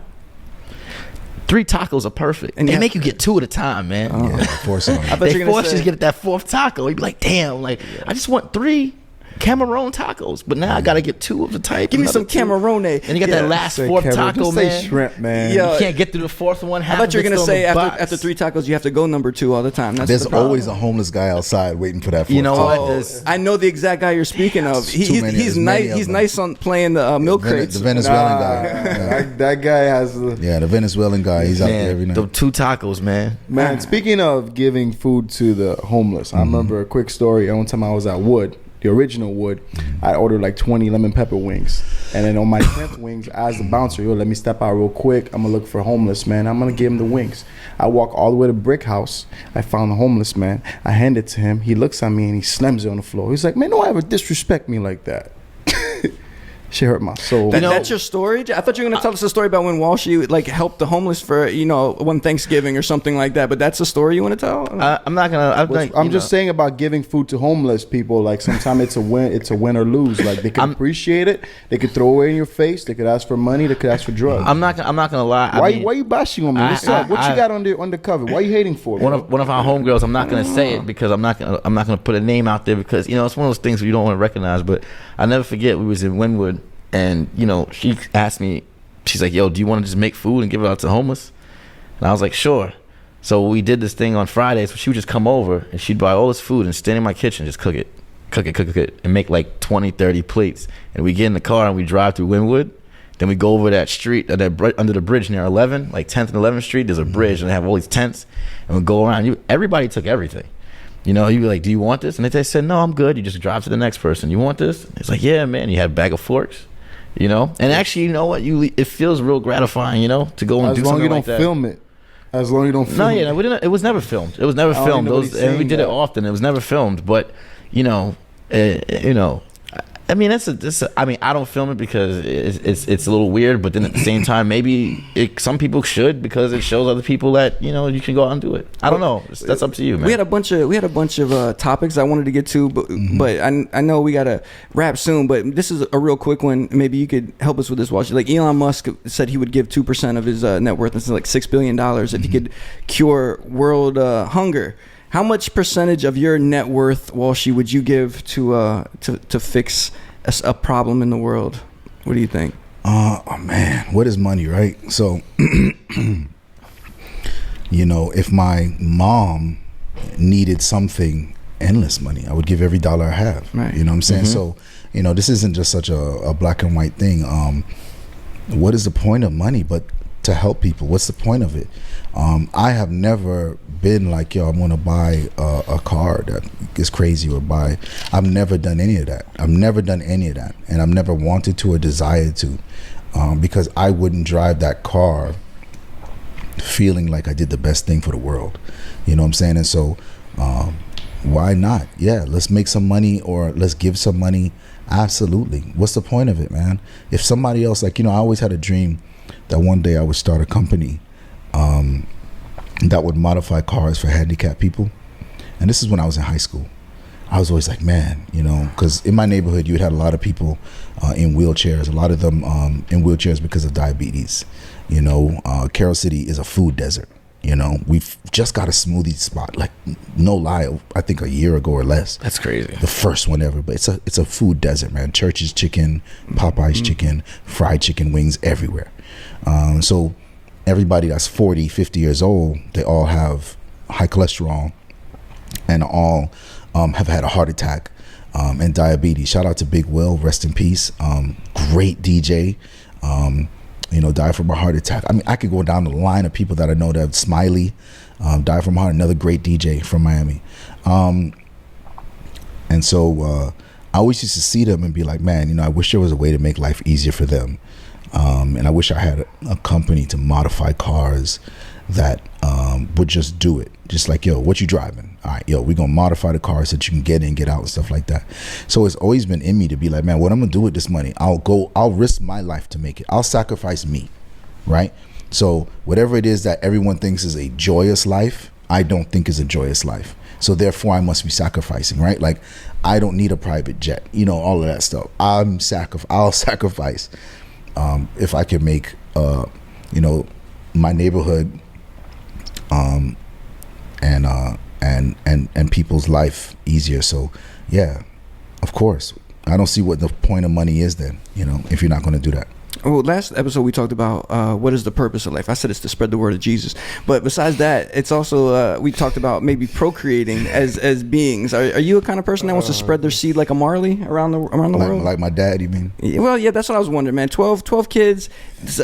3 tacos are perfect, and they make you get 2 at a time, man. Yeah, force it on you. They force you to get that 4th taco. You'd be like, damn, like I just want 3 Cameron tacos, but now I gotta get 2 of the type. Give me some Cameron. And you got that last 4th taco, man. Say shrimp, man. You can't get through the 4th one. I thought you were gonna say after 3 tacos you have to go number 2 all the time. There's always a homeless guy outside waiting for that 4th. You know taco. what? I know the exact guy you're speaking of. He's nice. He's nice on playing the milk crates. The Venezuelan guy. Yeah. That guy has. The Venezuelan guy. He's out there every night. The 2 tacos, man. Man, speaking of giving food to the homeless, I remember a quick story. One time I was at Wood. The original Wood, I ordered like 20 lemon pepper wings. And then on my 10th wings, I asked the bouncer, let me step out real quick. I'm going to look for a homeless man. I'm going to give him the wings. I walk all the way to Brick House. I found the homeless man. I hand it to him. He looks at me and he slams it on the floor. He's like, man, don't ever disrespect me like that. She hurt my soul. That's your story? I thought you were going to tell us a story about when Walshy like helped the homeless for one Thanksgiving or something like that. But that's a story you want to tell? I'm not gonna. I'm just saying about giving food to homeless people. Like sometimes it's a win or lose. Like they can appreciate it. They could throw away in your face. They could ask for money. They could ask for drugs. I'm not gonna lie. Why you bashing on me? What's up? What you got undercover? Why you hating for? One of our homegirls. I'm not gonna say it because I'm not gonna put a name out there because it's one of those things where you don't want to recognize. But I never forget we was in Wynwood. And, she asked me, she's like, yo, do you want to just make food and give it out to homeless? And I was like, sure. So we did this thing on Fridays where she would just come over and she'd buy all this food and stand in my kitchen, just cook it, and make like 20, 30 plates. And we get in the car and we drive through Wynwood. Then we go over that street, under the bridge near 11, like 10th and 11th Street. There's a bridge and they have all these tents. And we go around. Everybody took everything. You'd be like, do you want this? And they said, no, I'm good. You just drive to the next person. You want this? It's like, yeah, man. You had a bag of forks. And actually, you know what? It feels real gratifying, to go and do something like that. As long as you don't film it. As long as you don't film it. No, we didn't. It was never filmed. And we did it often. It was never filmed. But, I mean, I don't film it because it's a little weird, but then at the same time, maybe some people should because it shows other people that you can go out and do it. I don't know. That's up to you, man. We had a bunch of topics I wanted to get to, but I know we gotta wrap soon. But this is a real quick one. Maybe you could help us with this. Watch, like Elon Musk said he would give 2% of his net worth, that's like $6 billion, if he could cure world hunger. How much percentage of your net worth, Walshy, would you give to fix a problem in the world? What do you think? Oh man, what is money, right? So, if my mom needed something, endless money, I would give every dollar I have. Right. You know what I'm saying? So, this isn't just such a black and white thing. What is the point of money but to help people? What's the point of it? I have never been like, yo, I'm going to buy a car that is crazy or buy. I've never done any of that. And I've never wanted to or desired to because I wouldn't drive that car feeling like I did the best thing for the world. You know what I'm saying? And so why not? Yeah, let's make some money or let's give some money. Absolutely. What's the point of it, man? If somebody else, I always had a dream that one day I would start a company that would modify cars for handicapped people. And this is when I was in high school. I was always like, man, because in my neighborhood you had a lot of people in wheelchairs, a lot of them in wheelchairs because of diabetes. Carroll City is a food desert. We've just got a smoothie spot, like no lie, I think a year ago or less. That's crazy. The first one ever, but it's a food desert, man. Church's chicken, Popeye's chicken, fried chicken wings everywhere. So everybody that's 40, 50 years old, they all have high cholesterol and all have had a heart attack and diabetes. Shout out to Big Will, rest in peace. Great DJ. Died from a heart attack. I mean, I could go down the line of people that I know that have Smiley, died from a heart, another great DJ from Miami. And so I always used to see them and be like, man, I wish there was a way to make life easier for them. And I wish I had a company to modify cars that would just do it. Just like, yo, what you driving? All right, yo, we're going to modify the car so that you can get in, get out and stuff like that. So it's always been in me to be like, man, what I'm going to do with this money, I'll risk my life to make it. I'll sacrifice me, right? So whatever it is that everyone thinks is a joyous life, I don't think is a joyous life. So therefore I must be sacrificing, right? Like, I don't need a private jet, you know, all of that stuff. I'll sacrifice if I can make, you know, my neighborhood and people's life easier. So yeah, of course, I don't see what the point of money is then, you know, if you're not going to do that. Well, last episode we talked about what is the purpose of life. I said it's to spread the word of Jesus. But besides that, it's also we talked about maybe procreating as beings. Are you a kind of person that wants to spread their seed like a Marley around the world? Like my dad, you mean? Well, yeah, that's what I was wondering, man. 12 kids.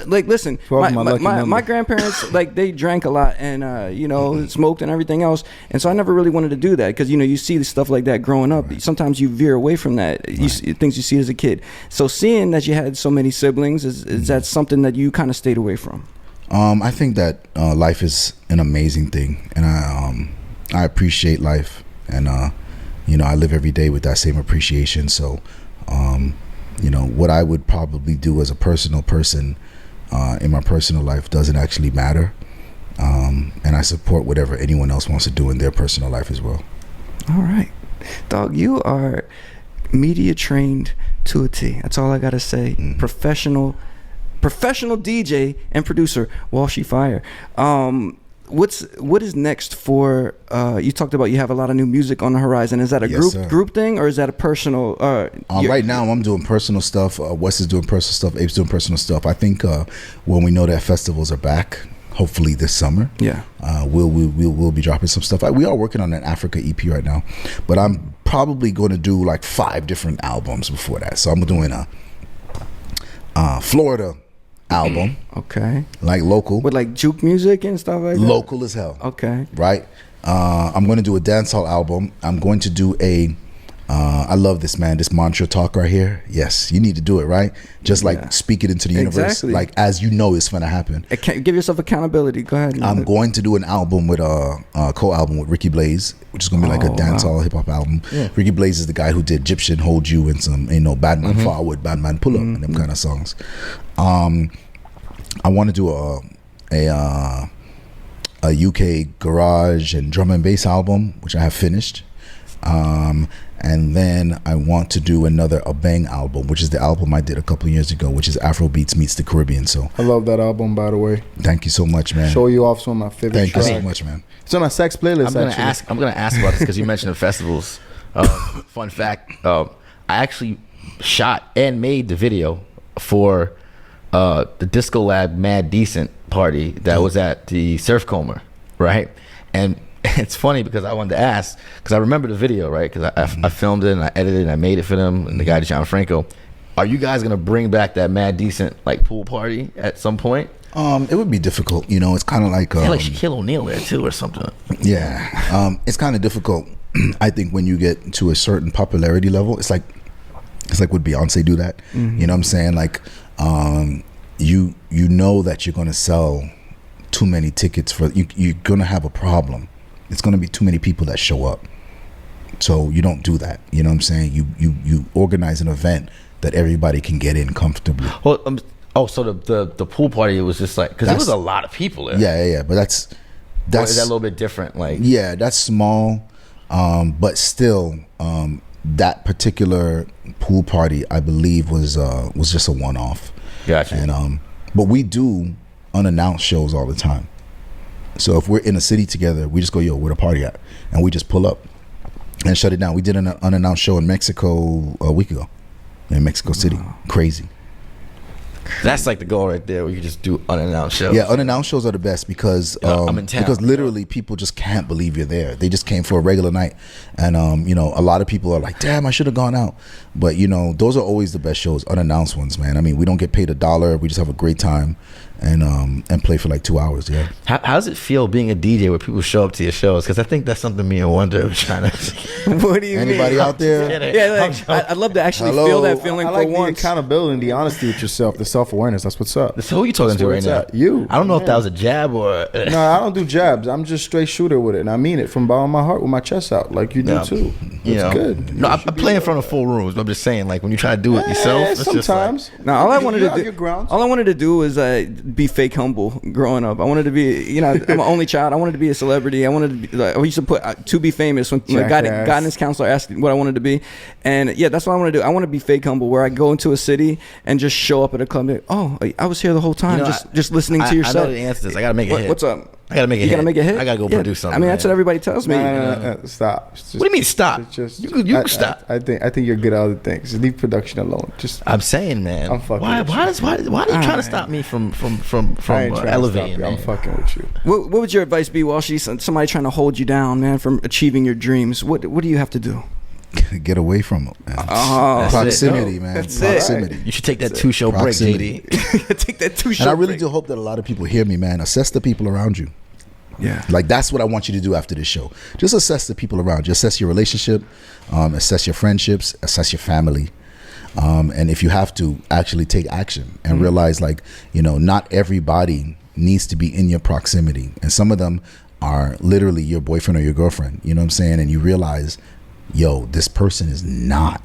Like, listen, my grandparents, like, they drank a lot and you know, smoked and everything else, and so I never really wanted to do that because, you know, you see stuff like that growing up. Right. Sometimes you veer away from that. You see, things you see as a kid. So seeing that you had so many siblings. Is that something that you kind of stayed away from? I think that life is an amazing thing, and I appreciate life, and you know, I live every day with that same appreciation. So you know, what I would probably do as a personal person in my personal life doesn't actually matter, and I support whatever anyone else wants to do in their personal life as well. All right, dog, you are media trained to a T. That's all I gotta say. Professional DJ and producer, Walshy Fire. What is next for? You talked about you have a lot of new music on the horizon. Is that a group thing, or is that a personal? Right now, I'm doing personal stuff. Wes is doing personal stuff. Abe's doing personal stuff. I think when we know that festivals are back, hopefully this summer, we'll be dropping some stuff. We are working on an Africa EP right now, but I'm probably going to do like 5 different albums before that. So I'm doing a Florida album, okay, like local with like juke music and stuff like that. Local as hell, okay, right? I'm going to do a dancehall album. I'm going to do a I love this, man, this mantra talk right here. Yes, you need to do it, right? Just like speak it into the universe, like as you know it's going to happen. Give yourself accountability. Go ahead. I'm going to do an album with a co-album with Ricky Blaze, which is going to be like a dancehall hip hop album. Yeah. Ricky Blaze is the guy who did Egyptian, Hold You, and some, you know, Bad Man Forward, Bad Man Pull Up, and them kind of songs. I want to do a UK garage and drum and bass album, which I have finished. And then I want to do a Bang album, which is the album I did a couple of years ago, which is Afrobeats meets the Caribbean. So I love that album, by the way. Thank you so much, man. Show You Off, some of my favorite tracks. Thank you so much, man. It's on my sex playlist. I'm gonna ask about this because you mentioned the festivals. Fun fact: I actually shot and made the video for the Disco Lab Mad Decent party that was at the Surf Coma, right? And it's funny because I wanted to ask, because I remember the video, right? Because I filmed it and I edited it and I made it for them and the guy Gianfranco. Are you guys gonna bring back that Mad Decent like pool party at some point? It would be difficult, you know. It's kind of like like Shaquille O'Neal there too or something. Yeah, it's kind of difficult. I think when you get to a certain popularity level, it's like would Beyonce do that? Mm-hmm. You know what I'm saying? Like, you know that you're gonna sell too many tickets for you're gonna have a problem. It's going to be too many people that show up, so you don't do that. You know what I'm saying? You organize an event that everybody can get in comfortably. Well, so the pool party, it was just like, because there was a lot of people there. Yeah, but that's is that a little bit different? Like, yeah, that's small, but still, that particular pool party, I believe, was just a one-off. Gotcha. And but we do unannounced shows all the time. So if we're in a city together, we just go, yo, where the party at? And we just pull up and shut it down. We did an unannounced show in Mexico a week ago, in Mexico City. Crazy. That's like the goal right there, where you just do unannounced shows. Yeah, unannounced shows are the best because I'm in town. Because literally people just can't believe you're there. They just came for a regular night, and you know, a lot of people are like, damn, I should have gone out. But you know, those are always the best shows, unannounced ones, man. I mean, we don't get paid $1. We just have a great time and play for like 2 hours. Yeah. How does it feel being a DJ where people show up to your shows? Because I think that's something me and Wonder was trying to. What do you Anybody mean? out there? Yeah, like, I'd love to actually feel that feeling. I like for the once. accountability and the honesty with yourself. The self-awareness. That's what's up. So who you talking to right now? You. I don't know if that was a jab or... No, I don't do jabs. I'm just straight shooter with it. And I mean it from bottom of my heart with my chest out like you do too. It's good. No, I play in front of full rooms. But I'm just saying, like, when you try to do it yourself, it's sometimes. Just like, no, all I wanted to do was be fake humble growing up. I wanted to be, I'm an only child. I wanted to be a celebrity. I wanted to be, like, I used to put to be famous when my guidance counselor asked what I wanted to be. And yeah, that's what I want to do. I want to be fake humble, where I go into a city and just show up at a club and be, oh, I was here the whole time, just listening to your set. I know the answer to this. I gotta make a hit. What's up? I gotta make a hit. You gotta make a hit? I gotta go produce something. I mean, that's what everybody tells me. No, stop. What do you mean stop? You can stop. I think you're good at other things. Just leave production alone. I'm saying, man. I'm fucking why with you. are you trying to stop me from elevating? I'm fucking with you. What would your advice be, Walshy? Somebody trying to hold you down, man, from achieving your dreams. What do you have to do? Get away from it, man. Proximity, man. That's Proximity. You should take that 2-show break, JD. Take that 2-show break. And I really do hope that a lot of people hear me, man. Assess the people around you. Yeah. Like, that's what I want you to do after this show. Just assess the people around you. Assess your relationship, assess your friendships, assess your family. And if you have to, actually take action and realize, like, not everybody needs to be in your proximity. And some of them are literally your boyfriend or your girlfriend. You know what I'm saying? And you realize, yo, this person is not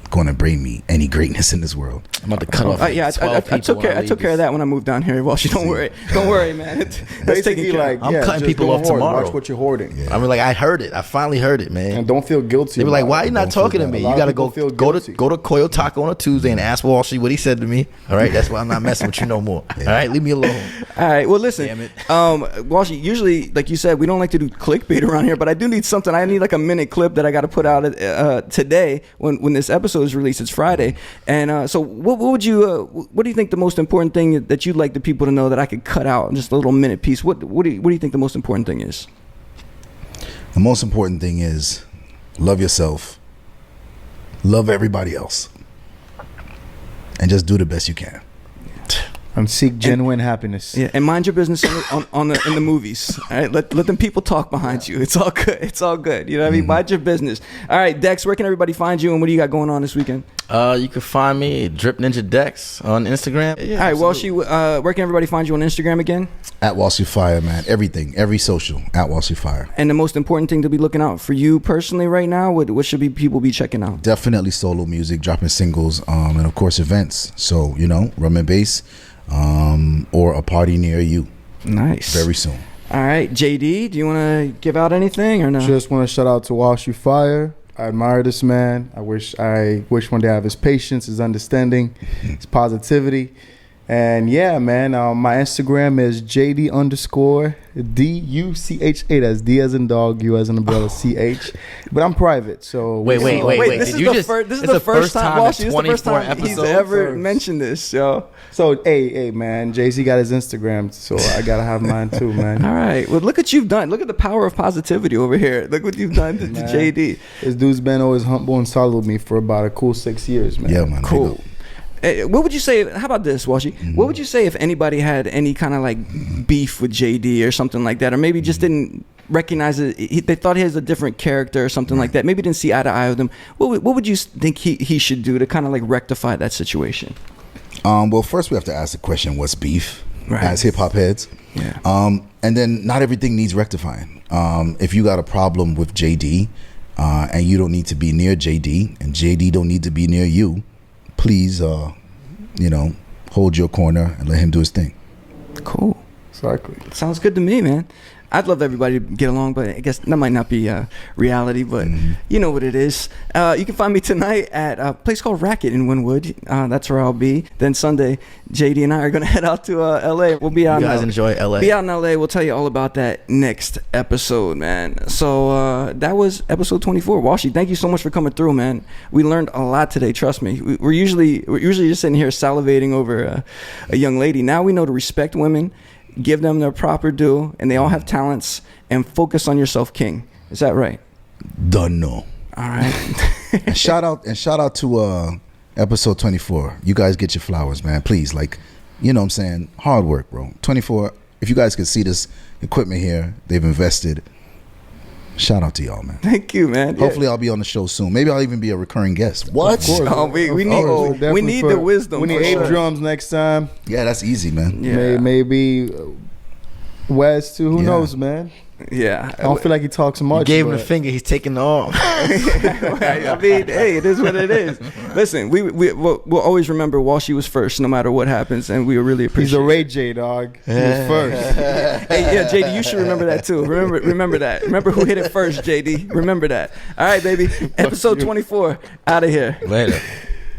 going to bring me any greatness in this world. I'm about to cut off. I took care of that when I moved down here. Walshy, don't worry, man. That's basically like, I'm cutting people off tomorrow. Watch what you're hoarding. Yeah. I mean, like, I heard it. I finally heard it, man. And don't feel guilty. They were like, "Why are you not talking to me? You got to go to Coyo Taco on a Tuesday and ask Walshy what he said to me." All right, that's why I'm not messing with you no more. All right, leave me alone. All right, well, listen, damn it. Walshy, usually, like you said, we don't like to do clickbait around here, but I do need something. I need like a minute clip that I got to put out today when this episode is released. It's Friday. And so what do you think the most important thing that you'd like the people to know that I could cut out, just a little minute piece? What do you think the most important thing is? The most important thing is love yourself, love everybody else, and just do the best you can. And seek genuine happiness. Yeah, and mind your business in the movies. All right, let them people talk behind you. It's all good. It's all good. You know what I mean? Mind your business. All right, Dex, where can everybody find you, and what do you got going on this weekend? You can find me Drip Ninja Dex on Instagram. Yeah, all right, Walshy, where can everybody find you on Instagram again? At Walshy Fire, man. Everything, every social at Walshy Fire. And the most important thing to be looking out for you personally right now, what should people be checking out? Definitely solo music, dropping singles, and of course events. So Rum and Bass. Or a party near you. Nice. Very soon. All right, JD, do you want to give out anything or no? Just want to shout out to Walshy Fire. I admire this man. I wish one day I have his patience, his understanding, his positivity. And yeah, man, my Instagram is JD_DUCHA. That's D as in dog, U as in umbrella, CH. But I'm private, so wait. This is the first time Walshy. This is the first time he's ever mentioned this, yo. So hey, man, JC got his Instagram, so I gotta have mine too, man. All right, well, look what you've done. Look at the power of positivity over here. Look what you've done to JD. This dude's been always humble and solid with me for about a cool 6 years, man. Yeah, man. Cool. What would you say? How about this, Walshy? What would you say if anybody had any kind of like beef with JD or something like that, or maybe just didn't recognize it? They thought he has a different character or something like that. Maybe didn't see eye to eye with him. What would you think he should do to kind of like rectify that situation? Well, first we have to ask the question: what's beef? Right. As hip hop heads. Yeah. And then not everything needs rectifying. If you got a problem with JD, and you don't need to be near JD, and JD don't need to be near you, please, hold your corner and let him do his thing. Cool. Exactly. Sounds good to me, man. I'd love everybody to get along, but I guess that might not be reality, but you know what it is. You can find me tonight at a place called Racket in Wynwood. That's where I'll be. Then Sunday, JD and I are going to head out to LA. We'll be out. You guys enjoy LA. Be out in LA. We'll tell you all about that next episode, man. So that was episode 24. Walshy, thank you so much for coming through, man. We learned a lot today. Trust me. We're usually just sitting here salivating over a young lady. Now we know to respect women, give them their proper due, and they all have talents, and focus on yourself, king. Is that right? Done. No. All right. and shout out to episode 24. You guys get your flowers, man. Please, like, you know what I'm saying? Hard work, bro. 24. If you guys could see this equipment here, they've invested. Shout out to y'all, man. Thank you, man. Hopefully I'll be on the show soon. Maybe I'll even be a recurring guest. What? We need the wisdom. We need 8 drums next time. Yeah, that's easy, man. Yeah. Maybe Wes too. Who knows, man? Yeah, I don't feel like he talks much. You gave him the finger. He's taking the arm. I mean, hey, it is what it is. Listen, we'll always remember Walshy was first, no matter what happens, and we really appreciate. He's a Ray J, dog. He was first. Hey, yeah, JD, you should remember that too. Remember that. Remember who hit it first, JD. Remember that. All right, baby. Episode 24. Out of here. Later.